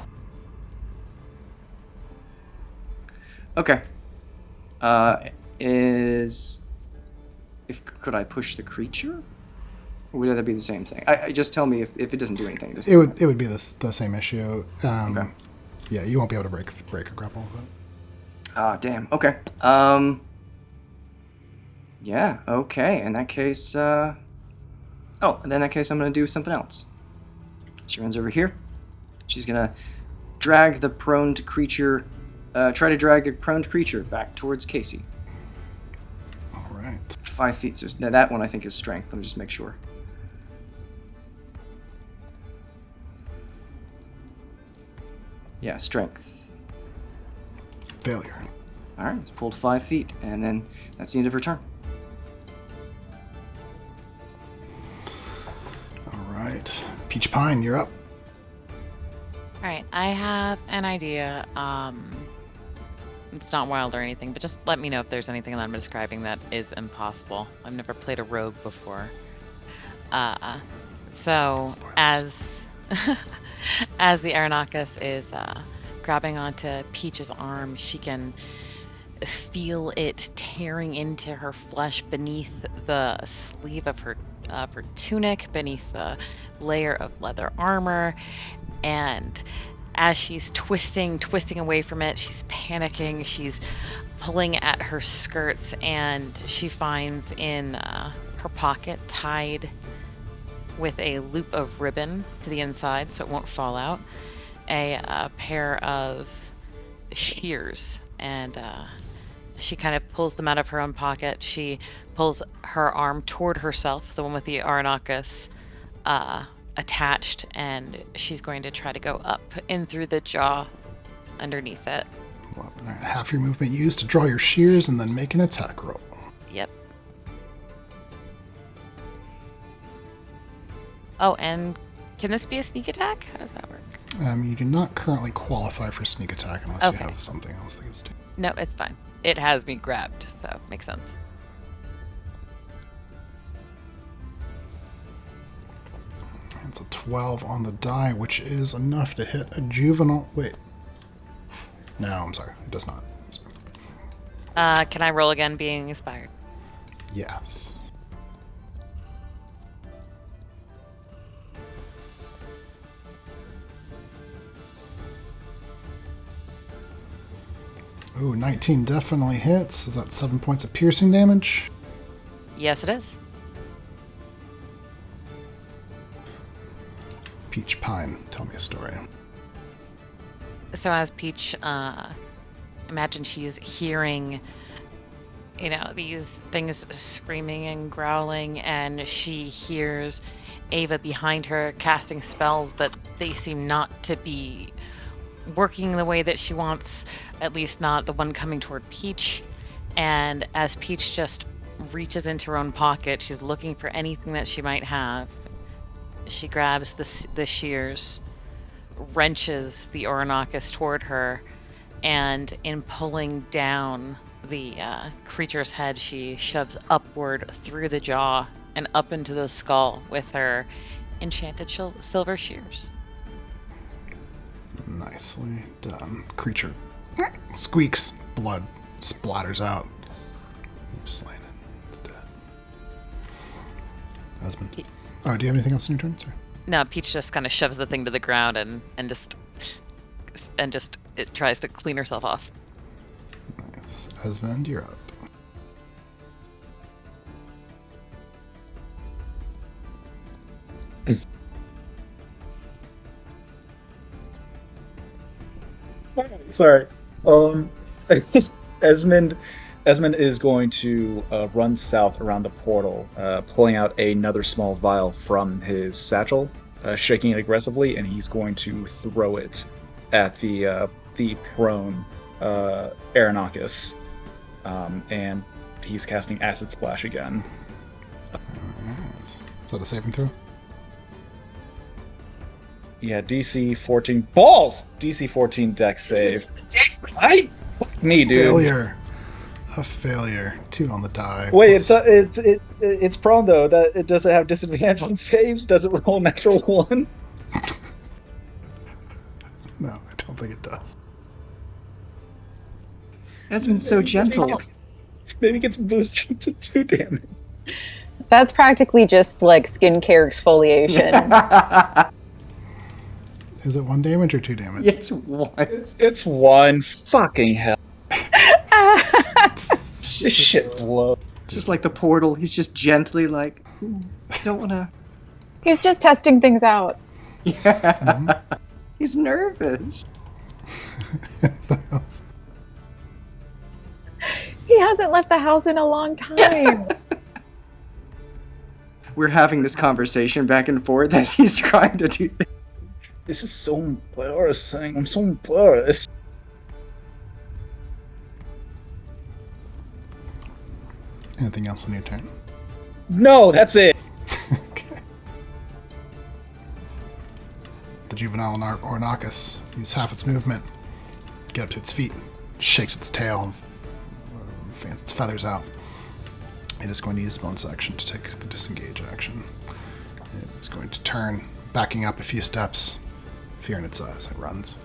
Okay. Could I push the creature? Or would that be the same thing? I just tell me if it doesn't do anything. It would be the same issue. Okay. Yeah, you won't be able to break a grapple with it. Ah, damn. Okay. Yeah. Okay. In that case, in that case, I'm gonna do something else. She runs over here. She's gonna drag the prone creature. Try to drag the prone creature back towards Casey. All right. 5 feet. So that one I think is strength. Let me just make sure. Yeah, strength. Failure. All right, it's pulled 5 feet, and then that's the end of her turn. All right. Peach Pine, you're up. All right, I have an idea. It's not wild or anything, but just let me know if there's anything that I'm describing that is impossible. I've never played a rogue before. So as as the Aranakis is grabbing onto Peach's arm, she can feel it tearing into her flesh beneath the sleeve of her tunic, beneath the layer of leather armor, and as she's twisting away from it, she's panicking, she's pulling at her skirts, and she finds in her pocket, tied with a loop of ribbon to the inside so it won't fall out, a pair of shears, and she kind of pulls them out of her own pocket. She pulls her arm toward herself, the one with the Aranakis attached, and she's going to try to go up in through the jaw underneath it. Well, half your movement used to draw your shears and then make an attack roll. Yep. Oh, and can this be a sneak attack? How does that work? You do not currently qualify for sneak attack unless you have something else that gives it to you. No, it's fine. It has me grabbed, so makes sense. It's a 12 on the die, which is enough to hit a juvenile. Wait. No, I'm sorry. It does not. Can I roll again being inspired? Yes. Ooh, 19 definitely hits. Is that 7 points of piercing damage? Yes, it is. Peach Pine, tell me a story. So as Peach, imagine she's hearing, these things screaming and growling, and she hears Ava behind her casting spells, but they seem not to be working the way that she wants, at least not the one coming toward Peach. And as Peach just reaches into her own pocket, she's looking for anything that she might have. She grabs the shears, wrenches the Aranakis toward her, and in pulling down the creature's head, she shoves upward through the jaw and up into the skull with her enchanted silver shears. Nicely done. Creature squeaks, blood splatters out. You've slain it. It's dead. Husband. Oh, do you have anything else in your turn? Sorry. No, Peach just kind of shoves the thing to the ground and just it tries to clean herself off. Nice. Husband, you're up. Sorry. Esmond is going to run south around the portal, pulling out another small vial from his satchel, shaking it aggressively, and he's going to throw it at the prone Aranakis. And he's casting Acid Splash again. Nice. Is that a saving throw? Yeah, DC 14 balls. DC 14 Dex save. Me, dude. Failure. A failure. 2 on the die. Wait, plus- it's prone though. That it doesn't have disadvantage on saves. Does it roll natural 1? No, I don't think it does. That's been so gentle. Maybe it gets boosted to 2 damage. That's practically just like skincare exfoliation. Is it 1 damage or 2 damage? It's one. It's 1. Fucking hell. This shit blows. Just like the portal, he's just gently like, "Ooh, don't wanna. He's just testing things out. Yeah. He's nervous. He hasn't left the house in a long time. We're having this conversation back and forth as he's trying to do this. This is so embarrassing. I'm so embarrassed. Anything else on your turn? No, that's it. Okay. The juvenile Ornacus uses half its movement, get up to its feet, shakes its tail, and fans its feathers out. It is going to use bonus action to take the disengage action. It is going to turn, backing up a few steps, fear in its eyes. It runs.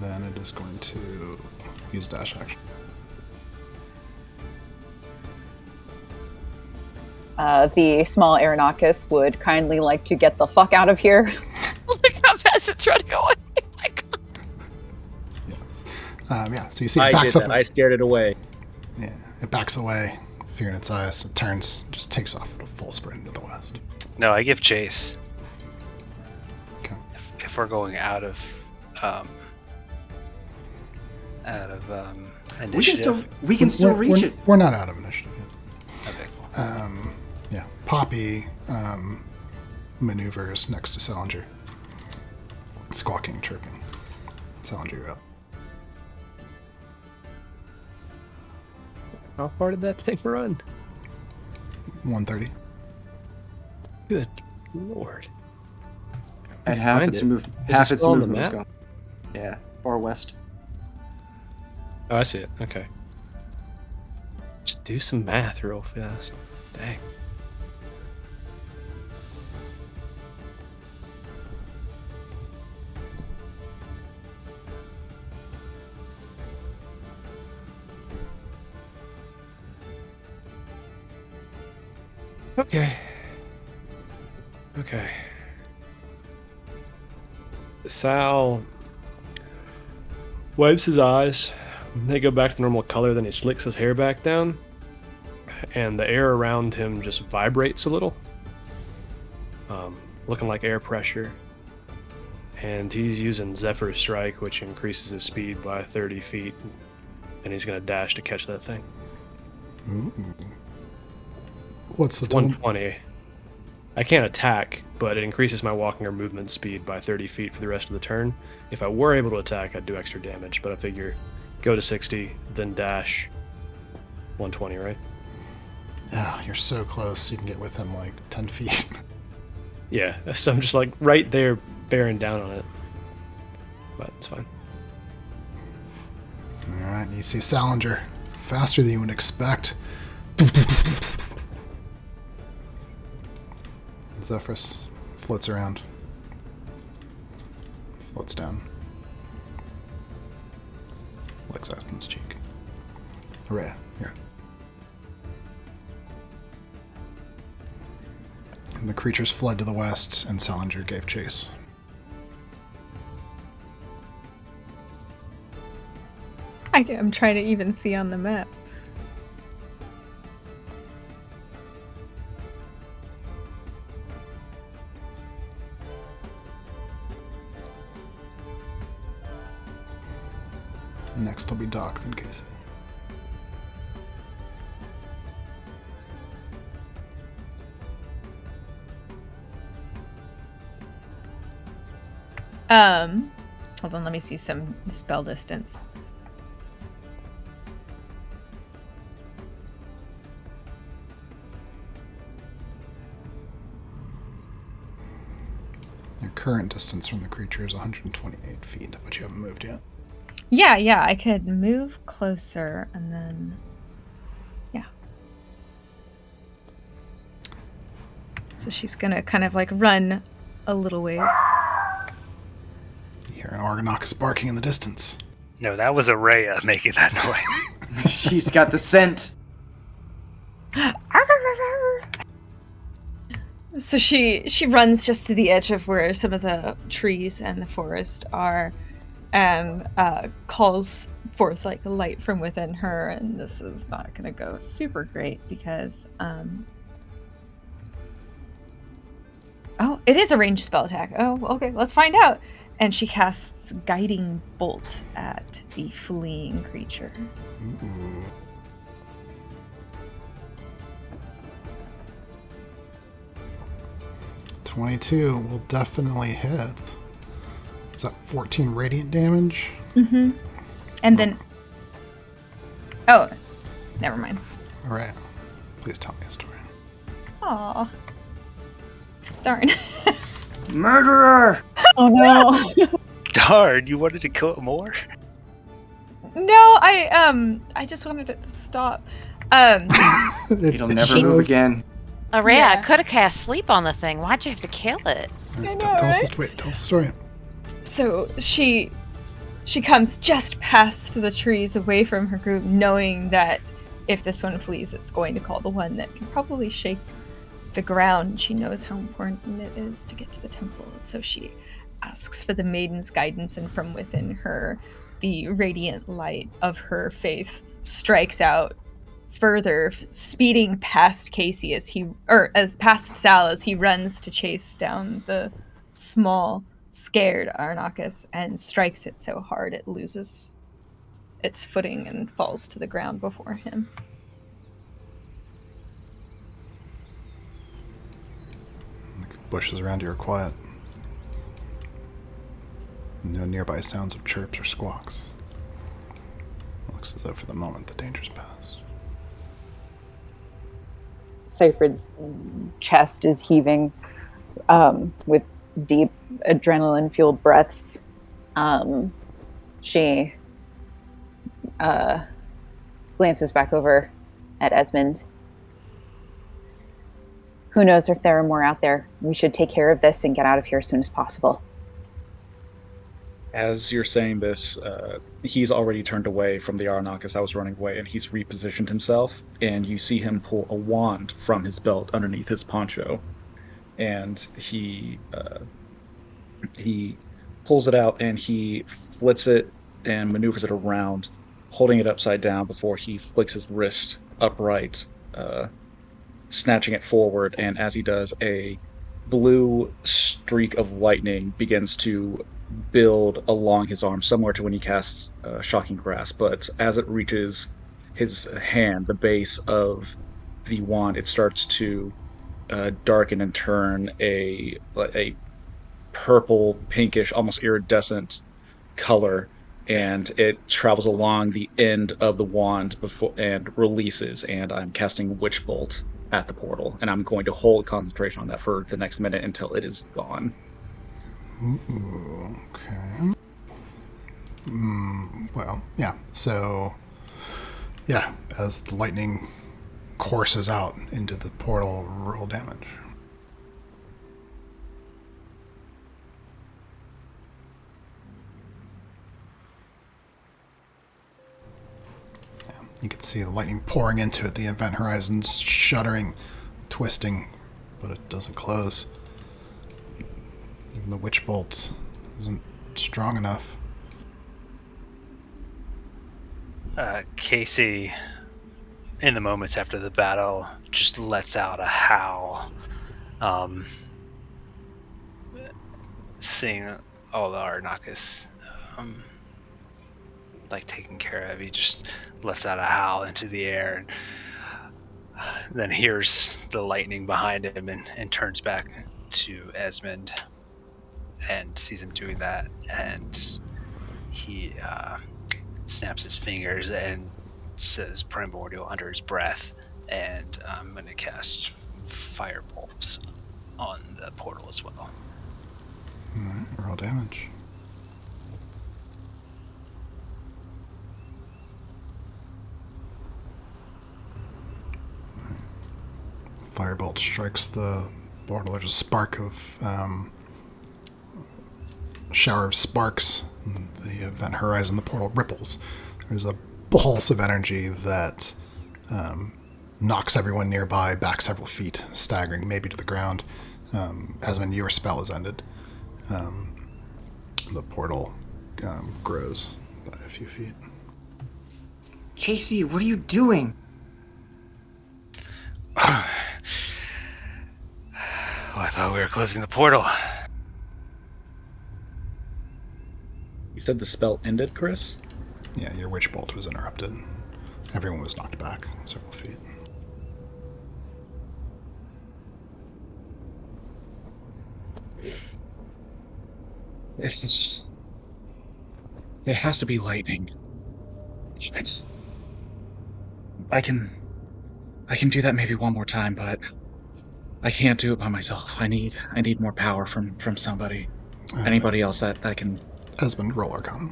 Then it is going to use dash action. The small Aranakis would kindly like to get the fuck out of here. Look how fast it's running away. Oh my God. Yes. Yeah, so you see it I backs did up. that. I scared it away. Yeah, it backs away, fear in its eyes. It turns, just takes off at a full sprint into the west. No, I give chase. Okay. If we're going out of initiative. We can still reach it. We're not out of initiative yet. Okay, cool. Yeah, Poppy maneuvers next to Salinger. Squawking, chirping. Salinger, you're up. How far did that thing run? 130. Good lord. At half Find its it. move, Is half it its still on the movement was map? gone. Yeah, far west. Oh, I see it. Okay. Just do some math real fast. Dang. Okay. Okay. Sal wipes his eyes. They go back to normal color, then he slicks his hair back down, and the air around him just vibrates a little, looking like air pressure. And he's using Zephyr Strike, which increases his speed by 30 feet, and he's going to dash to catch that thing. Ooh. What's the total? 120. I can't attack, but it increases my walking or movement speed by 30 feet for the rest of the turn. If I were able to attack, I'd do extra damage, but I figure go to 60, then dash 120, right? Oh, you're so close. You can get with him like 10 feet. Yeah, so I'm just like right there bearing down on it. But it's fine. Alright, you see Salinger faster than you would expect. Zephyrus floats around. Floats down. Licks Aston's cheek. Hooray, here. And the creatures fled to the west, and Salinger gave chase. I'm trying to even see on the map. Next will be Doc, then Casey. Hold on, let me see some spell distance. Your current distance from the creature is 128 feet, but you haven't moved yet. Yeah, I could move closer and then... Yeah. So she's gonna kind of like run a little ways. You hear an Orgonocus barking in the distance. No, that was Araya making that noise. She's got the scent. So she runs just to the edge of where some of the trees and the forest are, and calls forth like a light from within her. And this is not going to go super great because oh, it is a ranged spell attack. Oh, okay, let's find out. And she casts Guiding Bolt at the fleeing creature. Ooh. $22 will definitely hit. Is that 14 radiant damage? Mm-hmm. And then... Oh, never mind. All right. Please tell me a story. Aw. Darn. Murderer! Oh no. Darn, you wanted to kill it more? No, I just wanted it to stop. It'll never move again. Araya, Yeah. I could have cast sleep on the thing. Why'd you have to kill it? Right, know, tell us right? tell us the story. So she comes just past the trees away from her group, knowing that if this one flees, it's going to call the one that can probably shake the ground. She knows how important it is to get to the temple, and so she asks for the maiden's guidance, and from within her, the radiant light of her faith strikes out further, speeding past Casey as past Sal as he runs to chase down the small, scared Arnakis and strikes it so hard it loses its footing and falls to the ground before him. The bushes around you are quiet. No nearby sounds of chirps or squawks. It looks as though for the moment the danger's past. Seyfried's chest is heaving with deep adrenaline-fueled breaths. She glances back over at Esmond. Who knows if there are more out there? We should take care of this and get out of here as soon as possible. As you're saying this, he's already turned away from the Arnakis that was running away, and he's repositioned himself, and you see him pull a wand from his belt underneath his poncho, and he pulls it out, and he flits it and maneuvers it around, holding it upside down before he flicks his wrist upright, snatching it forward, and as he does, a blue streak of lightning begins to build along his arm, similar to when he casts Shocking Grasp, but as it reaches his hand, the base of the wand, it starts to darken and turn a purple, pinkish, almost iridescent color, and it travels along the end of the wand before and releases, and I'm casting Witch Bolt at the portal, and I'm going to hold concentration on that for the next minute until it is gone. Ooh, okay. Well, yeah. So, yeah, as the lightning courses out into the portal, roll damage. Yeah, you can see the lightning pouring into it, the event horizons shuddering, twisting, but it doesn't close. Even the witch bolt isn't strong enough. Casey, in the moments after the battle, just lets out a howl. Seeing all the Arnakis like taken care of, he just lets out a howl into the air, and then hears the lightning behind him, and turns back to Esmond and sees him doing that, and he snaps his fingers and says primordial under his breath, and I'm going to cast firebolt on the portal as well. Alright, roll damage. Firebolt strikes the portal. There's a spark of shower of sparks in the event horizon. The portal ripples. There's a pulse of energy that knocks everyone nearby back several feet, staggering maybe to the ground. Esmond, your spell is ended. The portal grows by a few feet. Casey, what are you doing? Oh, I thought we were closing the portal. You said the spell ended, Chris? Yeah, your witch bolt was interrupted. Everyone was knocked back several feet. It has to be lightning. I can do that maybe one more time, but I can't do it by myself. I need more power from somebody. Anybody else that can. Esmond, roll Arcana.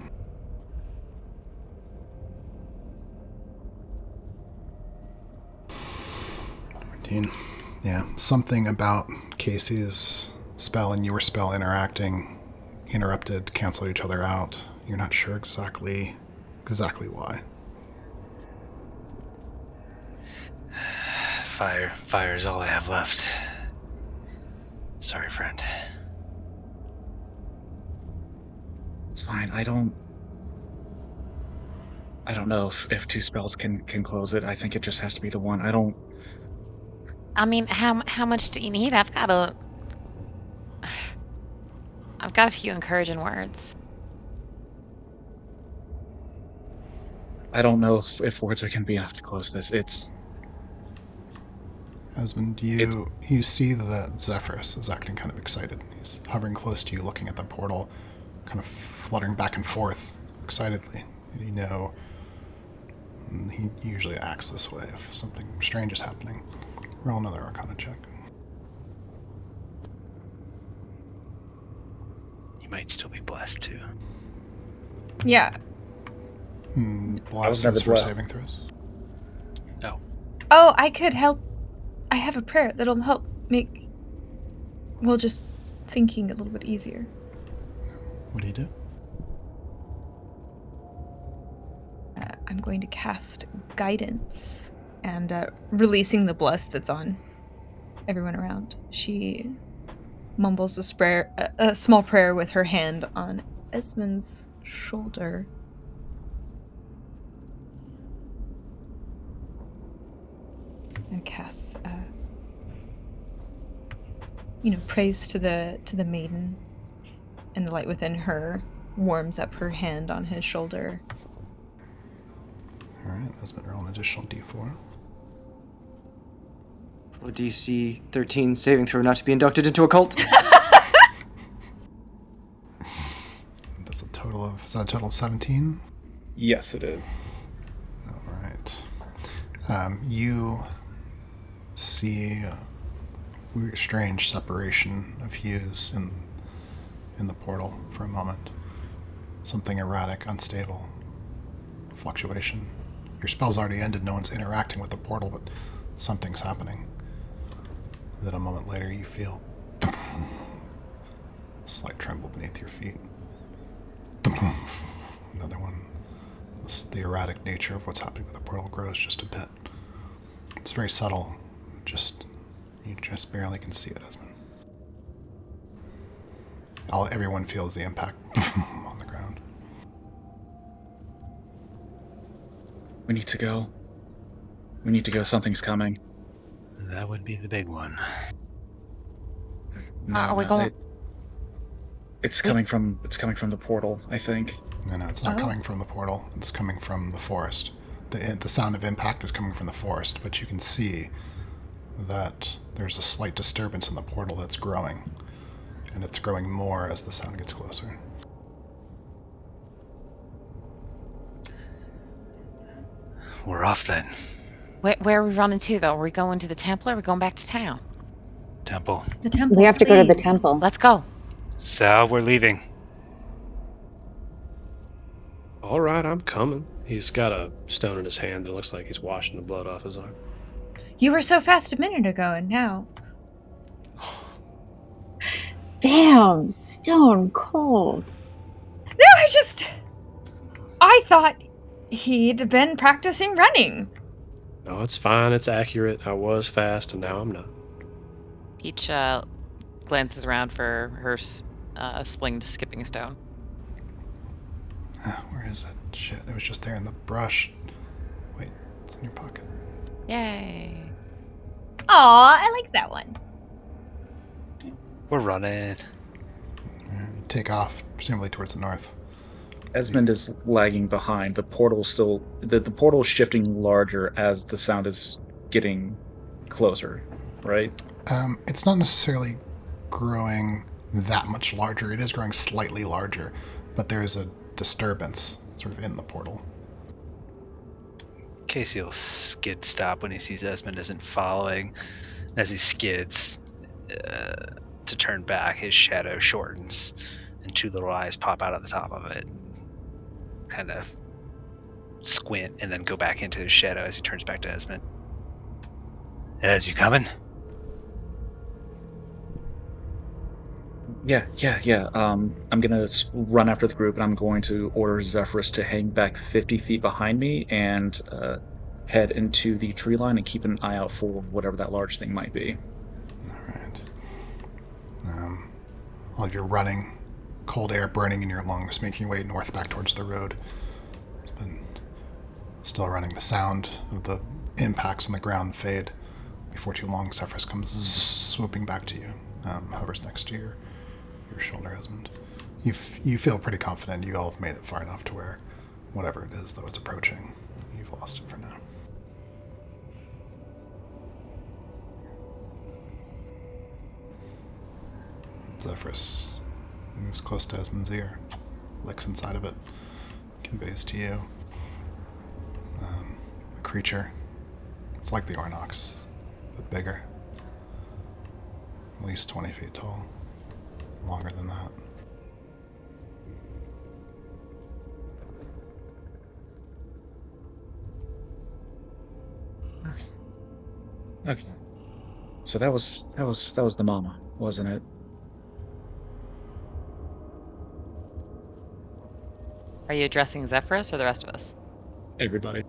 14. Yeah, something about Casey's spell and your spell interrupted, canceled each other out. You're not sure exactly why. Fire is all I have left. Sorry, friend. It's fine. I don't know if two spells can close it. I think it just has to be the one. I mean, how much do you need? I've got a few encouraging words. I don't know if words are going to be enough to close this. Esmond, you see that Zephyrus is acting kind of excited. He's hovering close to you, looking at the portal, kind of fluttering back and forth excitedly. You know, he usually acts this way if something strange is happening. Roll another Arcana check. You might still be blessed too. Yeah. Bless never is for blessed. saving throws. No. Oh, I could help. I have a prayer that'll help make, well, just thinking a little bit easier. What do you do? I'm going to cast guidance and releasing the bless that's on everyone around. She mumbles a small prayer with her hand on Esmond's shoulder. And casts, praise to the maiden, and the light within her warms up her hand on his shoulder. Alright, Esmond, roll an additional d4. Well, DC 13 saving throw not to be inducted into a cult. That's a total of, is that a total of 17? Yes, it is. Alright. You see a weird, strange separation of hues in the portal for a moment. Something erratic, unstable, fluctuation. Your spell's already ended, no one's interacting with the portal, but something's happening. Then a moment later you feel a slight tremble beneath your feet. Another one. The erratic nature of what's happening with the portal grows just a bit. It's very subtle. You just barely can see it, Esmond. Everyone feels the impact on the ground. We need to go. We need to go. Something's coming. That would be the big one. No, Are we going? It's coming from the portal, I think. No, it's not coming from the portal. It's coming from the forest. The sound of impact is coming from the forest, but you can see that there's a slight disturbance in the portal that's growing. and it's growing more as the sound gets closer. We're off then. Where are we running to, though? Are we going to the temple or are we going back to town? Temple. The temple. We have to go to the please. temple. Let's go. So, we're leaving. All right, I'm coming. He's got a stone in his hand that looks like he's washing the blood off his arm. You were so fast a minute ago, and now. Damn, stone cold. No, I thought he'd been practicing running. No, it's fine. It's accurate. I was fast, and now I'm not. Peach glances around for her slinged skipping stone. Where is it? Shit, it was just there in the brush. Wait, it's in your pocket. Yay. Aw, I like that one. We're running. You take off, presumably towards the north. Esmond is lagging behind. The portal's still the portal's shifting larger as the sound is getting closer, right? It's not necessarily growing that much larger. It is growing slightly larger, but there's a disturbance sort of in the portal. Casey will skid stop when he sees Esmond isn't following. As he skids to turn back, his shadow shortens and two little eyes pop out at the top of it. Kind of squint and then go back into his shadow as he turns back to Esmond. Ez, you coming? Yeah. I'm gonna run after the group, and I'm going to order Zephyrus to hang back 50 feet behind me and head into the tree line and keep an eye out for whatever that large thing might be. All right. While you're running, cold air burning in your lungs, making your way north back towards the road. It's been still running. The sound of the impacts on the ground fade. Before too long, Zephyrus comes swooping back to you, hovers next to your shoulder, Esmond. You feel pretty confident you all have made it far enough to where whatever it is, though it's approaching, you've lost it for now. Zephyrus moves close to Esmond's ear, licks inside of it, conveys to you a creature. It's like the Ornox, but bigger. At least 20 feet tall. Longer than that. Okay. So that was the mama, wasn't it? Are you addressing Zephyrus or the rest of us? Everybody.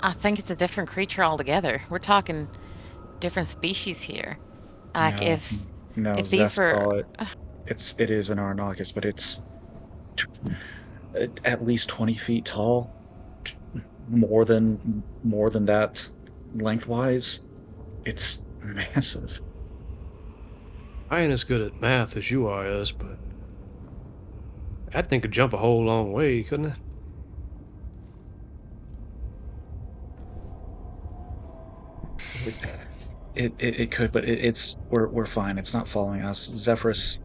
I think it's a different creature altogether. We're talking different species here. Like No, if Zeph these were saw it. It is an Arnakis, but it's at least 20 feet tall. More than that lengthwise. It's massive. I ain't as good at math as you are, Ez, but that thing could jump a whole long way, couldn't it? It could, but we're fine. It's not following us. Zephyrus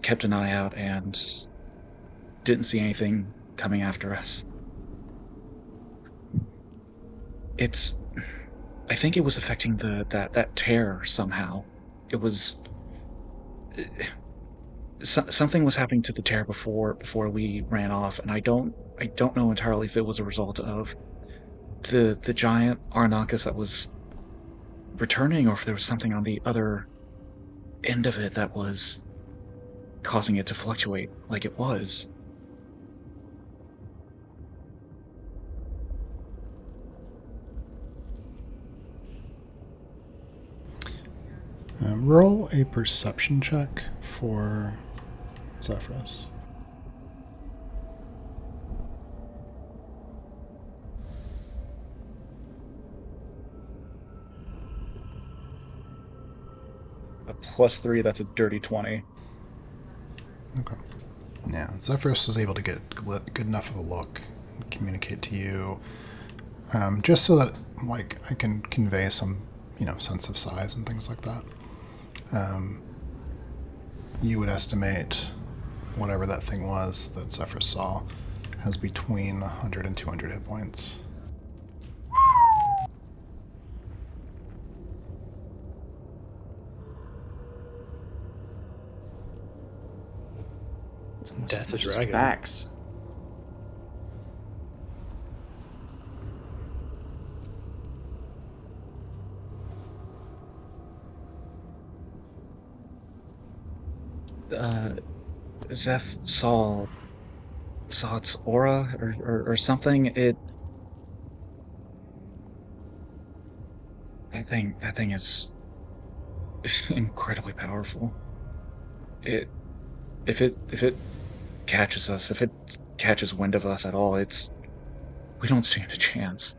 kept an eye out and didn't see anything coming after us. I think it was affecting that tear somehow. It was something was happening to the tear before we ran off, and I don't know entirely if it was a result of the giant Arnakis that was returning, or if there was something on the other end of it that was causing it to fluctuate like it was. Roll a perception check for Zephyrus. A +3, that's a dirty 20. Okay. Yeah, Zephyrus was able to get good enough of a look and communicate to you, just so that, like, I can convey some, sense of size and things like that. You would estimate whatever that thing was that Zephyr saw has between 100 and 200 hit points. It's almost That's as a much as dragon. backs. Zeph saw its aura or something. That thing is incredibly powerful. It if it catches us, if it catches wind of us at all, we don't stand a chance.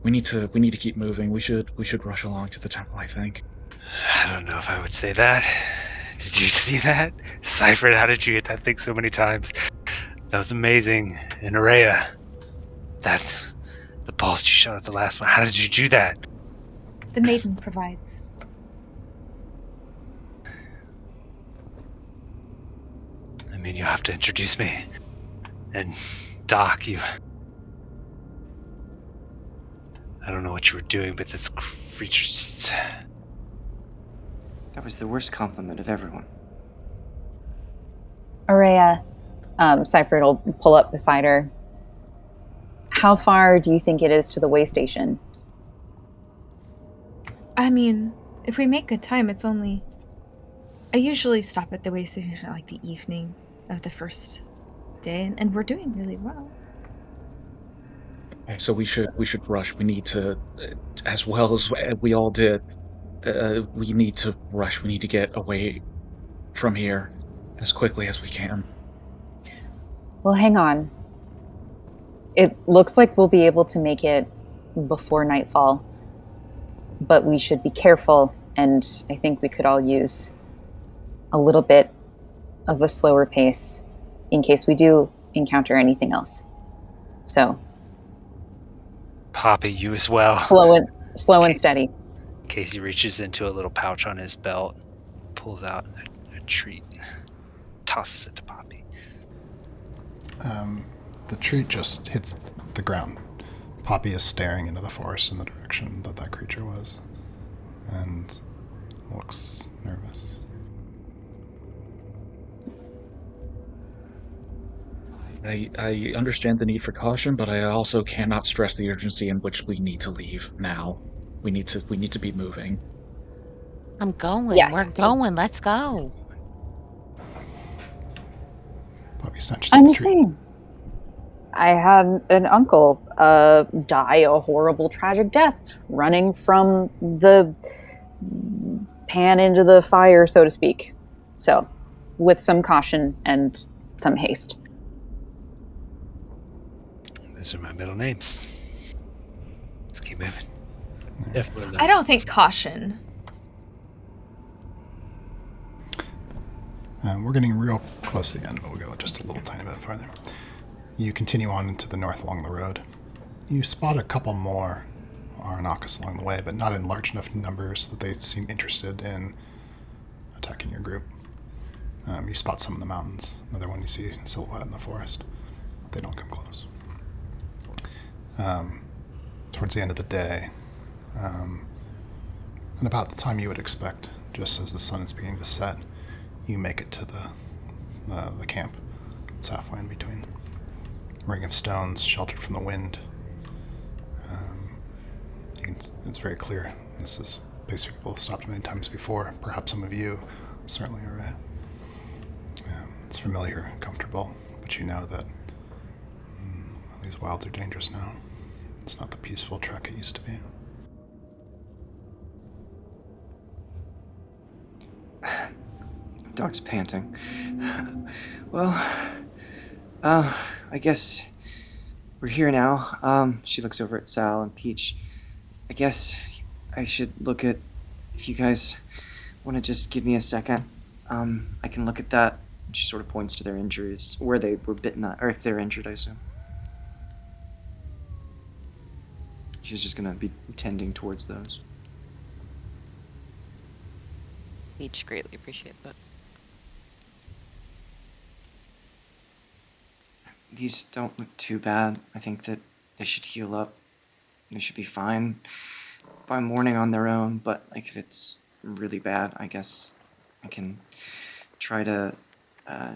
We need to keep moving. We should rush along to the temple, I think. I don't know if I would say that. Did you see that? Cypher, how did you hit that thing so many times? That was amazing. And Araya, the balls you shot at the last one, how did you do that? The maiden provides. I mean, you have to introduce me. And Doc, I don't know what you were doing, but this creature just... That was the worst compliment of everyone. Araya, Cypher will pull up beside her. How far do you think it is to the way station? I mean, if we make good time, it's only... I usually stop at the way station at like the evening of the first day, and we're doing really well. Okay, so we should rush. We need to, as well as we all did. We need to rush. We need to get away from here as quickly as we can. Well, hang on. It looks like we'll be able to make it before nightfall, but we should be careful, and I think we could all use a little bit of a slower pace in case we do encounter anything else. So, Poppy, you as well. slow and steady. Casey reaches into a little pouch on his belt, pulls out a treat, tosses it to Poppy. The treat just hits the ground. Poppy is staring into the forest in the direction that creature was, and looks nervous. I understand the need for caution, but I also cannot stress the urgency in which we need to leave now. We need to be moving. I'm going. Yes. We're going. Let's go. Poppy snatches up I'm the just treat. saying. I had an uncle die a horrible, tragic death running from the pan into the fire, so to speak. So, with some caution and some haste. Those are my middle names. Let's keep moving. Definitely I don't think caution. We're getting real close to the end, but we'll go just a little tiny bit farther. You continue on into the north along the road. You spot a couple more Aranakas along the way, but not in large enough numbers that they seem interested in attacking your group. You spot some in the mountains. Another one you see a silhouette in the forest, but they don't come close. Towards the end of the day, and about the time you would expect, just as the sun is beginning to set, you make it to the camp. It's halfway in between. Ring of stones sheltered from the wind. It's very clear. This is a place people have stopped many times before. Perhaps some of you certainly are at. It's familiar and comfortable, but you know that these wilds are dangerous now. It's not the peaceful trek it used to be. Doc's panting. Well, I guess we're here now. She looks over at Sal and Peach. I guess I should look at, if you guys want to just give me a second, I can look at that. She sort of points to their injuries, where they were bitten at, or if they're injured, I assume. She's just going to be tending towards those. Peach greatly appreciate that. These don't look too bad. I think that they should heal up. They should be fine by morning on their own, but like if it's really bad, I guess I can try to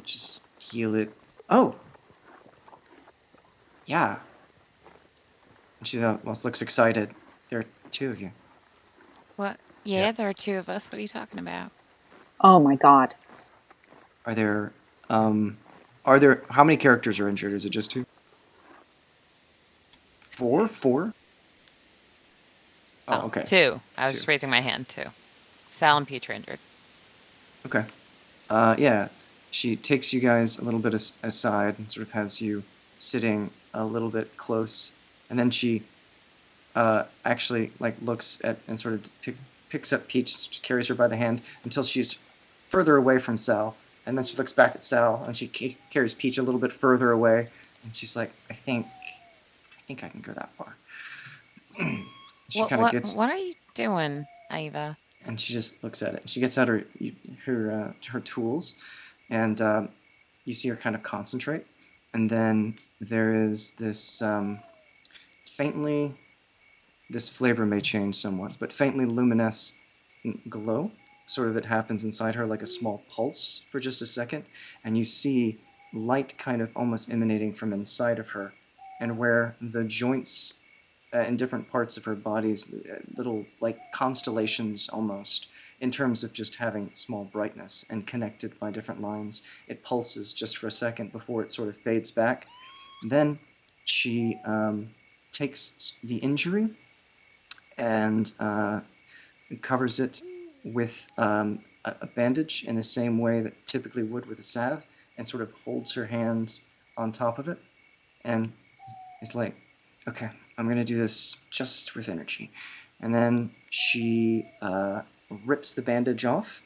just heal it. Oh! Yeah. She almost looks excited. There are two of you. What? Yeah, there are two of us. What are you talking about? Oh my god. Are there how many characters are injured? Is it just two? Four? Oh, okay. Two. I was Two. just raising my hand, too. Sal and Peach are injured. Okay. Yeah. She takes you guys a little bit aside and sort of has you sitting a little bit close, and then she actually like looks at and sort of picks up Peach, carries her by the hand until she's further away from Sal, and then she looks back at Sal and she carries Peach a little bit further away, and she's like, I think I can go that far. She kind of gets. What are you doing, Iva? And she just looks at it. She gets out her tools, and you see her kind of concentrate. And then there is this faintly, this flavor may change somewhat, but faintly luminescent glow, sort of that happens inside her like a small pulse for just a second, and you see light kind of almost emanating from inside of her, and where the joints in different parts of her bodies, little like constellations almost, in terms of just having small brightness and connected by different lines. It pulses just for a second before it sort of fades back. Then she takes the injury and covers it with a bandage in the same way that typically would with a salve, and sort of holds her hands on top of it, and is like, okay, I'm going to do this just with energy. And then she rips the bandage off,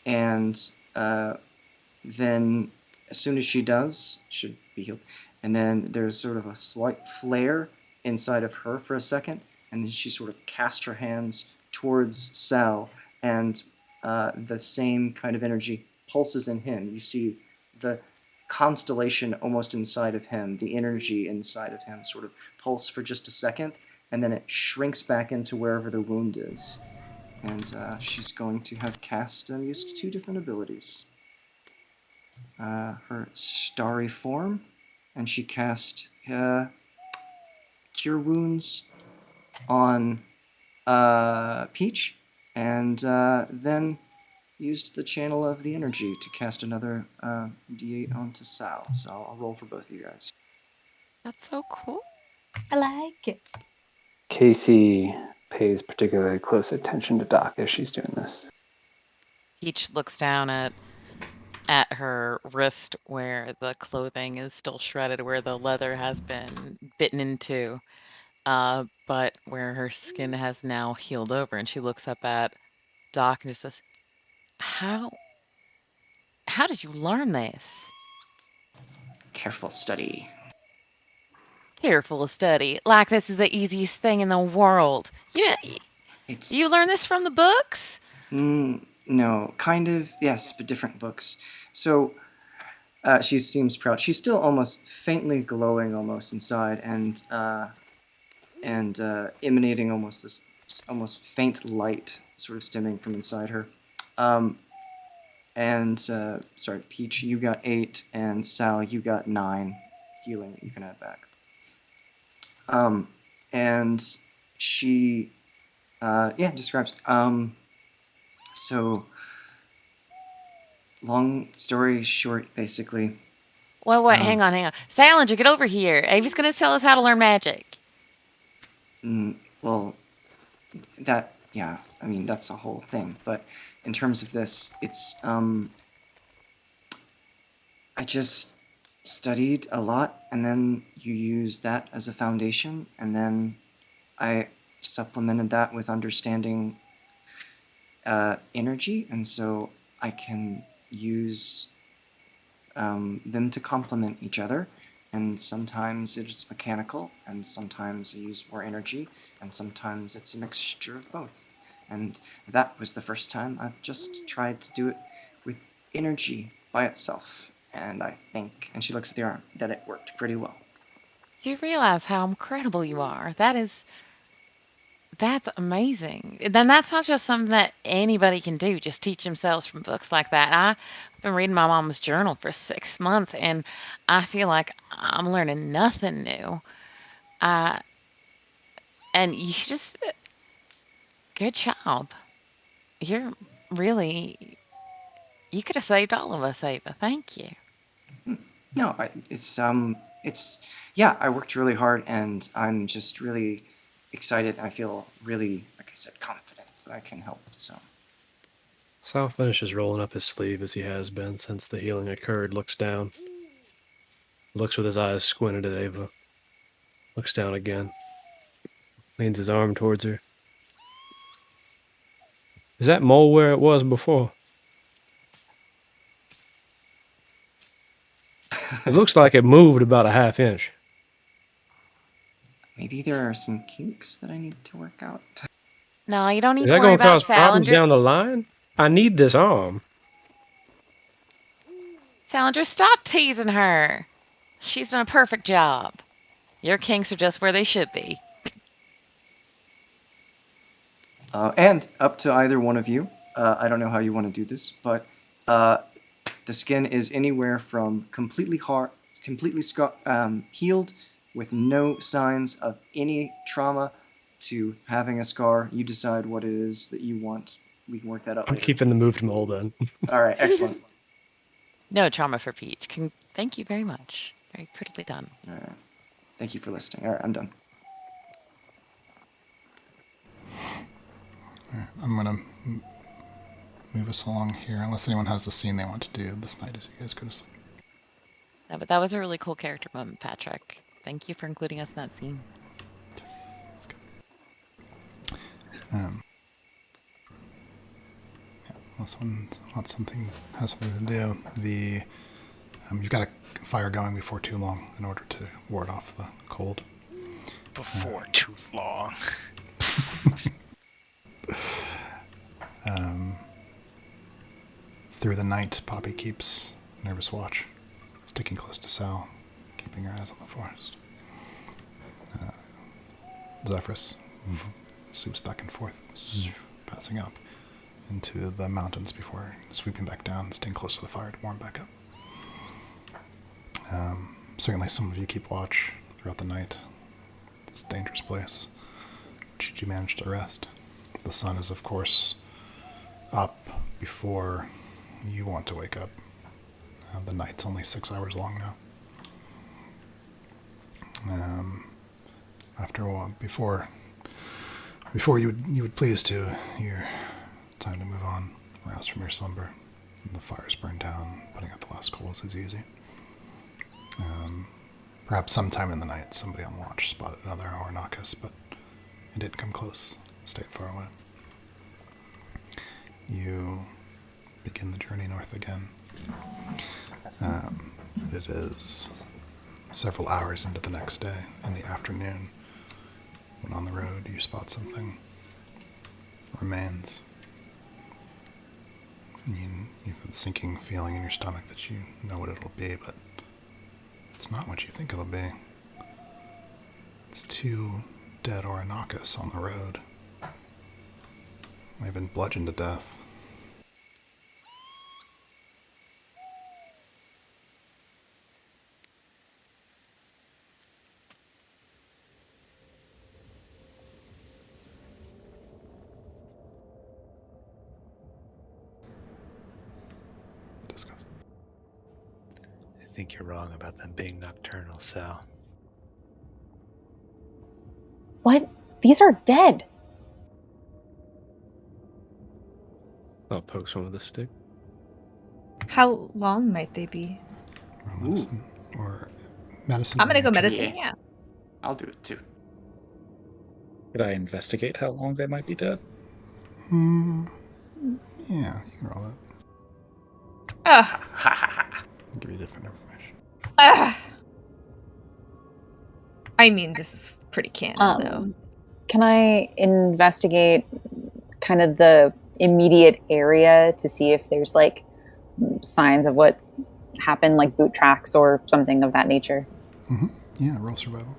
and then as soon as she does, should be healed. And then there's sort of a slight flare inside of her for a second, and then she sort of casts her hands towards Sal, and the same kind of energy pulses in him. You see the constellation almost inside of him, the energy inside of him sort of pulse for just a second, and then it shrinks back into wherever the wound is. And she's going to have cast and used two different abilities. Her starry form, and she cast Cure Wounds on Peach, and then used the channel of the energy to cast another D8 onto Sal. So I'll roll for both of you guys. That's so cool. I like it. Casey pays particularly close attention to Doc as she's doing this. Peach looks down at her wrist where the clothing is still shredded, where the leather has been bitten into, but where her skin has now healed over. And she looks up at Doc and just says, How did you learn this? Careful study. Careful study. Like this is the easiest thing in the world. You learn this from the books? No, kind of, yes, but different books. So she seems proud. She's still almost faintly glowing almost inside, and emanating almost this almost faint light sort of stemming from inside her. Sorry, Peach, you got 8, and Sal, you got 9 healing that you can add back. And she, describes. So, long story short, basically. Well, wait, hang on. Salinger, get over here. Ava's going to tell us how to learn magic. Well, that's a whole thing. But in terms of this, it's, I just studied a lot, and then you use that as a foundation, and then I supplemented that with understanding energy, and so I can use them to complement each other. And sometimes it's mechanical, and sometimes I use more energy, and sometimes it's a mixture of both. And that was the first time I've just tried to do it with energy by itself. And I think, and she looks at the arm, that it worked pretty well. Do you realize how incredible you are? That's amazing. Then that's not just something that anybody can do, just teach themselves from books like that. I've been reading my mom's journal for 6 months, and I feel like I'm learning nothing new. Uh, and you just, good job. You're really, you could have saved all of us, Ava. Thank you. No, yeah, I worked really hard, and I'm just really excited. I feel really, like I said, confident that I can help. So Sal finishes rolling up his sleeve as he has been since the healing occurred, looks down. Looks with his eyes squinted at Ava. Looks down again. Leans his arm towards her. Is that mole where it was before? It looks like it moved about a half inch. maybe there are some kinks that I need to work out. No, you don't need Is to that worry going to about cause problems Salinger. down the line? I need this arm. Salinger, stop teasing her. She's done a perfect job. Your kinks are just where they should be. And up to either one of you, I don't know how you want to do this, but the skin is anywhere from completely healed with no signs of any trauma to having a scar. You decide what it is that you want. We can work that out I'm later. keeping the moved mole then. All right, excellent. No trauma for Peach. Thank you very much. Very prettily done. All right. Thank you for listening. All right, I'm done. All right, I'm going to move us along here, unless anyone has a scene they want to do this night as you guys go to sleep. No, but that was a really cool character moment, Patrick. Thank you for including us in that scene. Yes, that's good. Yeah, unless someone wants something, has something to do, you've got a fire going before too long in order to ward off the cold. Before too long. Through the night, Poppy keeps nervous watch, sticking close to Sal, keeping her eyes on the forest. Zephyrus swoops back and forth, passing up into the mountains before sweeping back down, staying close to the fire to warm back up. Certainly some of you keep watch throughout the night. It's a dangerous place. Should you manage to rest? The sun is, of course, up before you want to wake up. The night's only 6 hours long now. After a while, before you would please to, your time to move on, rouse from your slumber. The fire's burned down. Putting out the last coals is easy. Perhaps sometime in the night, somebody on watch spotted another Ornakus, but it didn't come close. Stayed far away. You begin the journey north again. It is several hours into the next day, in the afternoon, when on the road you spot something. Remains. You have a sinking feeling in your stomach that you know what it'll be, but it's not what you think it'll be. It's 2 dead Ornakus on the road. They've been bludgeoned to death. Discuss. I think you're wrong about them being nocturnal, Sal. What? These are dead. I'll poke one with a stick. How long might they be? Or medicine. Or medicine. I'm gonna go nature. medicine. Yeah. I'll do it too. Could I investigate how long they might be dead? Yeah, you can roll that. Ugh. I'll give you different information. Ugh. I mean, this is pretty canon, though. Can I investigate kind of the immediate area to see if there's like signs of what happened, like boot tracks or something of that nature. Mm-hmm. Yeah, roll survival.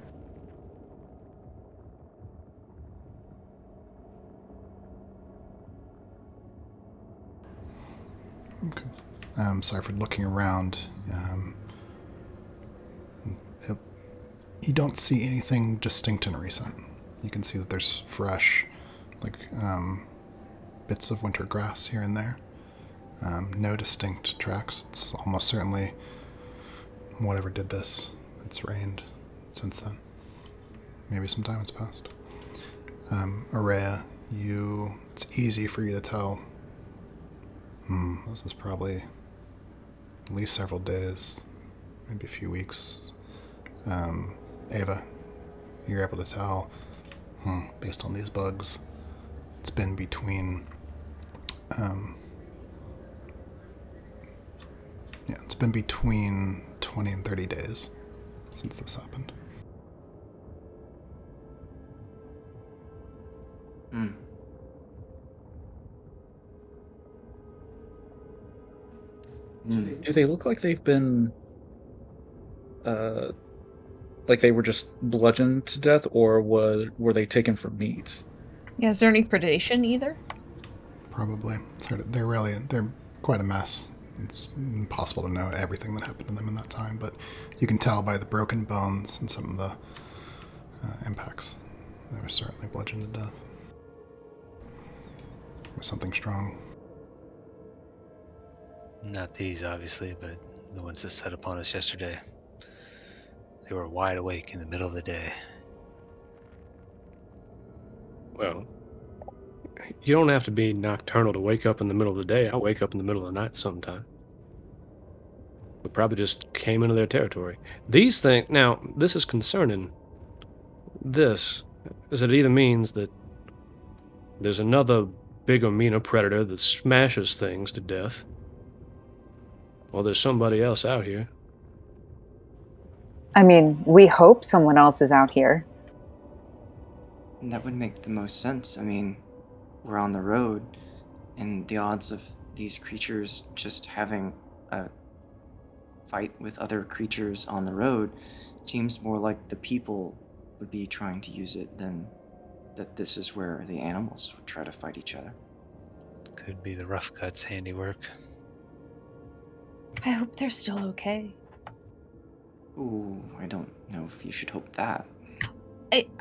Okay. Sorry for looking around. You don't see anything distinct and recent. You can see that there's fresh, like, bits of winter grass here and there. No distinct tracks. It's almost certainly whatever did this. It's rained since then. Maybe some time has passed. Araya, it's easy for you to tell. This is probably at least several days, maybe a few weeks. Ava, you're able to tell, based on these bugs, it's been between, it's been between 20 and 30 days since this happened. Do they look like they've been, like they were just bludgeoned to death, or were they taken for meat? Yeah, is there any predation either? Probably. They're quite a mess. It's impossible to know everything that happened to them in that time, but you can tell by the broken bones and some of the impacts. They were certainly bludgeoned to death. With something strong. Not these, obviously, but the ones that set upon us yesterday. They were wide awake in the middle of the day. Well, you don't have to be nocturnal to wake up in the middle of the day. I wake up in the middle of the night sometime. We probably just came into their territory. These things, now, this is concerning. This is it either means that there's another bigger, meaner predator that smashes things to death, or there's somebody else out here. I mean, we hope someone else is out here. That would make the most sense. I mean, we're on the road, and the odds of these creatures just having a fight with other creatures on the road seems more like the people would be trying to use it than that this is where the animals would try to fight each other. Could be the rough cuts handiwork. I hope they're still okay. Ooh, I don't know if you should hope that.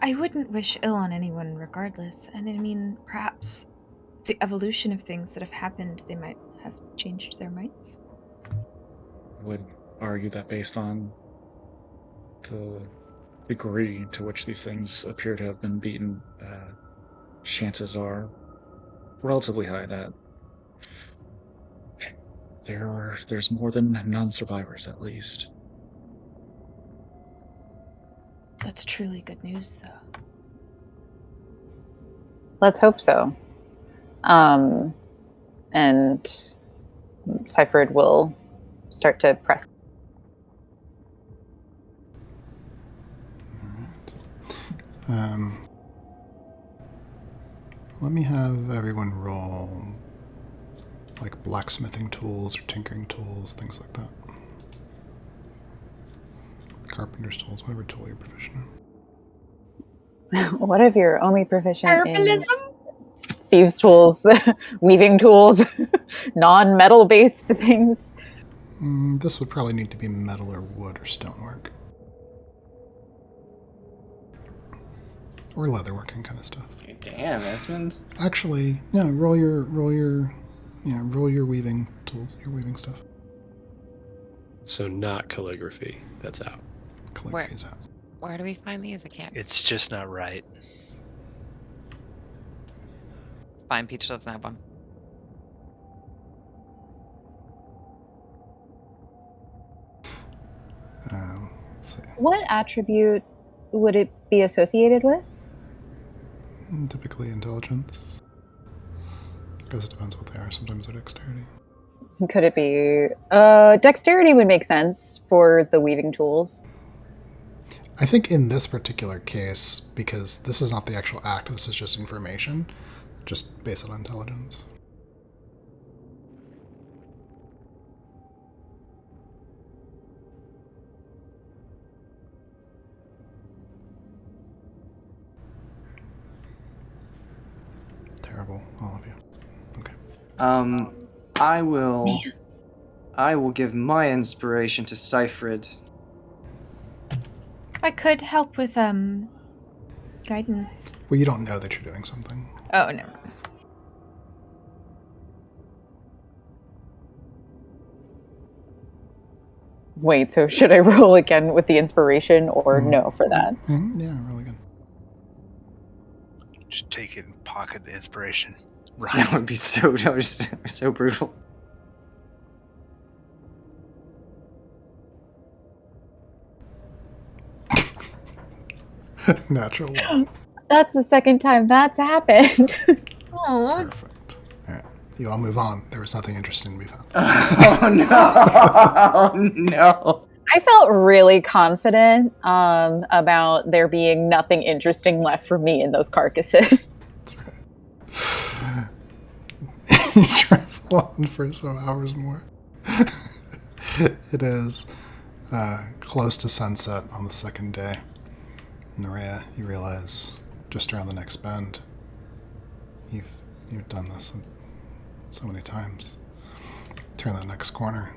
I wouldn't wish ill on anyone regardless, and I mean, perhaps the evolution of things that have happened, they might have changed their minds. I would argue that based on the degree to which these things appear to have been beaten, chances are relatively high that there's more than non-survivors, at least. That's truly good news, though. Let's hope so. And Seifert will start to press. Let me have everyone roll like blacksmithing tools or tinkering tools, things like that. Carpenter's tools, whatever tool you're proficient in. What if you're only proficient in Herbalism? thieves' tools, weaving tools, non-metal based things? This would probably need to be metal or wood or stonework. Or leatherworking kind of stuff. Damn, Esmond. Actually, no, roll your weaving tools, your weaving stuff. So not calligraphy. That's out. Calligraphy's out. Where do we find these? I can't. It's just not right. It's fine. Peach doesn't have one. Let's see. What attribute would it be associated with? Typically intelligence. I guess it depends what they are. Sometimes they're dexterity. Could it be dexterity would make sense for the weaving tools. I think in this particular case, because this is not the actual act, this is just information, just basic intelligence. Terrible, all of you. Okay. I will give my inspiration to Seyfried. I could help with guidance. Well, you don't know that you're doing something. Oh, never mind. Wait, so should I roll again with the inspiration or no for that? Yeah, really good. Just take it and pocket the inspiration. Right. That would be so brutal. Natural one. That's the second time that's happened. Oh, Perfect. All right. You all move on. There was nothing interesting to be found. Oh no! Oh no! I felt really confident about there being nothing interesting left for me in those carcasses. That's right. You travel on for some hours more. It is close to sunset on the second day. Nerea, you realize just around the next bend, you've done this so many times. Turn that next corner.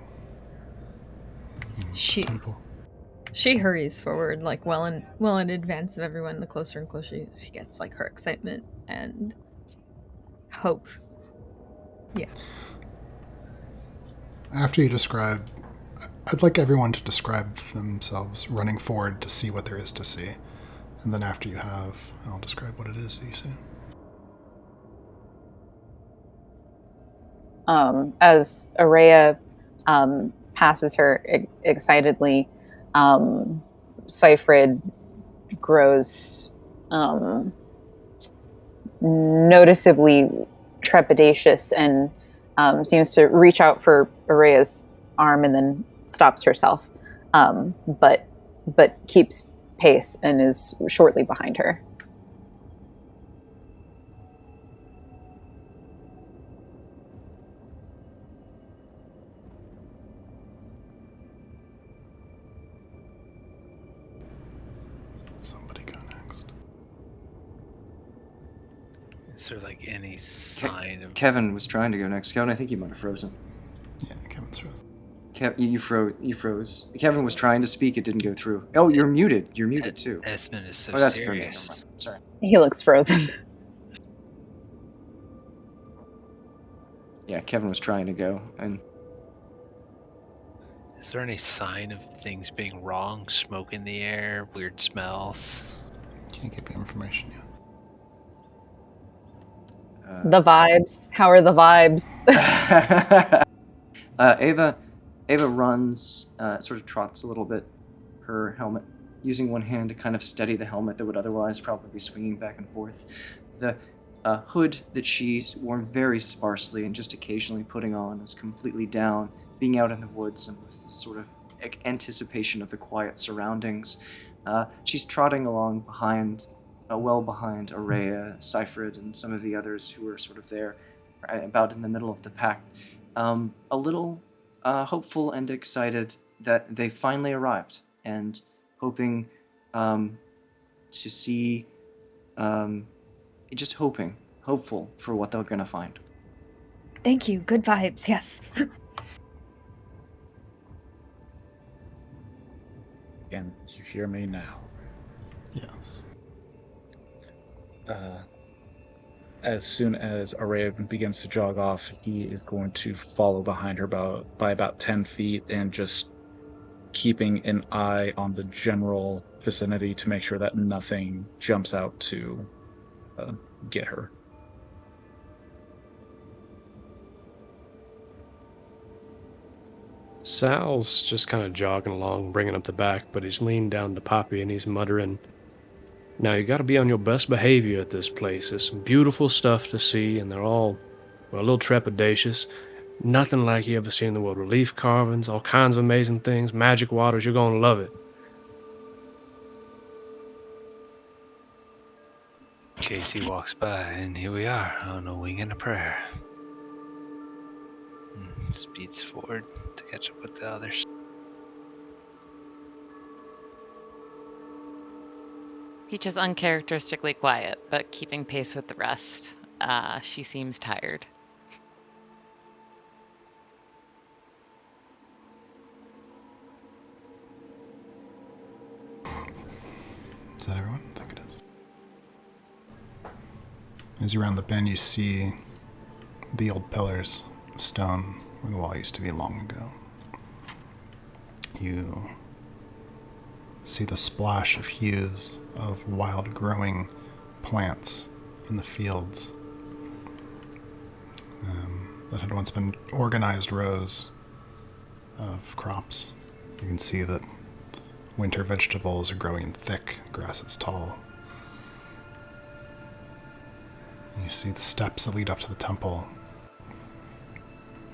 Temple. She hurries forward, like well in advance of everyone. The closer and closer she gets, like her excitement and hope. Yeah. After you describe, I'd like everyone to describe themselves running forward to see what there is to see. And then after you have, I'll describe what it is that you see. As Araya passes her excitedly, Seyfried grows noticeably trepidatious and seems to reach out for Araya's arm and then stops herself, but keeps pace and is shortly behind her. Somebody go next. Is there like any sign of... Kevin was trying to go next. Kevin, I think you might have frozen. Yeah, Kevin's frozen. You froze. Kevin was trying to speak. It didn't go through. Oh, you're muted. You're muted too. Esmond is so That's serious. for me. Never mind. Sorry. He looks frozen. Yeah, Kevin was trying to go, and Is there any sign of things being wrong? Smoke in the air, weird smells? Can't give you information yet. The vibes. How are the vibes? Ava runs, sort of trots a little bit, her helmet, using one hand to kind of steady the helmet that would otherwise probably be swinging back and forth. The hood that she's worn very sparsely and just occasionally putting on is completely down, being out in the woods and with sort of anticipation of the quiet surroundings. She's trotting along behind, well behind Araya, Seyfried, and some of the others who are sort of there, right about in the middle of the pack. A little hopeful and excited that they finally arrived, and hoping to see, just hopeful for what they're gonna find. Thank you. Good vibes. Yes. Can you hear me now? Yes. As soon as Araya begins to jog off, he is going to follow behind her by about 10 feet and just keeping an eye on the general vicinity to make sure that nothing jumps out to get her. Sal's just kind of jogging along, bringing up the back, but he's leaned down to Poppy and he's muttering, "Now you got to be on your best behavior at this place. There's some beautiful stuff to see, and they're all, well, a little trepidatious. Nothing like you ever seen in the world. Relief carvings, all kinds of amazing things, magic waters. You're going to love it." Casey walks by, and here we are on a wing and a prayer. Speeds forward to catch up with the others. Peach is uncharacteristically quiet, but keeping pace with the rest. She seems tired. Is that everyone? I think it is. As you round the bend, you see the old pillars of stone where the wall used to be long ago. You see the splash of hues of wild growing plants in the fields that had once been organized rows of crops. You can see that winter vegetables are growing in thick, grass is tall. You see the steps that lead up to the temple.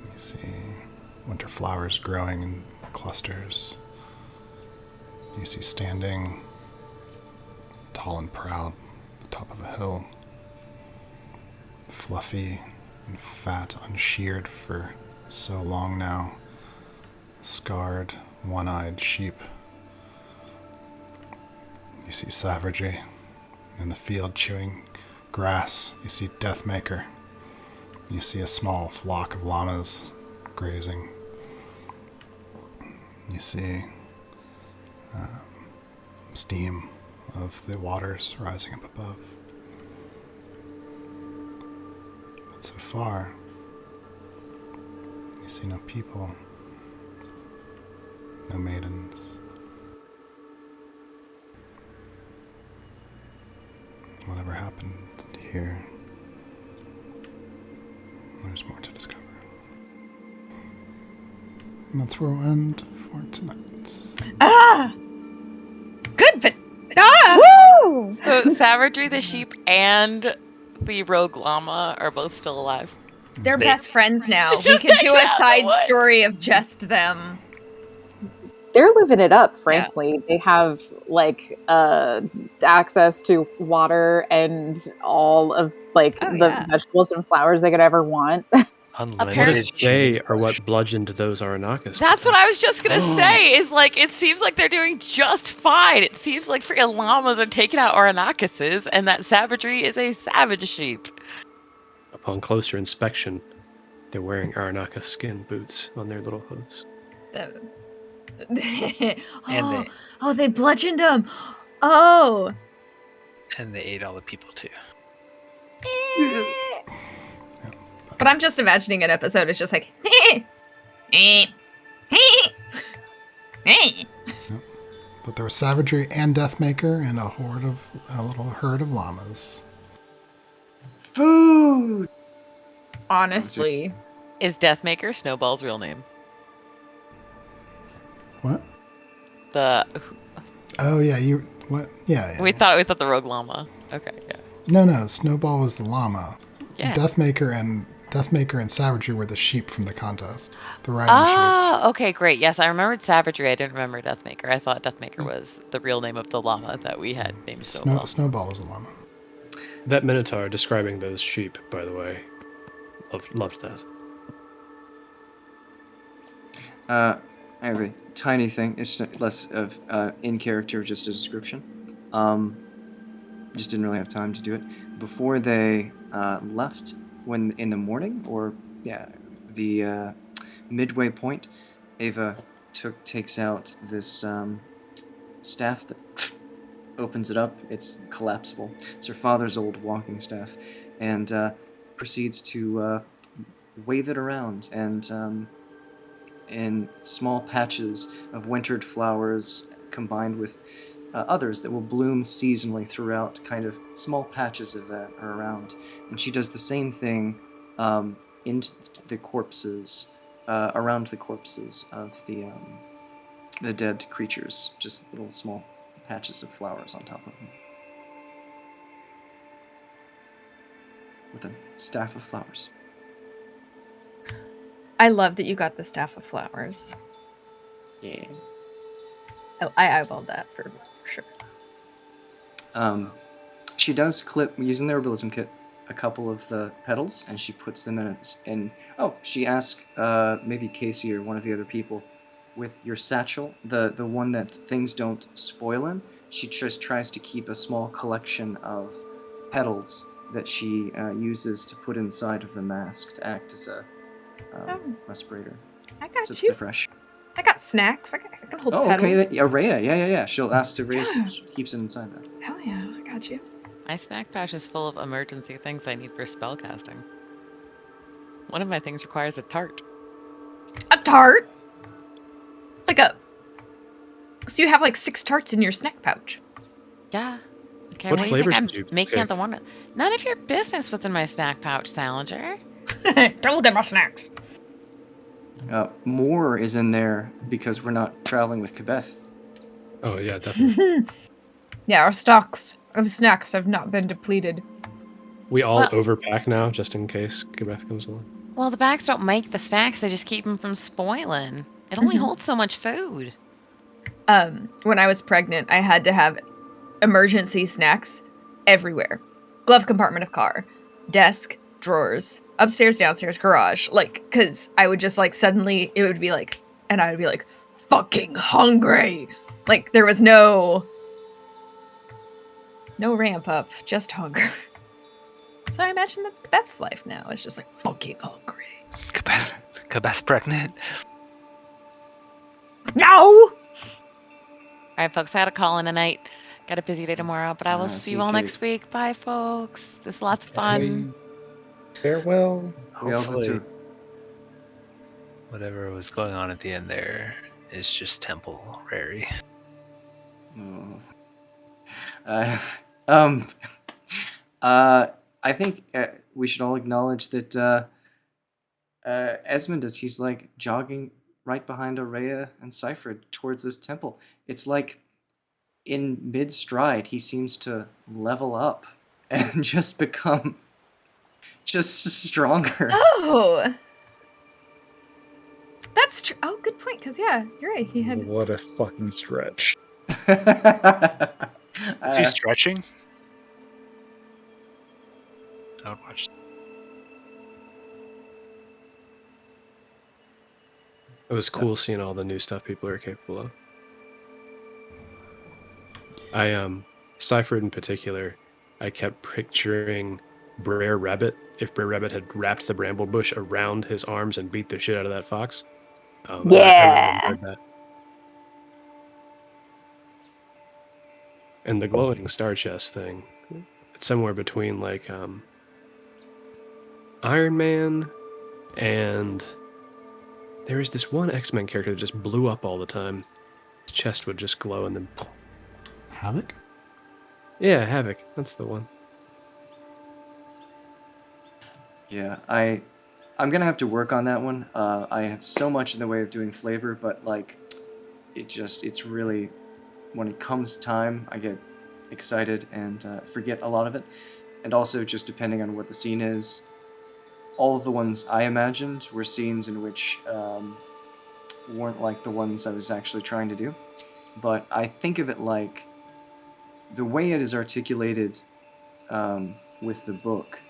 You see winter flowers growing in clusters. You see standing tall and proud at the top of a hill, fluffy and fat, unsheared for so long now, scarred, one-eyed sheep. You see Savagery in the field chewing grass. You see Deathmaker. You see a small flock of llamas grazing. You see steam of the waters rising up above. But so far, you see no people, no maidens. Whatever happened here, there's more to discover. And that's where we'll end for tonight. Ah! Good, but ah! Woo! So Savagery the sheep and the rogue llama are both still alive. They're best friends now. It's We just could do hanging a out in side the woods. story of just them. They're living it up, frankly. They have like access to water and all of like Oh, the yeah. vegetables and flowers they could ever want. Unlimited They human are what flesh. bludgeoned those Aranakis. That's what I was just gonna say. Is like it seems like they're doing just fine. It seems like freaking llamas are taking out Oranakises, and that Savagery is a savage sheep. Upon closer inspection, they're wearing Aranaka skin boots on their little hooves. Oh, they bludgeoned him. Oh. And they ate all the people too. But I'm just imagining an episode. It's just like, But there was Savagery and Deathmaker and a little herd of llamas. Food! honestly. Is Deathmaker Snowball's real name? What? The Oh yeah, you what? Yeah. we thought the rogue llama. Okay, yeah. No, Snowball was the llama. Yeah. Deathmaker and Savagery were the sheep from the contest. The riding Oh, okay, great. Yes, I remembered Savagery. I didn't remember Deathmaker. I thought Deathmaker was the real name of the llama that we had named sheep. Snowball. Snowball was the llama. That Minotaur describing those sheep, by the way, loved that. I have a tiny thing. It's less of in character, just a description. Just didn't really have time to do it before they left. When in the morning, or the midway point, Ava takes out this staff that opens it up. It's collapsible. It's her father's old walking staff, and proceeds to wave it around and. In small patches of wintered flowers combined with others that will bloom seasonally throughout, kind of small patches of that are around. And she does the same thing into the corpses, around the corpses of the dead creatures, just little small patches of flowers on top of them. With a staff of flowers. I love that you got the staff of flowers. Yeah. I eyeballed that for sure. She does clip, using the herbalism kit, a couple of the petals, and she puts them she asks maybe Casey or one of the other people, with your satchel, the one that things don't spoil in, she just tries to keep a small collection of petals that she uses to put inside of the mask to act as a respirator. I got So you. they're fresh. I got snacks. I can hold Oh, petals. okay. Araya, yeah. She'll ask to raise Yeah. it. She keeps it inside that. Hell yeah, I got you. My snack pouch is full of emergency things I need for spellcasting. One of my things requires a tart. A tart? So you have like 6 tarts in your snack pouch. Yeah. Okay, What what do you flavors think did you I'm making at pick? the one? None of your business what's in my snack pouch, Salinger. Don't look at my snacks. More is in there because we're not traveling with Quebec. Oh yeah, definitely. Yeah, our stocks of snacks have not been depleted. We all Well- overpack now, just in case Quebec comes along. Well, the bags don't make the snacks, they just keep them from spoiling. It only holds so much food. When I was pregnant, I had to have emergency snacks everywhere. Glove compartment of car, desk, drawers, upstairs, downstairs, garage. Like, cause I would just like suddenly it would be like, and I would be like, fucking hungry. Like there was no ramp up, just hunger. So I imagine that's Beth's life now. It's just like fucking hungry. Quebec's pregnant. No! All right, folks, I had a call in tonight. Got a busy day tomorrow, but I will see you all next week. Bye, folks. This is lots of fun. Farewell. We all Hopefully, do. whatever was going on at the end there is just temporary. I think we should all acknowledge that Esmond, as he's like jogging right behind Araya and Cypher towards this temple, it's like in mid-stride he seems to level up and just become just stronger. Oh! That's true. Oh, good point, because yeah, you're right. He had. What a fucking stretch. Is he stretching? I would watch. It was cool seeing all the new stuff people are capable of. Cypher in particular, I kept picturing Brer Rabbit, if Brer Rabbit had wrapped the bramble bush around his arms and beat the shit out of that fox. I really enjoyed that. And the glowing star chest thing, it's somewhere between like Iron Man and there is this one X-Men character that just blew up all the time. His chest would just glow and then Havoc? yeah, Havoc. That's the one. Yeah, I'm gonna have to work on that one. I have so much in the way of doing flavor, but like, it's really, when it comes time, I get excited and forget a lot of it. And also, just depending on what the scene is, all of the ones I imagined were scenes in which weren't like the ones I was actually trying to do. But I think of it like the way it is articulated with the book.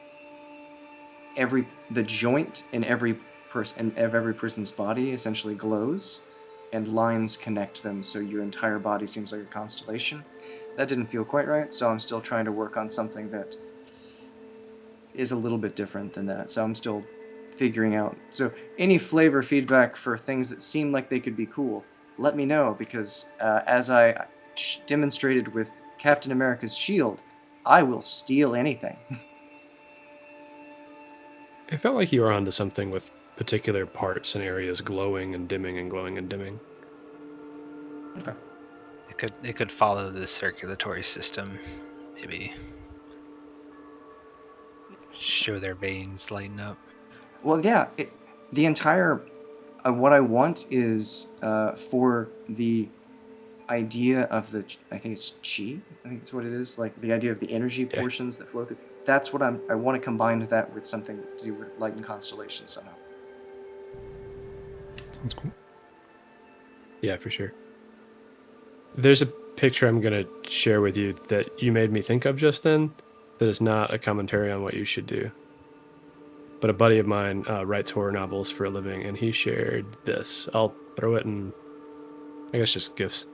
The joint in every person's body essentially glows, and lines connect them, so your entire body seems like a constellation. That didn't feel quite right, so I'm still trying to work on something that is a little bit different than that. So I'm still figuring out. So any flavor feedback for things that seem like they could be cool, let me know, because as I demonstrated with Captain America's shield, I will steal anything. It felt like you were onto something with particular parts and areas glowing and dimming and glowing and dimming. Okay. It could follow the circulatory system, maybe show their veins lighten up. Well, yeah, the entire what I want is for the idea of the, I think it's chi, I think it's what it is, like the idea of the energy portions that flow through. That's what I want to combine that with something to do with light and constellations somehow. Sounds cool. Yeah, for sure. There's a picture I'm going to share with you that you made me think of just then. that is not a commentary on what you should do. But a buddy of mine writes horror novels for a living, and he shared this. I'll throw it in, I guess, just GIFs.